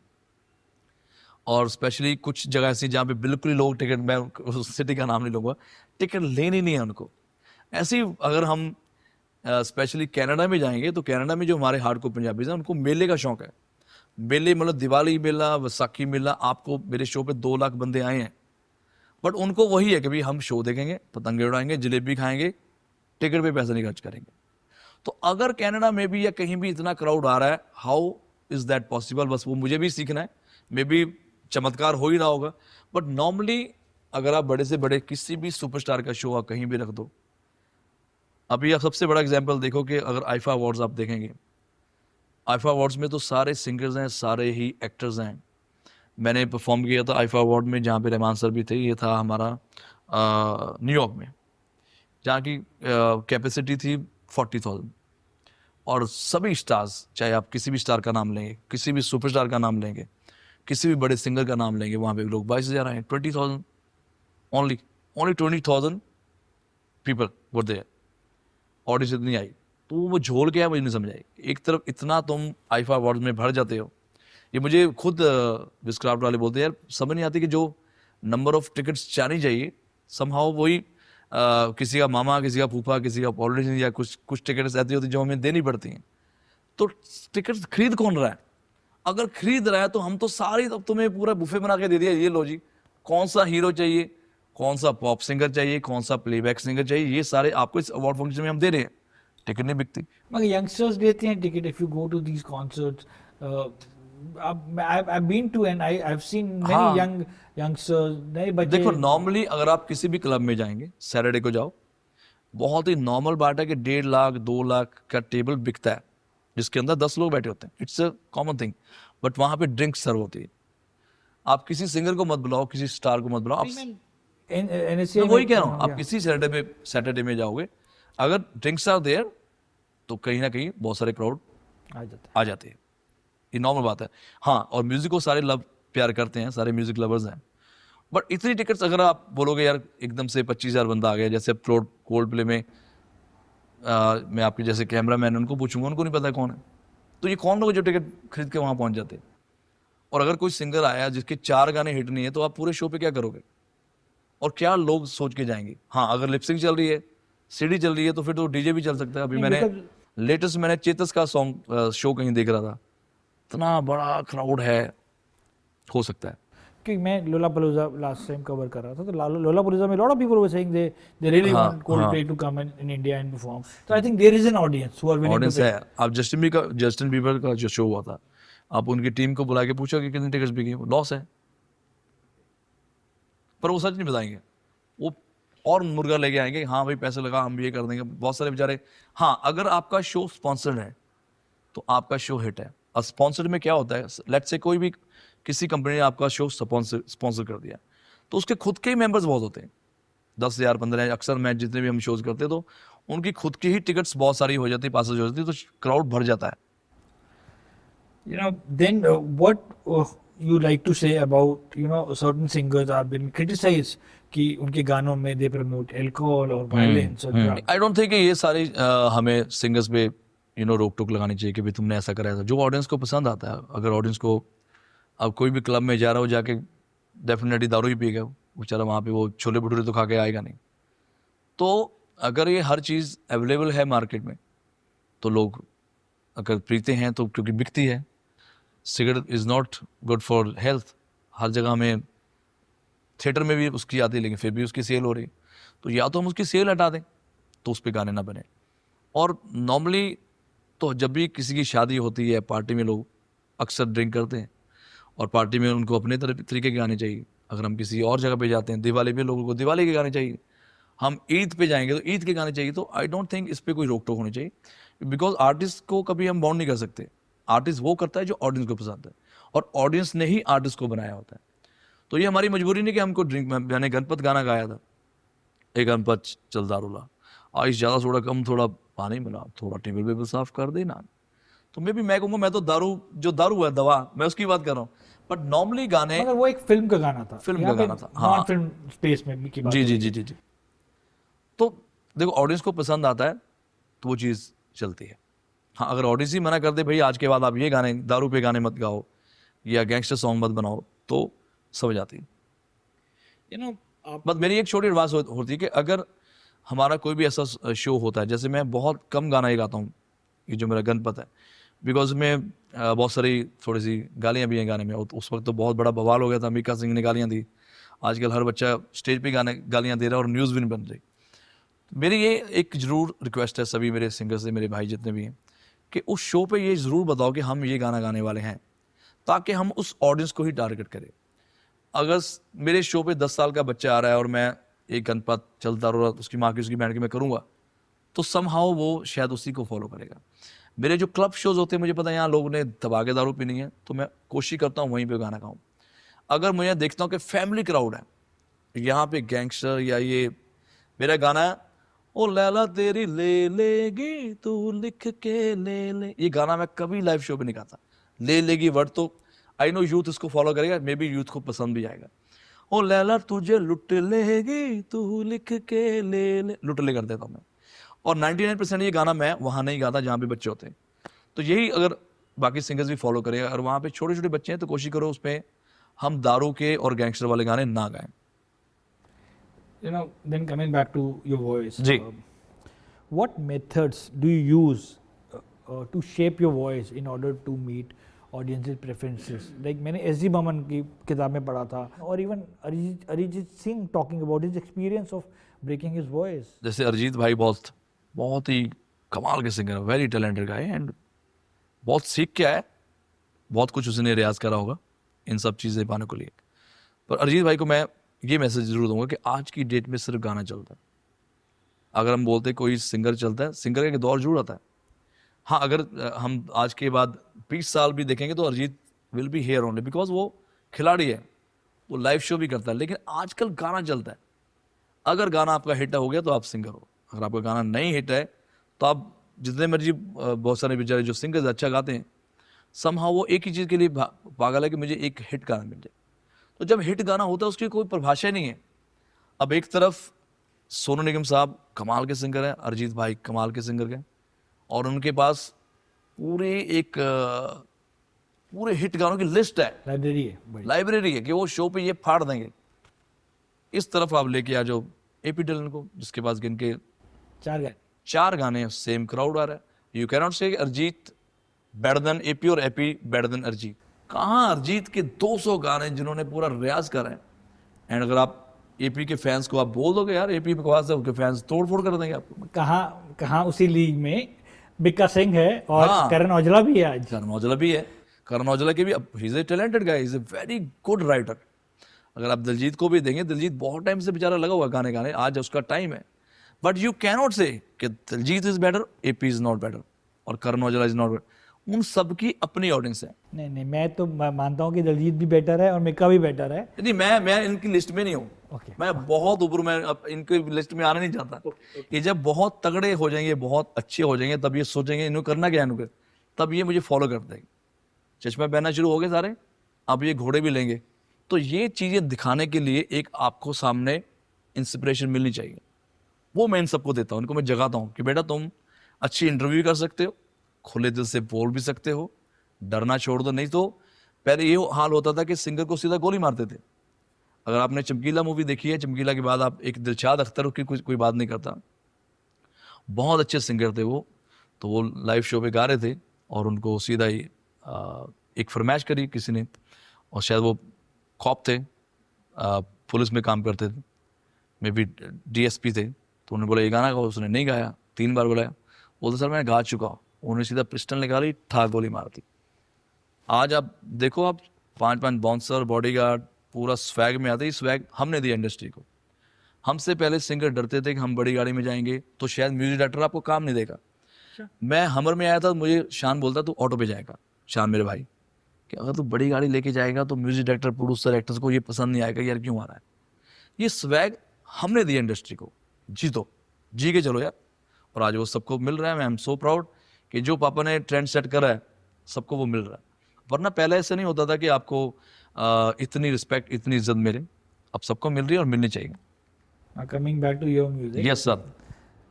और स्पेशली कुछ जगह ऐसी जहाँ पे बिल्कुल ही लोग टिकट, मैं उस सिटी का नाम नहीं लूँगा, टिकट लेनी नहीं है उनको। ऐसे ही अगर हम स्पेशली कनाडा में जाएंगे तो कनाडा में जो हमारे हार्डकोर पंजाबीज हैं उनको मेले का शौक है। मेले मतलब दिवाली मेला, वैसाखी मेला। आपको मेरे शो पे 2 लाख बंदे आए हैं, बट उनको वही है कि भाई हम शो देखेंगे, पतंगे उड़ाएंगे, जलेबी खाएंगे, टिकट पे पैसा नहीं खर्च करेंगे। तो अगर कनाडा में भी या कहीं भी इतना क्राउड आ रहा है, हाउ इज दैट पॉसिबल? बस वो मुझे भी सीखना है, मे बी चमत्कार हो ही रहा होगा, बट नॉर्मली अगर आप बड़े से बड़े किसी भी सुपरस्टार का शो आप कहीं भी रख दो, अभी आप सबसे बड़ा एग्जाम्पल देखो कि अगर आईफा अवार्ड्स आप देखेंगे, आईफा अवार्ड्स में तो सारे सिंगर्स हैं, सारे ही एक्टर्स हैं। मैंने परफॉर्म किया था आईफा अवार्ड में जहाँ पे रहमान सर भी थे, ये था हमारा न्यूयॉर्क में, जहाँ की कैपेसिटी थी 40,000, और सभी स्टार्स, चाहे आप किसी भी स्टार का नाम लेंगे, किसी भी सुपरस्टार का नाम लेंगे, किसी भी बड़े सिंगर का नाम लेंगे, वहाँ पे लोग 22,000 आए, 20,000 only 20,000 people were there, audition इतनी आई। तो वो झोल क्या है मुझे नहीं समझ आई। एक तरफ इतना तुम आईफा अवार्ड में भर जाते हो, ये मुझे खुद विस्क्राफ्ट वाले बोलते हैं यार समझ नहीं आती कि जो नंबर ऑफ टिकट्स जानी चाहिए समहाउ वही किसी का मामा, किसी का फूफा, किसी का पॉलिटिशियन, या कुछ टिकट्स ऐसी होती जो हमें देनी पड़ती हैं। तो टिकट्स खरीद कौन रहा है? अगर खरीद रहा है तो हम तो सारी, तब तुम्हें पूरा बुफे बना के दे दिया, ये लो जी, कौन सा हीरो चाहिए, कौन सा पॉप सिंगर चाहिए, कौन सा प्लेबैक सिंगर चाहिए, ये सारे आपको इस अवार्ड फंक्शन में हम दे रहे हैं, टिकट नहीं बिकती। मगर यंगस्टर्स देते हैं ticket if you go to these concerts. I've been to and I've seen many हाँ। youngsters, नए बच्चे। देखो नॉर्मली अगर आप किसी भी क्लब में जाएंगे, सैटरडे को जाओ, बहुत ही नॉर्मल बात है कि 1.5 लाख 2 लाख का टेबल बिकता है, जिसके अंदर 10 लोग बैठे होते हैं, it's a common thing. But वहां पे ड्रिंक सर्व होती है। आप किसी सिंगर को मत बुलाओ, किसी स्टार को मत बुलाओ, NSA मैं वही में- कह रहा हूँ, आप yeah. किसी सैटरडे में जाओगे, अगर ड्रिंक्स आर देयर तो कहीं ना कहीं बहुत सारे क्राउड आ जाता है। आ जाते हैं, ये नॉर्मल बात है। हाँ, और म्यूजिक को सारे लव प्यार करते हैं, सारे म्यूजिक लवर्स हैं। बट इतनी टिकट्स अगर आप बोलोगे यार एकदम से 25,000 बंदा आ गया, जैसे अब कोल्ड प्ले में मैं आपके जैसे कैमरा मैन उनको पूछूंगा, उनको नहीं पता कौन है, तो ये कौन लोग जो टिकट खरीद के वहां पहुंच जाते हैं। और अगर कोई सिंगर आया जिसके 4 गाने हिट नहीं है, तो आप पूरे शो पे क्या करोगे और क्या लोग सोच के जाएंगे? हाँ, अगर लिपसिंग चल रही है, सीडी चल रही है, तो फिर तो डीजे भी चल सकता है। अभी नहीं, मैंने लेटेस्ट मैंने चेतस का सॉन्ग शो कहीं देख रहा था, इतना बड़ा क्राउड है, हो सकता है। कि मैं लोलापालूजा लास्ट टाइम कवर कर रहा था, तो लोलापालूजा में lot of people were saying they really हाँ, want Coldplay to come in India and perform. तो I think there is an audience who are willing audience है। आप जस्टिन बीबर का जो शो हुआ था, आप उनकी टीम को बुला के पूछो कि कितनी टिकट्स बिकी, लॉस है, पर वो सच नहीं बताएंगे, वो और मुर्गा लेके आएंगे, हाँ भाई पैसे लगा हम भी ये कर देंगे, बहुत सारे बेचारे। हाँ, अगर आपका शो स्पॉन्सर्ड है तो आपका शो हिट है। और स्पॉन्सर्ड में क्या होता है, लेट्स से कोई भी किसी कंपनी ने आपका शो स्पॉन्सर कर दिया, तो उसके खुद के ही मेंबर्स बहुत होते हैं, 10,000 15,000। अक्सर मैच जितने भी हम शोज करते हैं तो उनकी खुद की ही टिकट्स बहुत सारी हो जाती है, पासेज हो जाती है, तो क्राउड भर जाता है। You know, then what you like to say about, you know, certain singers have been criticized कि उनके गानों में they promote alcohol or violence or drugs. I don't think कि ये सारी हमें सिंगर्स पे रोक टोक लगानी चाहिए कि भाई तुमने ऐसा करा था। जो ऑडियंस को पसंद आता है, अगर ऑडियंस को, अब कोई भी क्लब में जा रहा हो, जाके डेफिनेटली दारू ही पिएगा वो बेचारा, वहाँ पे वो छोले भटूरे तो खा के आएगा नहीं। तो अगर ये हर चीज़ अवेलेबल है मार्केट में, तो लोग अगर पीते हैं तो क्योंकि बिकती है। Cigarette is not good for health, हर जगह में, थिएटर में भी उसकी आती है लेकिन फिर भी उसकी सेल हो रही है, तो या तो हम उसकी सेल हटा दें तो उस पर गाने ना बने। और नॉर्मली तो जब भी किसी की शादी होती है, पार्टी में लोग अक्सर ड्रिंक करते हैं, और पार्टी में उनको अपने तरीके के गाने चाहिए। अगर हम किसी और जगह पे जाते हैं, दिवाली पे लोगों को दिवाली के गाने चाहिए, हम ईद पे जाएंगे तो ईद के गाने चाहिए। तो आई डोंट थिंक इस पर कोई रोक टोक होनी चाहिए, बिकॉज आर्टिस्ट को कभी हम बाउंड नहीं कर सकते। आर्टिस्ट वो करता है जो ऑडियंस को पसंद है, और ऑडियंस ने ही आर्टिस्ट को बनाया होता है। तो ये हमारी मजबूरी नहीं कि हमको ड्रिंक, मैंने गणपत गाना गाया था, एक गणपत चल दारूला, आइस ज़्यादा थोड़ा कम, थोड़ा पानी मिला, थोड़ा टेबल वेबल साफ कर देना। तो मैं कहूँगा, मैं तो दारू है दवा, मैं उसकी बात कर रहा हूँ। बट नॉर्मली गाने, मगर वो एक फिल्म का गाना था, फिल्म का गाना था, हाँ। नॉन फिल्म स्पेस में की बात जी हो जी रही जी है। जी जी। तो देखो ऑडियंस को पसंद आता है तो वो चीज़ चलती है। हाँ, अगर ऑडियंस ही मना कर दे भाई आज के बाद आप ये गाने, दारू पे गाने मत गाओ या गैंगस्टर सॉन्ग मत बनाओ, तो समझ आती है। You know, बस मेरी एक छोटी एडवाइस होती है कि अगर हमारा कोई भी ऐसा शो होता है, जैसे मैं बहुत कम गाना ही गाता हूँ, ये जो मेरा गणपत है, बिकॉज में बहुत सारी थोड़ी सी गालियाँ भी हैं गाने में। उस वक्त तो बहुत बड़ा बवाल हो गया था, मीका सिंह ने गालियाँ दी, आजकल हर बच्चा स्टेज पे गालियाँ दे रहा है और न्यूज़ भी नहीं बन रही। मेरी ये एक ज़रूर रिक्वेस्ट है सभी मेरे सिंगर्स से, मेरे भाई जितने भी हैं, कि उस शो पे ये ज़रूर बताओ कि हम ये गाना गाने वाले हैं, ताकि हम उस ऑडियंस को ही टारगेट करें। अगर मेरे शो पे 10 साल का बच्चा आ रहा है और मैं एक गणपत चलता रहा, उसकी माँ की उसकी बहन की मैं करूँगा, तो समहाउ वो शायद उसी को फॉलो करेगा। मेरे जो क्लब शोज़ होते हैं, मुझे पता है यहाँ लोगों ने दबा के दारू पीनी है, तो मैं कोशिश करता हूँ वहीं पे गाना गाऊँ। अगर मुझे देखता हूँ कि फैमिली क्राउड है, यहाँ पे गैंगस्टर या ये मेरा गाना है, ओ लैला तेरी ले लेगी तू लिख के ले ले, ये गाना मैं कभी लाइव शो पे नहीं गाता। ले लेगी वर्ड तो आई नो यूथ इसको फॉलो करेगा, मे बी यूथ को पसंद भी आएगा। ओ लैला तुझे लुट लेगी तू लिख के ले, लुट ले कर देता हूँ मैं। और 99% ये गाना मैं वहाँ नहीं गाता जहाँ पे बच्चे होते हैं। तो यही अगर बाकी सिंगर्स भी फॉलो करें, और वहाँ पे छोटे छोटे बच्चे हैं तो कोशिश करो उस पर हम दारू के और गैंगस्टर वाले गाने ना गाएं। Then coming back to your voice, ji. what methods do you use to shape your voice in order to meet audience's preferences? Like मैंने S.G. Burman की किताब में पढ़ा था, और even Arijit Singh talking about his experience of breaking his voice. जैसे अरिजीत भाई बहुत ही कमाल के सिंगर है, वेरी टैलेंटेड गाय, एंड बहुत सीख के आया, बहुत कुछ उसने रियाज करा होगा इन सब चीज़ें पाने को लिए। पर अरिजीत भाई को मैं ये मैसेज जरूर दूंगा कि आज की डेट में सिर्फ गाना चलता है। अगर हम बोलते कोई सिंगर चलता है, सिंगर का एक दौर जरूर आता है। हाँ, अगर हम आज के बाद 20 साल भी देखेंगे तो Arijit will be here only, because वो खिलाड़ी है, वो लाइव शो भी करता है। लेकिन आजकल गाना चलता है। अगर गाना आपका हिट हो गया तो आप सिंगर हो, अगर आपका गाना नहीं हिट है तो आप जितने मर्जी, बहुत सारे बेचारे जो सिंगर्स अच्छा गाते हैं, समहाउ वो एक ही चीज़ के लिए पागल है कि मुझे एक हिट गाना मिल जाए। तो जब हिट गाना होता है उसकी कोई परिभाषा नहीं है। अब एक तरफ सोनू निगम साहब कमाल के सिंगर हैं, अरिजीत भाई कमाल के सिंगर हैं, और उनके पास पूरे हिट गानों की लिस्ट है, लाइब्रेरी है कि वो शो पे ये फाड़ देंगे। इस तरफ आप लेके आ जाओ एपी डिलन को, जिसके पास गिनके 4 गाने, सेम क्राउड आ रहा है। यू कैन नॉट से अरिजीत बेटर देन एपी और एपी बेटर देन अरिजीत। कहाँ अरिजीत के 200 गाने जिन्होंने पूरा रियाज करा है, एंड अगर आप एपी के फैंस को आप बोल दोगे यार एपी बकवास है, उनके फैंस तोड़ फोड़ कर देंगे आपको। कहाँ उसी लीग में बिक्का सिंह है और करण औजला भी है। आज करण औजला भी है, करण औजला के भी, he is a talented guy, is a very good writer. अगर आप दिलजीत को भी देंगे, दिलजीत बहुत टाइम से बेचारा लगा हुआ गाने, आज उसका टाइम है। बट यू कैन नॉट से कि Diljit is better, AP is not better, और Karan Aujla is not better. उन सबकी अपनी ऑडियंस है। नहीं, मैं तो मानता हूँ कि दिलजीत भी बेटर है और मिक्का भी बेटर है। नहीं, मैं इनकी लिस्ट में नहीं हूँ। मैं बहुत ऊपर, मैं इनकी लिस्ट में आना नहीं चाहता। ये जब बहुत तगड़े हो जाएंगे, बहुत अच्छे हो जाएंगे, तब ये सोचेंगे इन्होंने करना क्या है इनको, तब ये मुझे फॉलो कर देंगे। चश्मा पहनना शुरू हो गए सारे, अब ये घोड़े भी लेंगे। तो ये चीज़ें दिखाने के लिए एक आपको सामने इंस्पिरेशन मिलनी चाहिए, वो मैं इन सबको देता हूँ। इनको मैं जगाता हूँ कि बेटा तुम अच्छी इंटरव्यू कर सकते हो, खुले दिल से बोल भी सकते हो, डरना छोड़ दो। नहीं तो पहले ये हाल होता था कि सिंगर को सीधा गोली मारते थे। अगर आपने चमकीला मूवी देखी है, चमकीला के बाद आप एक दिलशाद अख्तर की कोई बात नहीं करता, बहुत अच्छे सिंगर थे वो, तो वो लाइव शो पे गा रहे थे और उनको सीधा ही एक फरमाइश करी किसी ने, और शायद वो कॉप थे, पुलिस में काम करते थे, मे बी DSP थे, तो उन्होंने बोला ये गाना गाओ, उसने नहीं गाया, 3 बार बोलाया, बोलते सर मैं गा चुका हूँ। उन्होंने सीधा पिस्टल निकाली, ठा गोली मार दी। आज आप देखो, आप 5 बाउंसर, बॉडीगार्ड, पूरा स्वैग में आते ही, स्वैग हमने दिया इंडस्ट्री को। हमसे पहले सिंगर डरते थे कि हम बड़ी गाड़ी में जाएंगे तो शायद म्यूजिक डायरेक्टर आपको काम नहीं देगा। मैं हमर में आया था, मुझे शान बोलता तू ऑटो पे जाएगा, शान मेरे भाई, कि अगर तू बड़ी गाड़ी लेके जाएगा तो म्यूजिक डायरेक्टर, प्रोड्यूसर, एक्टर्स को ये पसंद नहीं आएगा, यार क्यों आ रहा है। ये स्वैग हमने दिया इंडस्ट्री को, जी के चलो यार। और आज वो सबको मिल रहा है। मैं एम सो प्राउड कि जो पापा ने ट्रेंड सेट करा है सबको वो मिल रहा है। वरना पहले ऐसा नहीं होता था कि आपको इतनी रिस्पेक्ट, इतनी इज्जत मिले। अब सबको मिल रही है और मिलनी चाहिए। Coming back to your music, Yes sir.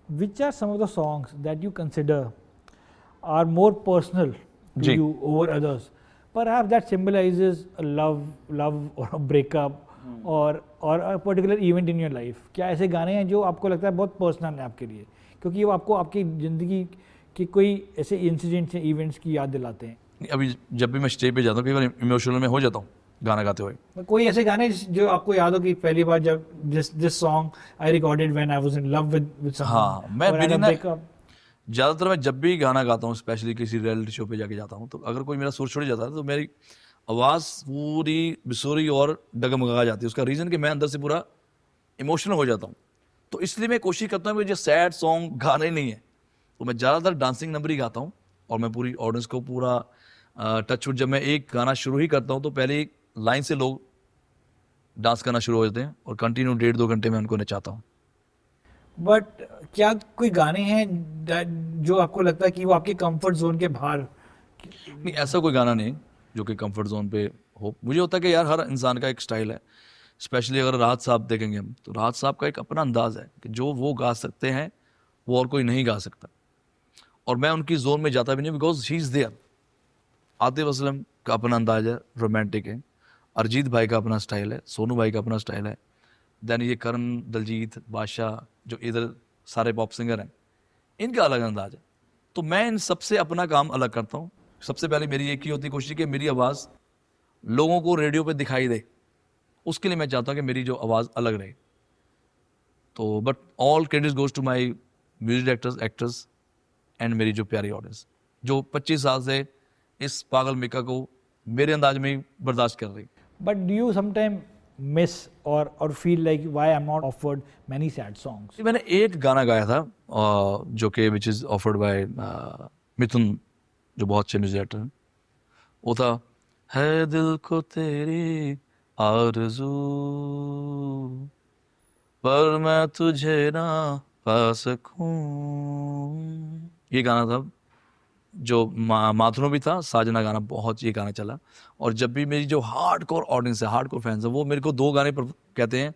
which are some of the songs that you consider are more personal to you over others? Perhaps that symbolizes a love or a breakup or a particular event in your life. क्या ऐसे गाने हैं जो आपको लगता है बहुत personal है आपके लिए, क्योंकि वो आपको आपकी ज़िंदगी की कोई ऐसे इंसिडेंट्स या इवेंट्स की याद दिलाते हैं? अभी जब भी मैं स्टेज पे जाता हूँ, कई बार इमोशनल में हो जाता हूँ गाना गाते हुए। कोई ऐसे गाने जो आपको याद हो कि पहली बार जब this song I recorded when I was in love with someone? हाँ, मैं ज़्यादातर मैं जब भी गाना गाता हूँ, स्पेशली किसी रियलिटी शो पे जाके जाता हूँ, तो अगर कोई मेरा सुर छोड़ जाता है तो मेरी आवाज़ पूरी बिसोरी और डगमगा जाती है। उसका रीज़न कि मैं अंदर से पूरा इमोशनल हो जाता हूँ। तो इसलिए मैं कोशिश करता हूँ कि जो सैड सॉन्ग गाने नहीं है, तो मैं ज़्यादातर डांसिंग नंबर ही गाता हूँ। और मैं पूरी ऑडियंस को पूरा टच वुड, जब मैं एक गाना शुरू ही करता हूँ तो पहले एक लाइन से लोग डांस करना शुरू हो जाते हैं और कंटिन्यू 1.5-2 घंटे में उनको नचाता हूँ। बट क्या कोई गाने हैं जो आपको लगता है कि वो आपके कंफर्ट जोन के बाहर? नहीं, ऐसा कोई गाना नहीं। जो कि कंफर्ट जोन पे हो। मुझे होता है कि यार हर इंसान का एक स्टाइल है, स्पेशली अगर राहत साहब देखेंगे हम, तो राहत साहब का एक अपना अंदाज है कि जो वो गा सकते हैं वो और कोई नहीं गा सकता, और मैं उनकी जोन में जाता भी नहीं, because he is there. Atif Aslam का अपना अंदाज है, रोमांटिक है। अरिजीत भाई का अपना स्टाइल है, सोनू भाई का अपना स्टाइल है। देन ये करण, दलजीत, बादशाह, जो इधर सारे पॉप सिंगर हैं, इनका अलग अंदाज है। तो मैं इन सबसे अपना काम अलग करता हूँ। सबसे पहले मेरी एक ही होती है कोशिश कि मेरी आवाज़ लोगों को रेडियो पे दिखाई दे, उसके लिए मैं चाहता हूँ कि मेरी जो आवाज़ अलग रहे। तो but all credit goes to my music directors, actors and मेरी जो प्यारी ऑडियंस, जो 25 साल से इस पागल मिका को मेरे अंदाज में ही बर्दाश्त कर रही। But do you sometimes miss or feel like why I'm not offered many sad songs? मैंने एक गाना गाया था जो कि विच इज़ ऑफर्ड बाय मिथुन, जो बहुत अच्छे म्यूजिक डायरेक्टर हैं। वो था, है दिल को तेरी आरज़ू पर मैं तुझे ना पा सकूं। ये गाना था जो माथुरों भी था, साजना गाना बहुत ये गाना चला। और जब भी मेरी जो हार्डकोर ऑडियंस है, हार्डकोर फैंस है, वो मेरे को 2 गाने पर कहते हैं,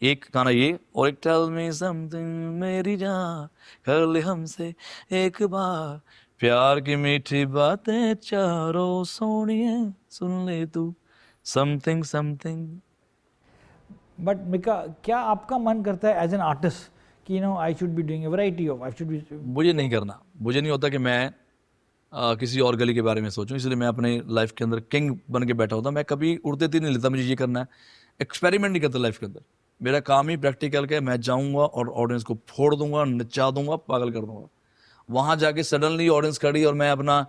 एक गाना ये और एक टेल मी समथिंग मेरी जान, कर ले हमसे एक बार प्यार की मीठी बातें चारों सोनिए, सुन ले तू समथिंग समथिंग। But Mika, क्या आपका मन करता है एज एन आर्टिस्ट कि you know I should be doing a variety of, I should be? मुझे नहीं करना, मुझे नहीं होता कि मैं किसी और गली के बारे में सोचूं, इसलिए मैं अपने लाइफ के अंदर किंग बन के बैठा होता। मैं कभी उड़ते तीर नहीं लेता, मुझे ये करना है, एक्सपेरिमेंट नहीं करता लाइफ के अंदर। मेरा काम ही प्रैक्टिकल का है, मैं जाऊंगा और ऑडियंस को फोड़ दूंगा, नचा दूंगा, पागल कर दूंगा। वहां जाके सडनली ऑडियंस खड़ी और मैं अपना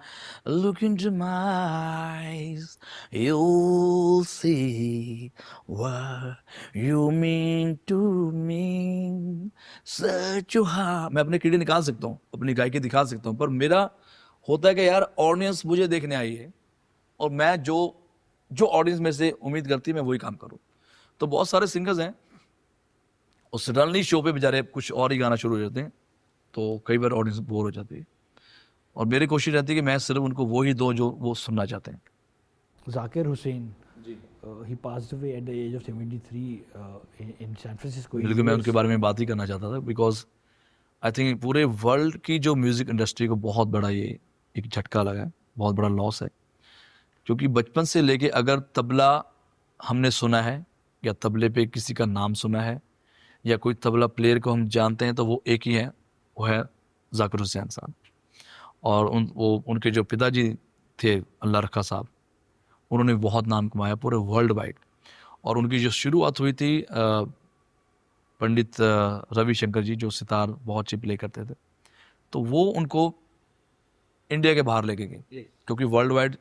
look into my eyes you see what you mean to me such hard, मैं अपने कीड़े निकाल सकता हूँ, अपनी गायकी दिखा सकता हूँ, पर मेरा होता है कि यार ऑडियंस मुझे देखने आई है और मैं जो जो ऑडियंस में से उम्मीद करती है मैं वही काम करूँ। तो बहुत सारे सिंगर्स हैं और सडनली शो पे बेचारे कुछ और ही गाना शुरू हो जाते हैं, तो कई बार ऑडियंस बोर हो जाती है, और मेरी कोशिश रहती है कि मैं सिर्फ उनको वो ही दूं जो वो सुनना चाहते हैं। Zakir Hussain, he passed away at the age of 73 in San Francisco. बिल्कुल, मैं उनके बारे में बात ही करना चाहता था, बिकॉज आई थिंक पूरे वर्ल्ड की जो म्यूज़िक इंडस्ट्री को बहुत बड़ा ये एक झटका लगा है, बहुत बड़ा लॉस है। क्योंकि बचपन से लेके अगर तबला हमने सुना है या तबले पे किसी का नाम सुना है या कोई तबला प्लेयर को हम जानते हैं, तो वो एक ही है, वो है जाकिर हुसैन साहब। और उनके जो पिताजी थे अल्लाह रखा साहब, उन्होंने बहुत नाम कमाया पूरे वर्ल्ड वाइड। और उनकी जो शुरुआत हुई थी पंडित रविशंकर जी, जो सितार बहुत अच्छी प्ले करते थे, तो वो उनको इंडिया के बाहर लेके गए, क्योंकि वर्ल्ड वाइड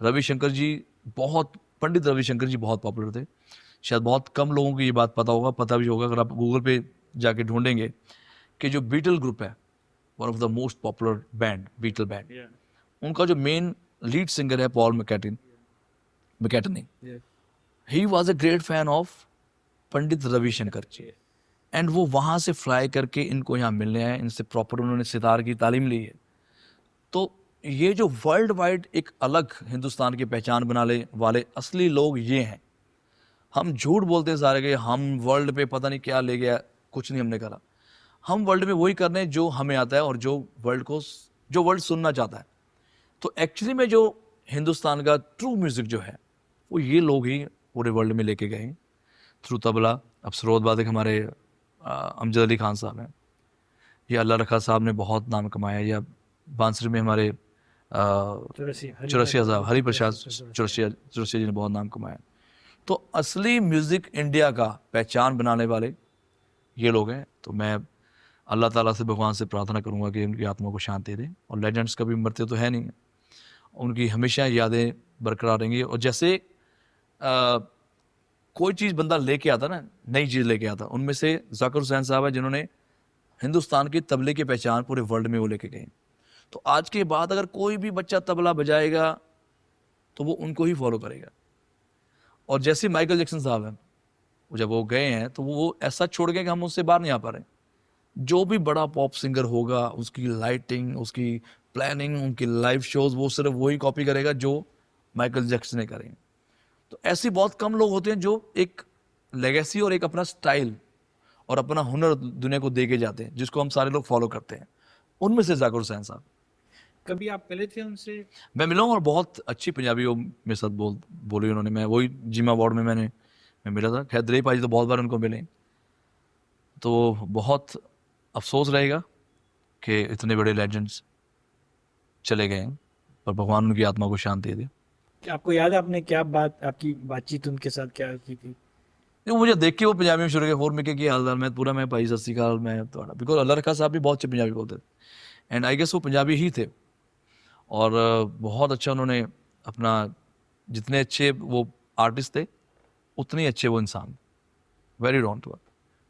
रविशंकर जी पंडित रविशंकर जी बहुत पॉपुलर थे। शायद बहुत कम लोगों को ये बात पता होगा, पता भी होगा अगर आप गूगल पे जाके ढूंढेंगे कि जो बीटल ग्रुप है, one of the most popular band, Beatle band, उनका जो मेन लीड सिंगर है Paul McCartney, he was a great fan of Pandit Ravi Shankar ji. And वो वहाँ से फ्लाई करके इनको यहाँ मिलने आए, इनसे प्रॉपर उन्होंने सितार की तालीम ली है। तो ये जो वर्ल्ड वाइड एक अलग हिंदुस्तान की पहचान बनाने वाले असली लोग ये हैं। हम झूठ बोलते हैं सारे कि हम वर्ल्ड पे पता नहीं क्या ले गया, कुछ नहीं हमने करा। हम वर्ल्ड में वही कर रहे हैं जो हमें आता है और जो वर्ल्ड सुनना चाहता है। तो एक्चुअली में जो हिंदुस्तान का ट्रू म्यूजिक जो है, वो ये लोग ही पूरे वर्ल्ड में लेके गए थ्रू तबला। अब सरोद वादक हमारे अमजद अली खान साहब हैं, या अल्लाह रखा साहब ने बहुत नाम कमाया, या बांसुरी में हमारे चौरसिया साहब, हरि प्रसाद चौरसिया जी ने बहुत नाम कमाया। तो असली म्यूज़िक इंडिया का पहचान बनाने वाले ये लोग हैं। तो मैं अल्लाह ताला से, भगवान से प्रार्थना करूंगा कि उनकी आत्मा को शांति दे। और लेजेंड्स कभी मरते तो है नहीं, उनकी हमेशा यादें बरकरार रहेंगी। और जैसे कोई चीज़ बंदा लेके आता ना, नई चीज़ लेके आता, उनमें से जाकिर हुसैन साहब है जिन्होंने हिंदुस्तान की तबले की पहचान पूरे वर्ल्ड में वो लेके गए। तो आज के बाद अगर कोई भी बच्चा तबला बजाएगा तो वो उनको ही फॉलो करेगा। और जैसे माइकल जैक्सन साहब हैं, जब वो गए हैं तो वो ऐसा छोड़ गए कि हम उससे बाहर नहीं आ पा रहे। जो भी बड़ा पॉप सिंगर होगा, उसकी लाइटिंग, उसकी प्लानिंग, उनकी लाइव शोज, वो सिर्फ वही कॉपी करेगा जो माइकल जैक्सन ने करी हैं। तो ऐसे बहुत कम लोग होते हैं जो एक लेगेसी और एक अपना स्टाइल और अपना हुनर दुनिया को दे के जाते हैं, जिसको हम सारे लोग फॉलो करते हैं। उनमें से जाकिर हुसैन साहब। कभी आप मिले थे उनसे? मैं मिला हूँ और बहुत अच्छी पंजाबी वो मेरे साथ बोली उन्होंने। मैं वही जिमा वार्ड में मैं मिला था। खैर दिलीप भाई तो बहुत बार उनको मिले, तो बहुत अफसोस रहेगा कि इतने बड़े लेजेंड्स चले गए हैं, पर भगवान उनकी आत्मा को शांति दे। आपको याद है आपने क्या आपकी बातचीत उनके साथ क्या की थी? वो मुझे देख के वो पंजाबी में शुरू किया, होर मिके की हालदार, मैं भाई सत श्री अकाल, मैं थोड़ा बिकॉज अल्लाह रखा साहब भी बहुत अच्छे पंजाबी बोलते थे एंड आई गेस वो पंजाबी ही थे। और बहुत अच्छा उन्होंने अपना, जितने अच्छे वो आर्टिस्ट थे उतने ही अच्छे वो इंसान, वेरी डाउन टू अर्थ।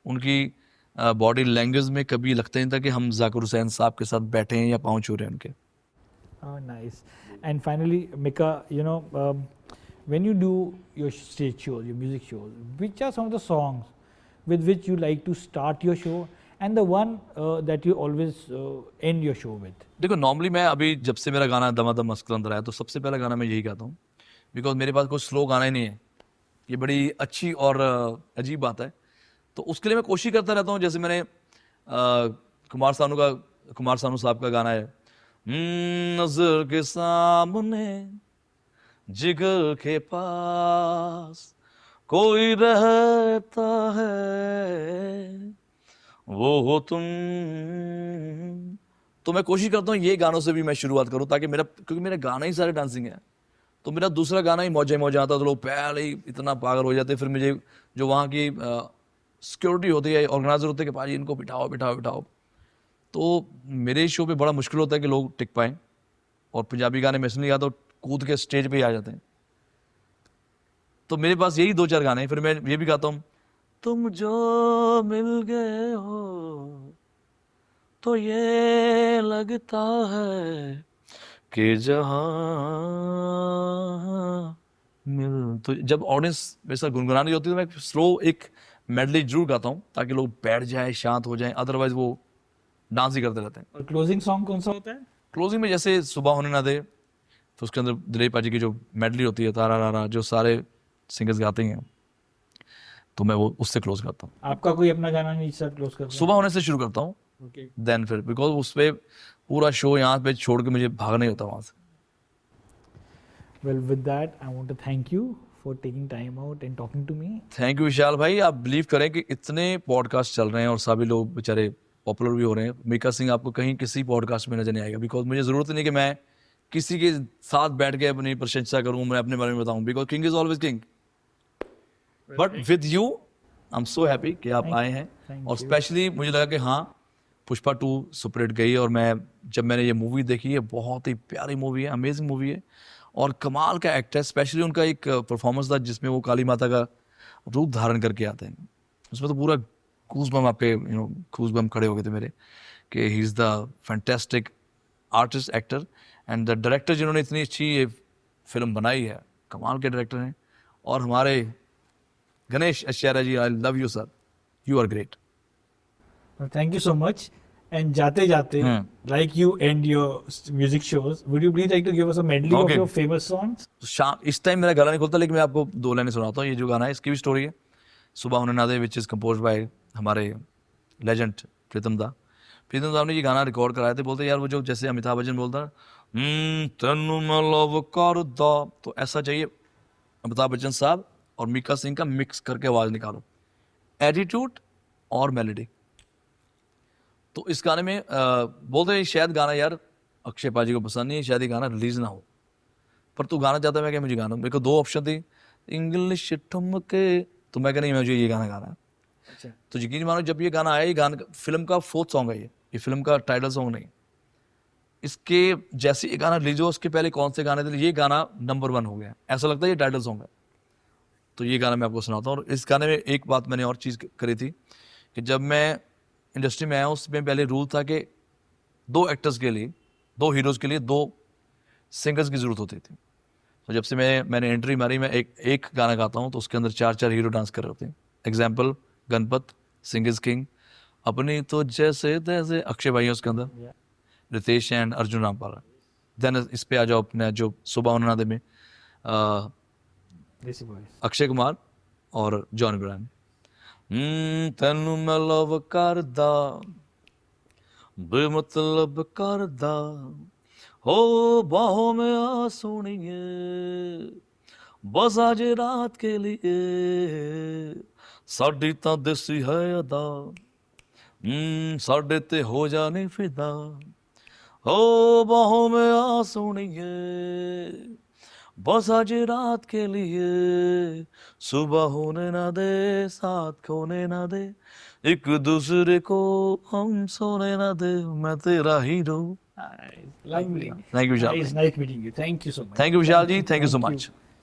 उनकी बॉडी लैंग्वेज में कभी लगता नहीं था कि हम जाकिर हुसैन साहब के साथ बैठे हैं या पाँव छू रहे हैं उनके। Oh, nice. And finally, Mika, when you do your stage shows, your music shows, which are some of the songs with which you like to start your show, and the one that you always end your show with? देखो normally मैं अभी जब से मेरा गाना दमादम मस्त कलंदर आया, तो सबसे पहला गाना मैं यही गाता हूँ, बिकॉज मेरे पास कोई स्लो गाना ही नहीं है। ये बड़ी अच्छी और अजीब बात है। तो उसके लिए मैं कोशिश करता रहता हूँ। जैसे मैंने कुमार सानू साहब का गाना है, नजर के सामने जिगर के पास कोई रहता है, वो हो तुम। तो मैं कोशिश करता हूँ ये गानों से भी मैं शुरुआत करूँ, ताकि क्योंकि मेरे गाना ही सारे डांसिंग है, तो मेरा दूसरा गाना ही मौजे आता, तो लोग पहले ही इतना पागल हो जाते। फिर मुझे जो वहाँ की सिक्योरिटी होती है, ऑर्गेनाइजर होते हैं कि भाई इनको बिठाओ, तो मेरे शो पे बड़ा मुश्किल होता है कि लोग टिक पाएँ। और पंजाबी गाने में इसलिए गाता हूँ कूद के स्टेज पे ही आ जाते हैं। तो मेरे पास यही 2-4 गाने हैं। फिर मैं ये भी गाता हूँ, तुम जो मिल गए हो तो ये लगता है कि जहाँ मिल। तो जब ऑडियंस मेरे साथ गुनगुनानी होती है तो मैं स्लो एक मेडली जरूर गाता हूँ, ताकि लोग बैठ जाए, शांत हो जाए, अदरवाइज वो डांस ही करते रहते हैं। और क्लोजिंग सॉन्ग कौन सा होता है? क्लोजिंग में जैसे सुबह होने ना दे, तो उसके अंदर दिलीप पाजी की जो मेडली होती है, तारा रारा, जो सारे सिंगर्स गाते हैं, तो मैं वो उससे क्लोज करता हूँ। आपका कोई अपना गाना नहीं सर क्लोज करता? सुबह होने से शुरू करता हूँ, ओके। देन फिर बिकॉज उस पर पूरा शो यहाँ पे छोड़ के मुझे भागना ही होता वहाँ से। Well, with that, I want to thank you for taking time out and talking to me. Thank you Vishal भाई। आप बिलीव करें कि इतने पॉडकास्ट चल रहे हैं और सभी लोग बेचारे पॉपुलर भी हो रहे हैं, मीका सिंह आपको कहीं किसी पॉडकास्ट में नजर नहीं आएगा। बिकॉज मुझे जरूरत नहीं कि मैं किसी के साथ बैठ के अपनी प्रशंसा करूं, मैं अपने बारे में बताऊं, because king is always king. But with you I am so happy कि आप आए हैं। और स्पेशली मुझे लगा कि हाँ, पुष्पा 2 सुपरहिट गई, और जब मैंने ये मूवी देखी है, बहुत ही प्यारी मूवी है, अमेजिंग मूवी है, और कमाल का एक्टर है। स्पेशली उनका एक परफॉर्मेंस था जिसमें वो काली माता का रूप धारण करके आते हैं, उसमें तो पूरा गूज़बम्प आपके गूज़बम्प खड़े हो गए थे मेरे, कि he is the fantastic artist, actor and the director. जिन्होंने इतनी अच्छी ये फिल्म बनाई है, कमाल के डायरेक्टर हैं। और हमारे Ganesh Acharya ji, I love you sir, you are great. Thank you so much. And जाते जाते, like you end your music shows, would you please like to give us a medley of Okay. your famous songs? तो शाम इस time मेरा गला नहीं खुलता, लेकिन मैं आपको 2 लाइनें सुनाता हूँ। ये जो गाना है इसकी भी स्टोरी है, सुबह होने ना दे, विच इज़ कंपोज बाय हमारे लेजेंड प्रीतम दा। प्रीतम दा ने ये गाना रिकॉर्ड कराया थे। बोलते यार वो जो जैसे अमिताभ बच्चन बोलता तेनू मैं लव करदा, तो ऐसा चाहिए अमिताभ बच्चन साहब और मीका सिंह का मिक्स करके आवाज़ निकालो, एटीट्यूड और मेलोडी। तो इस गाने में बोलते हैं शायद गाना यार अक्षय पाजी को पसंद नहीं है, शायद ये गाना रिलीज ना हो, पर तू गाना चाहता है। मैं क्या, मुझे गाना, मेरे को 2 ऑप्शन थी, इंग्लिश ठुमके, तो मैं क्या नहीं, मुझे ये गाना गाना है। अच्छा। तो यकीन मानो जब ये गाना आया, ये गाना फिल्म का 4th सॉन्ग है, ये फिल्म का टाइटल सॉन्ग नहीं। इसके जैसे ये गाना रिलीज हो, उसके पहले कौन से गाने थे, ये गाना नंबर 1 हो गया, ऐसा लगता है ये टाइटल सॉन्ग है। तो ये गाना मैं आपको सुनाता हूँ। और इस गाने में एक बात मैंने और चीज़ करी थी, कि जब मैं इंडस्ट्री में आया, उसमें पहले रूल था कि 2 एक्टर्स के लिए, 2 हीरोज़ के लिए 2 सिंगर्स की ज़रूरत होती थी। तो जब से मैंने एंट्री मारी, मैं एक गाना गाता हूँ तो उसके अंदर 4-4 हीरो डांस कर रहे होते हैं। Example Ganpath, Singh is king, अपनी तो जैसे तैसे अक्षय भाई है उसके अंदर, रितेश एंड अर्जुन रामपाल। देन इस पे आ जाओ अपने जो सुबह होने ना दे में देसी वॉइस अक्षय कुमार और जॉन इब्राहिम। ਤੈਨੂੰ ਮੈਂ ਲਵ ਕਰਦਾ ਬੇਮਤਲਬ ਕਰਦਾ ਹੋ ਬਾहों में आ सोनिए बस आज रात के लिए ਸਾਡੀ ਤਾਂ ਦੇਸੀ ਹੈ ਅਦਾ ਸਾਡੇ ਤੇ ਹੋ ਜਾਣੀ ਫਿਦਾ हो बाहों में आ सोनिए बस आज रात के लिए सुबह होने ना दे साथ खोने ना दे एक दूसरे को हम सोने ना दे मैं तेरा hero. lovely Thank you, Vishal. nice meeting you, thank you so much। Thank you, Vishal ji. Thank you so much.